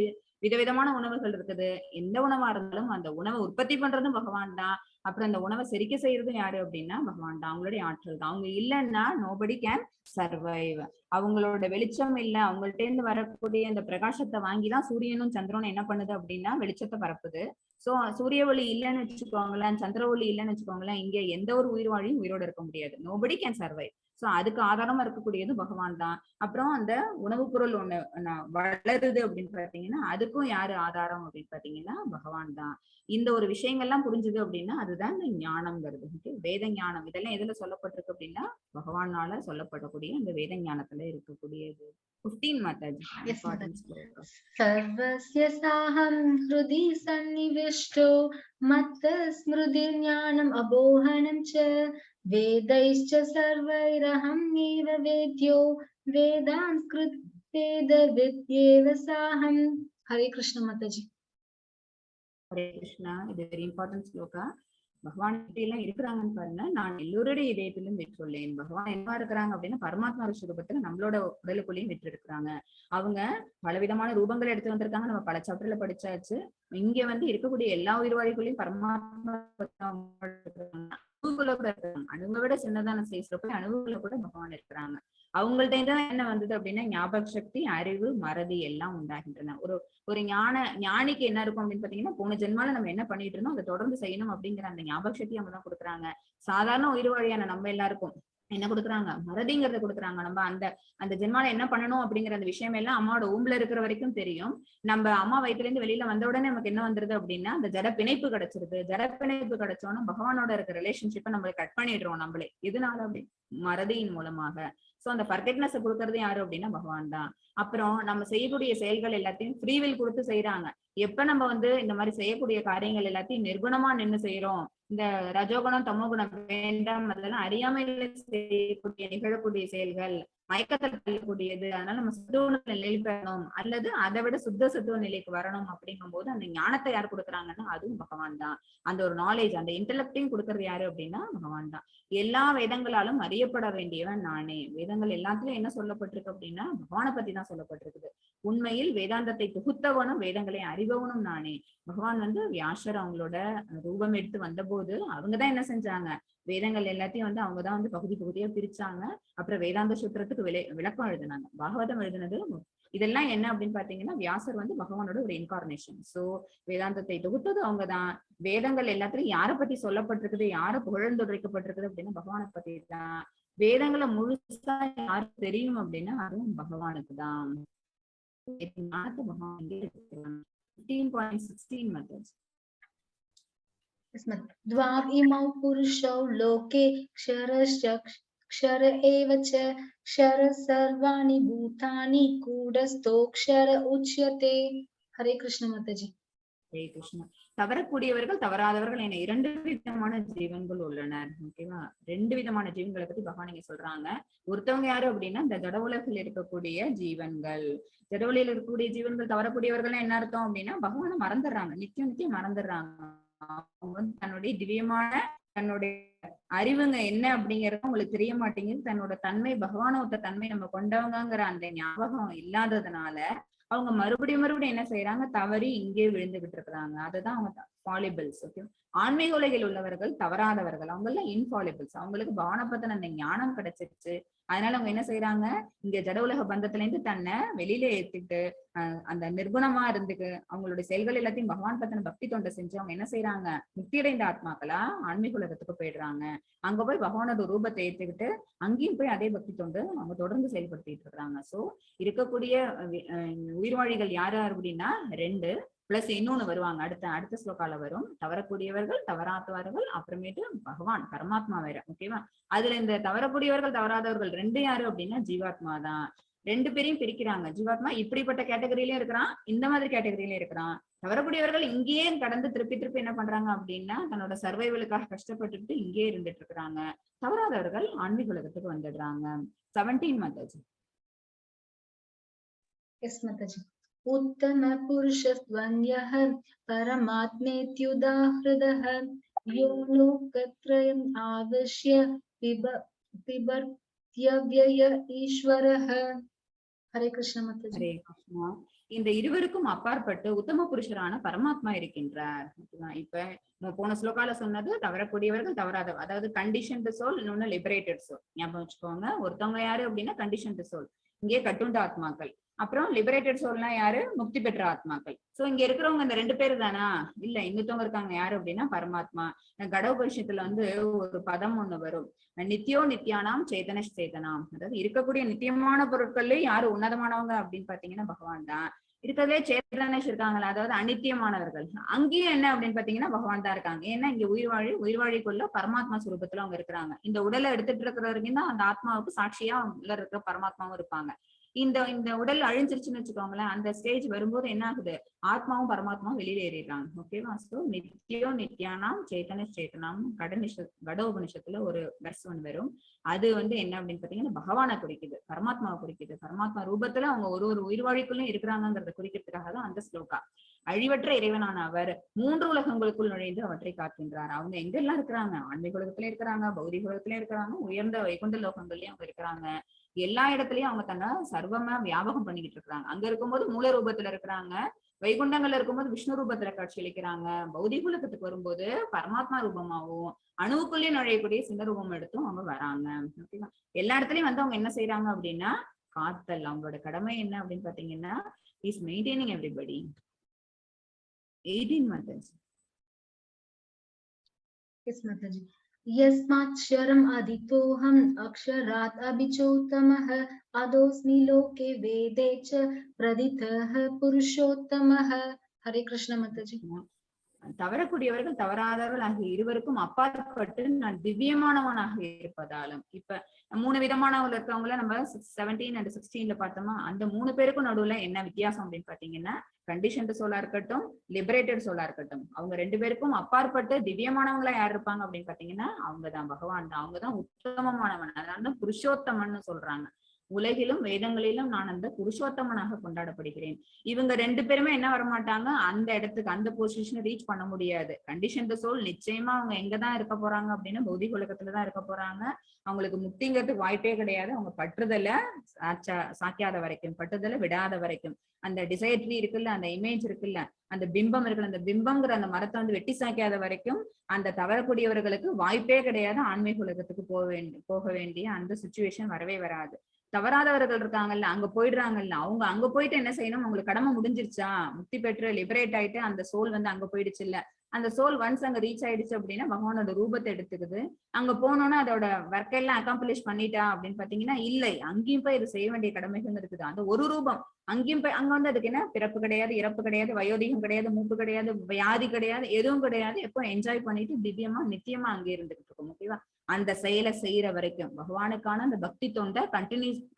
விதவிதமான உணவுகள் இருக்குது. எந்த உணவா இருந்தாலும் அந்த உணவை உற்பத்தி பண்றதும் பகவான் தான். அப்புறம் அந்த உணவை செரிக்க செய்யறதும் யாரு அப்படின்னா பகவான் தான். அவங்களுடைய ஆற்றல் தான். அவங்க இல்லைன்னா நோபடி கேன் சர்வைவ். அவங்களோட வெளிச்சம் இல்ல, அவங்கள்ட்ட இருந்து வரக்கூடிய அந்த பிரகாசத்தை வாங்கிதான் சூரியனும் சந்திரனும் என்ன பண்ணுது அப்படின்னா வெளிச்சத்தை பரப்புது. சோ சூரிய ஒளி இல்லைன்னு வச்சுக்கோங்களேன், சந்திர ஒளி இல்லைன்னு வச்சுக்கோங்களேன், இங்க எந்த ஒரு உயிர் வாழியும் உயிரோட இருக்க முடியாது. Nobody can survive. சோ அதுக்கு ஆதாரமா இருக்கக்கூடியது பகவான் தான். அப்புறம் அந்த உணவுப் பொருள் ஒண்ணு வளருது அப்படின்னு பாத்தீங்கன்னா அதுக்கும் யாரு ஆதாரம் அப்படின்னு பாத்தீங்கன்னா பகவான் தான். இந்த ஒரு விஷயங்கள்லாம் புரிஞ்சுது அப்படின்னா அதுதான் இந்த ஞானம்ங்கிறது. வேத ஞானம் இதெல்லாம் எதுல சொல்லப்பட்டிருக்கு அப்படின்னா பகவானால சொல்லப்படக்கூடிய இந்த வேத ஞானத்துல இருக்கக்கூடியது. 15 மாதாஜி. Yes, सर्वस्य साहं हृदि सन्निविष्टो मत्त स्मृति ज्ञानम् अबोहनं च वेदैश्च सर्वैरहं एव वेद्यो वेदांस्कृत वेद विद्येव साहं. हरे कृष्ण माताजी. ஹரே கிருஷ்ணா. இது வெரி இம்பார்ட்டன்ட் ஸ்லோகா. பகவான் எல்லாம் இருக்கிறாங்கன்னு பாருங்க. நான் எல்லோருடைய இதயத்திலும் விட்டுள்ளேன். பகவான் என்ன இருக்கிறாங்க அப்படின்னா பரமாத்மா ரூபத்துல நம்மளோட உடலுக்குள்ளேயும் விட்டு இருக்கிறாங்க. அவங்க பலவிதமான ரூபங்கள் எடுத்து வந்திருக்காங்க. நம்ம பல சாப்டர்ல படிச்சாச்சு. இங்க வந்து இருக்கக்கூடிய எல்லா உயிர்வாழிகளையும் பரமாத்மா அணுகுல கூட இருக்காங்க. அணுவை விட சின்னதான சைஸ்ல போய் அணுகுல கூட பகவான் இருக்கிறாங்க. அவங்கள்ட்ட தான் என்ன வந்தது அப்படின்னா ஞாபக சக்தி, அறிவு, மறதி எல்லாம் உண்டாகின்றன. ஒரு ஞானிக்கு என்ன இருக்கும் அப்படின்னு பாத்தீங்கன்னா போன ஜென்மால நம்ம என்ன பண்ணிட்டு இருந்தோம் அதை தொடர்ந்து செய்யணும் அப்படிங்கிற அந்த ஞாபக சக்தி அவங்க தான் கொடுக்குறாங்க. சாதாரண உயிர்வாழியான நம்ம எல்லாருக்கும் என்ன கொடுக்குறாங்க, மறதிங்கிறத கொடுக்குறாங்க. நம்ம அந்த ஜென்மால என்ன பண்ணணும் அப்படிங்கிற அந்த விஷயம் எல்லாம் அம்மாவோட ஊம்புல இருக்கிற வரைக்கும் தெரியும். நம்ம அம்மா வயிற்றுல இருந்து வெளியில வந்த உடனே நமக்கு என்ன வந்துருது அப்படின்னா அந்த ஜட பிணைப்பு கிடைச்சிருது. ஜட பிணைப்பு கிடைச்சோன்னா பகவானோட இருக்க ரிலேஷன்ஷிப்பை நம்மளை கட் பண்ணிடுறோம் நம்மளே. எதனால அப்படி? மறதியின் மூலமாக. சோ அந்த ஃபர்கெட்னஸ் கொடுக்கறது யாரு அப்படின்னா பகவான் தான். அப்புறம் நம்ம செய்யக்கூடிய செயல்கள் எல்லாத்தையும் ஃப்ரீவில் கொடுத்து செய்யறாங்க. எப்ப நம்ம வந்து இந்த மாதிரி செய்யக்கூடிய காரியங்கள் எல்லாத்தையும் நிர்குணமா நின்று செய்யறோம், இந்த ரஜோகுணம் தமோகுணம் வேண்டாம், அதெல்லாம் அறியாமையில செய்யக்கூடிய நிகழக்கூடிய செயல்கள் மயக்கத்தில் தள்ளக்கூடியது. அதனால நம்ம சுத்துவ நிலைக்கு பெறணும் அல்லது அதை விட சுத்த சுத்துவ நிலைக்கு வரணும் அப்படிங்கும் போது அந்த ஞானத்தை யார் கொடுக்குறாங்கன்னா அதுவும் பகவான் தான். அந்த ஒரு நாலேஜ், அந்த இன்டெலெக்டையும் கொடுக்கறது யாரு அப்படின்னா பகவான் தான். எல்லா வேதங்களாலும் அறியப்பட வேண்டியவன் நானே. வேதங்கள் எல்லாத்துலயும் என்ன சொல்லப்பட்டிருக்கு அப்படின்னா பகவானை பத்தி தான் சொல்லப்பட்டிருக்குது. உண்மையில் வேதாந்தத்தை தொகுத்தவனும் வேதங்களை அறிபவனும் நானே. பகவான் வந்து வியாசர் அவங்களோட ரூபம் எடுத்து வந்த போது அவங்கதான் என்ன செஞ்சாங்க, வேதங்கள் எல்லாத்தையும் வந்து அவங்கதான் வந்து பகுதி பகுதியா பிரிச்சாங்க. அப்புறம் வேதாந்த சூத்திரத்துக்கு விளக்கம் எழுதினாங்க, பாகவதம் எழுதினது. இதெல்லாம் என்ன அப்படின்னு பாத்தீங்கன்னா வியாசர் வந்து பகவானோட ஒரு இன்கார்னேஷன். சோ வேதாந்தத்தை தொகுத்தது அவங்கதான். வேதங்கள் எல்லாத்துலயும் யாரை பத்தி சொல்லப்பட்டிருக்குது, யாரை புகழ்ந்துரைக்கப்பட்டிருக்குது அப்படின்னா பகவானை பத்தி தான். வேதங்களை முழுசா யாருக்கு தெரியும் அப்படின்னா அதுவும் பகவானுக்கு தான். பகவான் 15.16 methods. द्वाव इमौ पुरुषौ लोके क्षर एव च क्षर सर्वाणि भूतानि कूटस्थोऽक्षर उच्यते. हरे कृष्ण माताजी. ஹரே கிருஷ்ணா. தவறக்கூடியவர்கள் தவறாதவர்கள் என 2 விதமான ஜீவன்கள் உள்ளனர். ஓகேவா? 2 விதமான ஜீவன்களை பத்தி பகவான் இங்க சொல்றாங்க. ஒருத்தவங்க யாரு அப்படின்னா இந்த ஜட உலகில் இருக்கக்கூடிய ஜீவன்கள். ஜட உலகில் இருக்கக்கூடிய ஜீவன்கள் தவறக்கூடியவர்கள் என்ன அர்த்தம் அப்படின்னா பகவானை மறந்துடுறாங்க, நித்தியம் மறந்துடுறாங்க. அவங்க வந்து தன்னுடைய திவ்யமான தன்னுடைய அறிவுங்க என்ன அப்படிங்கறது உங்களுக்கு தெரிய மாட்டேங்குது. தன்னோட தன்மை பகவான ஒத்த தன்மை நம்ம கொண்டவங்கிற அந்த ஞாபகம் இல்லாததுனால அவங்க மறுபடியும் என்ன செய்யறாங்க, தவறி இங்கே விழுந்துகிட்டு இருக்கிறாங்க. அதுதான் அவங்க ஃபாலிபிள்ஸ். ஓகே, ஆன்மீக உலகில் உள்ளவர்கள் தவறாதவர்கள், அவங்க எல்லாம் இன்ஃபாலிபிள்ஸ். அவங்களுக்கு பகவானை பத்தின அந்த ஞானம் கிடைச்சிருச்சு. அதனால அவங்க என்ன செய்யறாங்க, இங்க ஜட உலக பந்தத்துல இருந்து தன்னை வெளியில ஏத்திட்டு அந்த நிர்குணமா இருந்துக்கு அவங்களுடைய செயல்கள் எல்லாத்தையும் பகவான் பத்தின பக்தி தொண்டை செஞ்சு அவங்க என்ன செய்யறாங்க, முக்தியடைந்த ஆத்மாக்களா ஆன்மீக உலகத்துக்கு போயிடுறாங்க. அங்க போய் பகவானோட ரூபத்தை ஏத்துக்கிட்டு அங்கேயும் போய் அதே பக்தி தொண்டு அவங்க தொடர்ந்து செயல்படுத்திட்டு இருக்காங்க. சோ இருக்கக்கூடிய உயிர்வாழிகள் யாரு அப்படின்னா 2 பிளஸ் இன்னொன்னு வருவாங்க. அடுத்த ஸ்லோகால வரும். தவறக்கூடியவர்கள் தவறாதவர்கள், அப்புறமேட்டு பகவான் பரமாத்மா வேற. ஓகேவா? அதுல இந்த தவறக்கூடியவர்கள் தவறாதவர்கள் 2 யாரு அப்படின்னா ஜீவாத்மா தான். 2 பேரையும் பிரிக்கிறாங்க. ஜீவாத்மா இப்படிப்பட்ட கேட்டகரியிலயும் இருக்கிறான், இந்த மாதிரி கேட்டகரியிலயும் இருக்கிறான். தவறக்கூடியவர்கள் இங்கேயே கடந்து திருப்பி என்ன பண்றாங்க அப்படின்னா தன்னோட சர்வைவலுக்காக கஷ்டப்பட்டுட்டு இங்கேயே இருந்துட்டு இருக்கிறாங்க. தவறாதவர்கள் ஆன்மீக உலகத்துக்கு வந்துடுறாங்க. 17 மாதாஜி. எஸ் மாதாஜி. उत्तम पुरुषस्त्वन्यः परमात्मेत्युदाहृतः यो लोकत्रयम् आवश्य बिभर्त्यव्यय ईश्वरः. ஹரே கிருஷ்ண மாதாஜி. ஹரே கிருஷ்ணா. இந்த இருவருக்கும் அப்பாற்பட்டு உத்தம புருஷரான பரமாத்மா இருக்கின்றார். இப்ப போன ஸ்லோகால சொன்னது தவறக்கூடியவர்கள் தவறாத, அதாவது கண்டிஷன்டு சோல், இன்னொன்னு லிபரேட்டட் சோல். ஞாபகம் வச்சுக்கோங்க. ஒருத்தவங்க யாரு அப்படின்னா கண்டிஷன்டு சோல், இங்கே கட்டுண்ட ஆத்மாக்கள். அப்புறம் லிபரேட்டட் சோல்னா யாரு, முக்தி பெற்ற ஆத்மாக்கள். சோ இங்க இருக்கிறவங்க இந்த 2 பேரு தானா? இல்ல, இன்னொருத்தவங்க இருக்காங்க. யாரு அப்படின்னா பரமாத்மா. கடவுபரிஷத்துல வந்து ஒரு பதம் ஒண்ணு வரும், நித்தியோ நித்யானாம் சேதன சேதனாம். அதாவது இருக்கக்கூடிய நித்தியமான பொருட்கள்ல யாரு உன்னதமானவங்க அப்படின்னு பாத்தீங்கன்னா பகவான் தான். இருக்கிறதே சேதனேஷ் இருக்காங்களா, அதாவது அநித்தியமானவர்கள். அங்கேயும் என்ன அப்படின்னு பாத்தீங்கன்னா பகவான் தான் இருக்காங்க. ஏன்னா இங்க உயிர்வாழிக்குள்ள பரமாத்மா சுரூபத்துல அவங்க இருக்கிறாங்க. இந்த உடலை எடுத்துட்டு இருக்கிற வரைக்கும் தான் அந்த ஆத்மாவுக்கு சாட்சியா உள்ள இருக்கிற பரமாத்மாவும் இருப்பாங்க. இந்த உடல் அழிஞ்சிருச்சுன்னு வச்சுக்கோங்களேன், அந்த ஸ்டேஜ் வரும்போது என்ன ஆகுது, ஆத்மாவும் பரமாத்மாவும் வெளியில ஏறிடுறாங்க. ஓகேவா? சோ நித்தியோ நித்யானாம் சேதன சேதனாம் கட உபனிஷத்துல ஒரு வெர்ஸ் ஒன்று வரும். அது வந்து என்ன அப்படின்னு பாத்தீங்கன்னா பகவானை குறிக்குது, பரமாத்மாவை குறிக்குது. பரமாத்மா ரூபத்துல அவங்க ஒரு உயிர்வாழிக்குள்ளும் இருக்கிறாங்கிறத குறிக்கிறதுக்காக தான் அந்த ஸ்லோகா. அழிவற்ற இறைவனான அவர் 3 உலகங்களுக்குள் நுழைந்து அவற்றை காக்கின்றார். அவங்க எங்கெல்லாம் இருக்கிறாங்க, ஆன்மீக உலகத்திலயும் இருக்கிறாங்க, பௌதிக உலகத்திலயும் இருக்கிறாங்க, உயர்ந்த வைகுண்ட லோகங்கள்லயும் அவங்க இருக்கிறாங்க. எல்லா இடத்துலயும் அவங்க தன்னை சர்வமா வியாபகம் பண்ணிக்கிட்டு இருக்கிறாங்க. அங்க இருக்கும்போது மூல ரூபத்துல இருக்கிறாங்க, வைகுண்டங்கள்ல இருக்கும்போது விஷ்ணு ரூபத்துல காட்சி அளிக்கிறாங்க, பௌதிக உலகத்துக்கு வரும்போது பரமாத்மா ரூபமாவும் அணுவுக்குள்ளேயே நுழையக்கூடிய சின்ன ரூபம் எடுத்தும் அவங்க வராங்க. ஓகேவா? எல்லா இடத்துலயும் வந்து அவங்க என்ன செய்யறாங்க அப்படின்னா காத்தல். அவங்களோட கடமை என்ன அப்படின்னு பாத்தீங்கன்னா இஸ் மெயின்டைனிங் எவ்ரிபடி. 18 மாதாஜி. எஸ் மாதாஜி. यस्माक्षरम् अदितोऽहम् अक्षरात् अभिचोत्तमः अदोऽस्मि लोके वेदे च प्रदितः पुरुषोत्तमः. हरे कृष्ण माताजी. தவறக்கூடியவர்கள் தவறாதவர்கள் ஆகிய இருவருக்கும் அப்பாற்பட்டு நான் திவ்யமானவனாக இருப்பதாலும். இப்ப 3 விதமானவங்க இருக்கவங்கள நம்ம 17 and 16 பார்த்தோமா, அந்த 3 பேருக்கும் நடுவுல என்ன வித்தியாசம் அப்படின்னு பாத்தீங்கன்னா கண்டிஷன்டு சோலா இருக்கட்டும், லிபரேட்டட் சோலா இருக்கட்டும், அவங்க 2 பேருக்கும் அப்பாற்பட்டு திவ்யமானவங்களா யார் இருப்பாங்க அப்படின்னு பாத்தீங்கன்னா அவங்கதான் பகவான் தான். அவங்கதான் உத்தமமானவன். அதனால புருஷோத்தமன்னு சொல்றாங்க. உலகிலும் வேதங்களிலும் நான் அந்த புருஷோத்தமனாக கொண்டாடப்படுகிறேன். இவங்க 2 பேருமே என்ன வரமாட்டாங்க, அந்த இடத்துக்கு அந்த பொசிஷனை ரீச் பண்ண முடியாது. கண்டிஷன் சோல் நிச்சயமா அவங்க எங்கதான் இருக்க போறாங்க அப்படின்னா பௌதிக உலகத்துலதான் இருக்க போறாங்க. அவங்களுக்கு முக்திங்கிறதுக்கு வாய்ப்பே கிடையாது. அவங்க பற்றுதல சாக்கியாத வரைக்கும், பற்றுதல விடாத வரைக்கும், அந்த டிசைர் ட்ரீ இருக்குல்ல, அந்த இமேஜ் இருக்குல்ல, அந்த பிம்பம் இருக்குல்ல, அந்த பிம்பம்ங்கிற அந்த மரத்தை வந்து வெட்டி சாக்கியாத வரைக்கும் அந்த தவறக்கூடியவர்களுக்கு வாய்ப்பே கிடையாது. ஆன்மீக உலகத்துக்கு போக வேண்டிய அந்த சிச்சுவேஷன் வரவே வராது. தவறாதவர்கள் இருக்காங்கல்ல, அங்க போயிடுறாங்கல்ல, அவங்க அங்க போயிட்டு என்ன செய்யணும், அவங்களுக்கு கடமை முடிஞ்சிருச்சா, முக்தி பெற்று லிபரேட் ஆயிட்டு அந்த சோல் வந்து அங்க போயிடுச்சு இல்ல, அந்த சோல் ஒன்ஸ் அங்க ரீச் ஆயிடுச்சு அப்படின்னா பகவானோட ரூபத்தை எடுத்துக்குது. அங்க போனோம்னா அதோட ஒர்க் எல்லாம் அக்காம்ப்ளிஷ் பண்ணிட்டா அப்படின்னு பாத்தீங்கன்னா இல்லை, அங்கேயும் போய் இது செய்ய வேண்டிய கடமைகள் இருக்குது. அந்த ஒரு ரூபம் அங்கேயும் போய் அங்க வந்து அதுக்கு என்ன பிறப்பு கிடையாது, இறப்பு கிடையாது, வயோதிகம் கிடையாது, மூப்பு கிடையாது, வியாதி கிடையாது, எதுவும் கிடையாது. எப்போ என்ஜாய் பண்ணிட்டு திவ்யமா நித்தியமா அங்கே இருந்துகிட்டு இருக்கும். ஓகேவா? அந்த செயலை செய்யற வரைக்கும், பகவானுக்கான அந்த பக்தி தொண்டை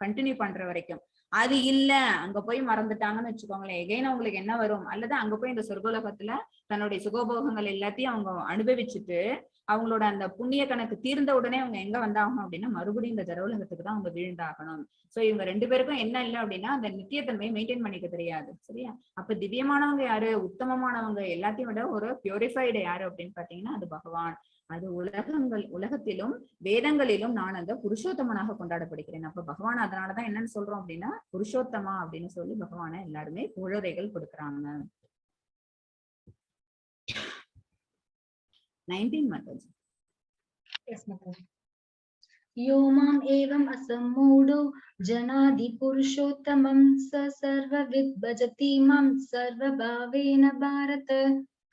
கண்டினியூ பண்ற வரைக்கும். அது இல்ல, அங்க போய் மறந்துட்டாங்கன்னு வச்சுக்கோங்களேன், எகைன் அவங்களுக்கு என்ன வரும், அல்லது அங்க போய் இந்த சொர்க்கோலகத்துல தன்னுடைய சுகோபோகங்கள் எல்லாத்தையும் அவங்க அனுபவிச்சுட்டு அவங்களோட அந்த புண்ணிய கணக்கு தீர்ந்த உடனே அவங்க எங்க வந்தாகணும் அப்படின்னா மறுபடியும் இந்த ஜடவுலகத்துக்கு தான் அவங்க வீழ்ந்தாகணும். சோ இவங்க 2 பேருக்கும் என்ன இல்லை அப்படின்னா அந்த நித்தியத்தன்மையை மெயின்டைன் பண்ணிக்க தெரியாது. சரியா? அப்ப திவ்யமானவங்க யாரு, உத்தமமானவங்க, எல்லாத்தையும் விட ஒரு பியூரிஃபைடு யாரு அப்படின்னு பாத்தீங்கன்னா அது பகவான். அது உலகத்திலும் வேதங்களிலும் நான் அந்த புருஷோத்தமனாக கொண்டாடப்படுகிறேன். அப்ப பகவான் அதனாலதான் என்னன்னு சொல்றோம் அப்படின்னா புருஷோத்தமா அப்படின்னு சொல்லி பகவான எல்லாருமே புகழுரைகள் கொடுக்குறாங்க. 19 மாதாஜி. Yes, Mataji. यो माम् एवम् असम्मूढो जनादि पुरुषोत्तमं स सर्वविद् भजति मां सर्वभावेन भारत.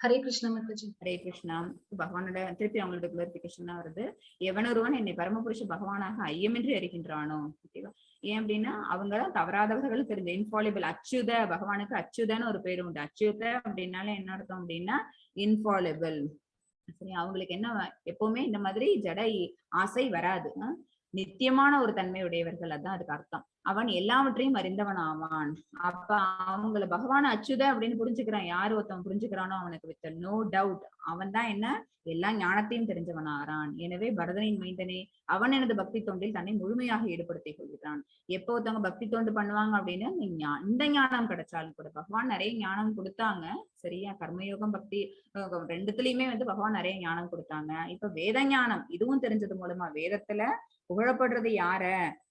ஹரே கிருஷ்ணா மாதாஜி. ஹரே கிருஷ்ணா. பகவானோட திருப்பி அவங்களோட கிளாரிபிகேஷன் வருது. எவனொருவன் என்னை பரமபுருஷ பகவானாக ஐயமின்றி அறிகின்றானோ, ஓகேவா? ஏன் அப்படின்னா அவங்க தவறாதவர்கள் தெரிஞ்ச இன்ஃபாலிபிள் அச்சுத, பகவானுக்கு அச்சுதன்னு ஒரு பேரு உண்டு. அச்சுத அப்படின்னால என்ன அர்த்தம் அப்படின்னா இன்ஃபாலிபிள். சரி, அவங்களுக்கு என்ன எப்பவுமே இந்த மாதிரி ஜட ஆசை வராது. நித்தியமான ஒரு தன்மையுடையவர்கள், அதான் அதுக்கு அர்த்தம். அவன் எல்லாவற்றையும் அறிந்தவன் ஆவான். அப்ப அவங்கள பகவான் அச்சுத அப்படின்னு புரிஞ்சுக்கிறான். யாரு ஒருத்தவன் புரிஞ்சுக்கிறானோ அவனுக்கு வித் நோ டவுட் அவன் தான் என்ன எல்லா ஞானத்தையும் தெரிஞ்சவன் ஆறான். எனவே பரதனின் மைந்தனே, அவன் எனது பக்தி தொண்டில் தன்னை முழுமையாக ஈடுபடுத்திக் கொள்கிறான். எப்போ ஒருத்தவங்க பக்தி தொண்டு பண்ணுவாங்க அப்படின்னு இந்த ஞானம் கிடைச்சாலும் கூட, பகவான் நிறைய ஞானம் கொடுத்தாங்க. சரியா? கர்மயோகம் பக்தி ரெண்டுத்துலயுமே பகவான் நிறைய ஞானம் கொடுத்தாங்க. இப்ப வேத ஞானம் இதுவும் தெரிஞ்சது மூலமா, வேதத்துல புகழப்படுறது யார,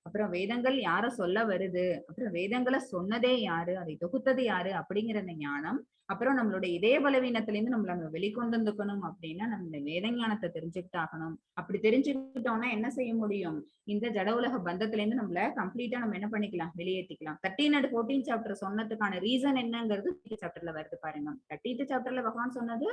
அப்புறம் வேதங்கள் யார சொல்ல வருது, அப்புறம் வேதங்களை சொன்னதே யாரு, அதை தொகுத்தது யாரு அப்படிங்கிற அந்த ஞானம், அப்புறம் நம்மளுடைய இதய பலவீனத்துல இருந்து நம்ம வெளிக்கொண்டு வந்துக்கணும் அப்படின்னா நம்ம இந்த வேத ஞானத்தை தெரிஞ்சுக்கிட்டாகணும். அப்படி தெரிஞ்சுக்கிட்டோம்னா என்ன செய்ய முடியும், இந்த ஜட உலக பந்தத்துல இருந்து நம்மள கம்ப்ளீட்டா நம்ம என்ன பண்ணிக்கலாம், வெளியேற்றிக்கலாம். 13 and 14 சாப்டர் சொன்னதுக்கான ரீசன் என்னங்கிறது சாப்டர்ல வருது பாருங்க. 30th சாப்டர்ல பகவான் சொன்னது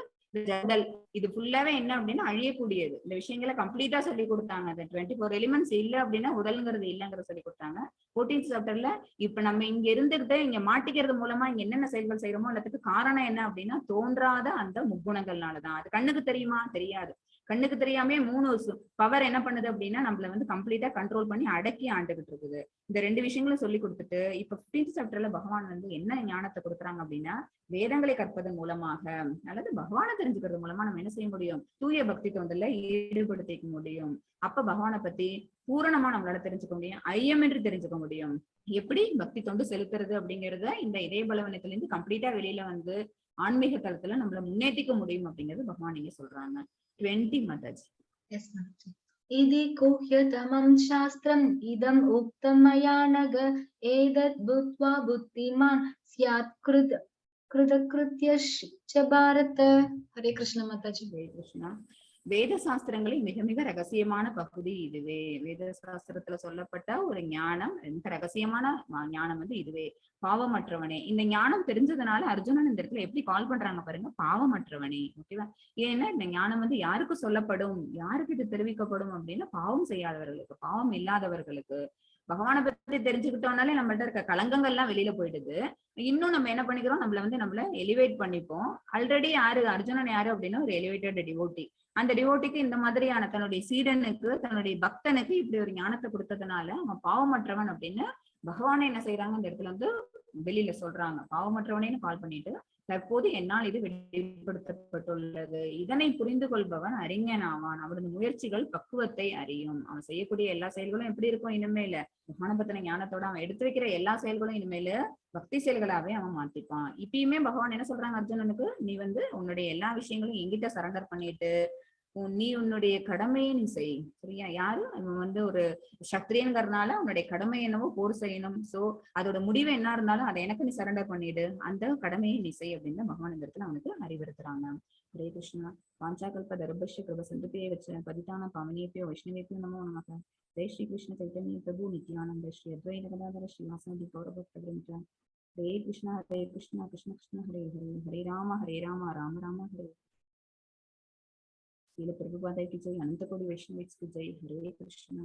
ஜடல், இது ஃபுல்லாவே என்ன அப்படின்னா அழியக்கூடியது. இந்த விஷயங்களை கம்ப்ளீட்டா சொல்லி கொடுத்தாங்க. அந்த 24 எலிமெண்ட்ஸ் இல்ல அப்படின்னா உடல்ங்கிறது இல்லைங்கிறத சொல்லி கொடுத்தாங்க. 14th சாப்டர்ல இப்ப நம்ம இங்க இருந்துட்டு இங்க மாட்டிக்கிறது மூலமா இங்க என்னென்ன செயல்கள் செய்யறோமோ எல்லாத்துக்கு காரணம் என்ன அப்படின்னா தோன்றாத அந்த முக்குணங்கள்னாலதான். அது கண்ணுக்கு தெரியுமா, தெரியாது. கண்ணுக்கு தெரியாம 3 பவர் என்ன பண்ணுது அப்படின்னா நம்மள கம்ப்ளீட்டா கண்ட்ரோல் பண்ணி அடக்கி ஆண்டுகிட்டு இருக்குது. இந்த 2 விஷயங்களும் சொல்லி கொடுத்துட்டு இப்ப 15th சாப்டர்ல பகவான் என்ன ஞானத்தை கொடுக்குறாங்க அப்படின்னா வேதங்களை கற்பதன் மூலமாக அல்லது பகவானை தெரிஞ்சுக்கிறது மூலமா நம்ம என்ன செய்ய முடியும், தூய பக்தி தொண்டுல ஈடுபடுத்திக்க முடியும். அப்ப பகவானை பத்தி பூரணமா நம்மளால தெரிஞ்சுக்க முடியும், ஐயமின்றி தெரிஞ்சுக்க முடியும். எப்படி பக்தி தொண்டு செலுத்துறது அப்படிங்கறத இந்த இதய பலவீனத்துல இருந்து கம்ப்ளீட்டா வெளியில ஆன்மீக தளத்துல நம்மள முன்னேற்றிக்க முடியும் அப்படிங்கிறது பகவான் நீங்க சொல்றாங்க. 20 மாதாஜி. Yes, Mataji. इति गुह्यतमं शास्त्रम् इदम् उक्तं मया नघ एतद् बुद्ध्वा बुद्धिमान् स्यात् कृतकृत्यश्च भारत. हरे कृष्ण माताजी. हरे कृष्णा. வேத சாஸ்திரங்களில் மிக மிக ரகசியமான பகுதி இதுவே. வேத சாஸ்திரத்துல சொல்லப்பட்ட ஒரு ஞானம், மிக ரகசியமான ஞானம் இதுவே. பாவமற்றவனே, இந்த ஞானம் தெரிஞ்சதுனால அர்ஜுனன் இந்த இடத்துல எப்படி கால் பண்றாங்க பாருங்க, பாவமற்றவனே. ஓகேவா? ஏன்னா இந்த ஞானம் யாருக்கு சொல்லப்படும், யாருக்கு இது தெரிவிக்கப்படும் அப்படின்னா பாவம் செய்யாதவர்களுக்கு, பாவம் இல்லாதவர்களுக்கு. பகவானை பத்தி தெரிஞ்சுக்கிட்டோம்னாலே நம்மள்ட்ட இருக்க கலங்கங்கள் எல்லாம் வெளியில போயிடுது. இன்னும் நம்ம என்ன பண்ணிக்கிறோம், நம்மள எலிவேட் பண்ணிப்போம். ஆல்ரெடி யாரு அர்ஜுனன் யாரு அப்படின்னா ஒரு எலிவேட்டட் டிவோட்டி. அந்த டிவோட்டிக்கு இந்த மாதிரியான தன்னுடைய சீடனுக்கு, தன்னுடைய பக்தனுக்கு இப்படி ஒரு ஞானத்தை கொடுத்ததுனால அவன் பாவமற்றவன் அப்படின்னு பகவானை என்ன செய்யறாங்க இந்த இடத்துல வெளியில சொல்றாங்க. பாவமற்றவனேன்னு கால் பண்ணிட்டு தற்போது என்னால் இது வெளிப்படுத்தப்பட்டுள்ளது. இதனை புரிந்து கொள்பவன் அறிஞன் ஆவான். அவனது முயற்சிகள் பக்குவத்தை அறியும். அவன் செய்யக்கூடிய எல்லா செயல்களும் எப்படி இருக்கும், இனிமேல பகவான பத்தின ஞானத்தோட அவன் எடுத்து வைக்கிற எல்லா செயல்களும் இனிமேல பக்தி செயல்களாவே அவன் மாத்திப்பான். இப்பயுமே பகவான் என்ன சொல்றாங்க அர்ஜுனனுக்கு, நீ உன்னுடைய எல்லா விஷயங்களும் எங்கிட்ட சரண்டர் பண்ணிட்டு நீ உன்னுடைய கடமையை நீ செய். சரியா? யாரு அவன் ஒரு சத்திரியன்கிறதுனால உன்னுடைய கடமை என்னவோ போர் செய்யணும். சோ அதோட முடிவு என்ன இருந்தாலும் அதை எனக்கு நீ சரண்டர் பண்ணிடு, அந்த கடமையை நீ செய் அப்படின்னு பகவான் இந்த இடத்துல அவனுக்கு அறிவுறுத்துறாங்க. ஹரே கிருஷ்ணா. வாஞ்சாகல்ப தர்பஷ்ய கிருப சிந்துபே வச்ச பதிதான பாவனியப்போ வைஷ்ணவேப்பியோ நமோ நமக. ஜெய் ஸ்ரீ கிருஷ்ண சைத்தன்ய பிரபு நித்யானந்த ஸ்ரீ அத்வைத கதாதர ஸ்ரீவாசதி கௌரபக்த. ஹரே கிருஷ்ணா கிருஷ்ண கிருஷ்ண ஹரே ஹரே, ஹரே ராம ராம ராம ஹரே. श्रील प्रभुपाद की जय, अनंत कोटि वैष्णव की जय। हरे कृष्णा।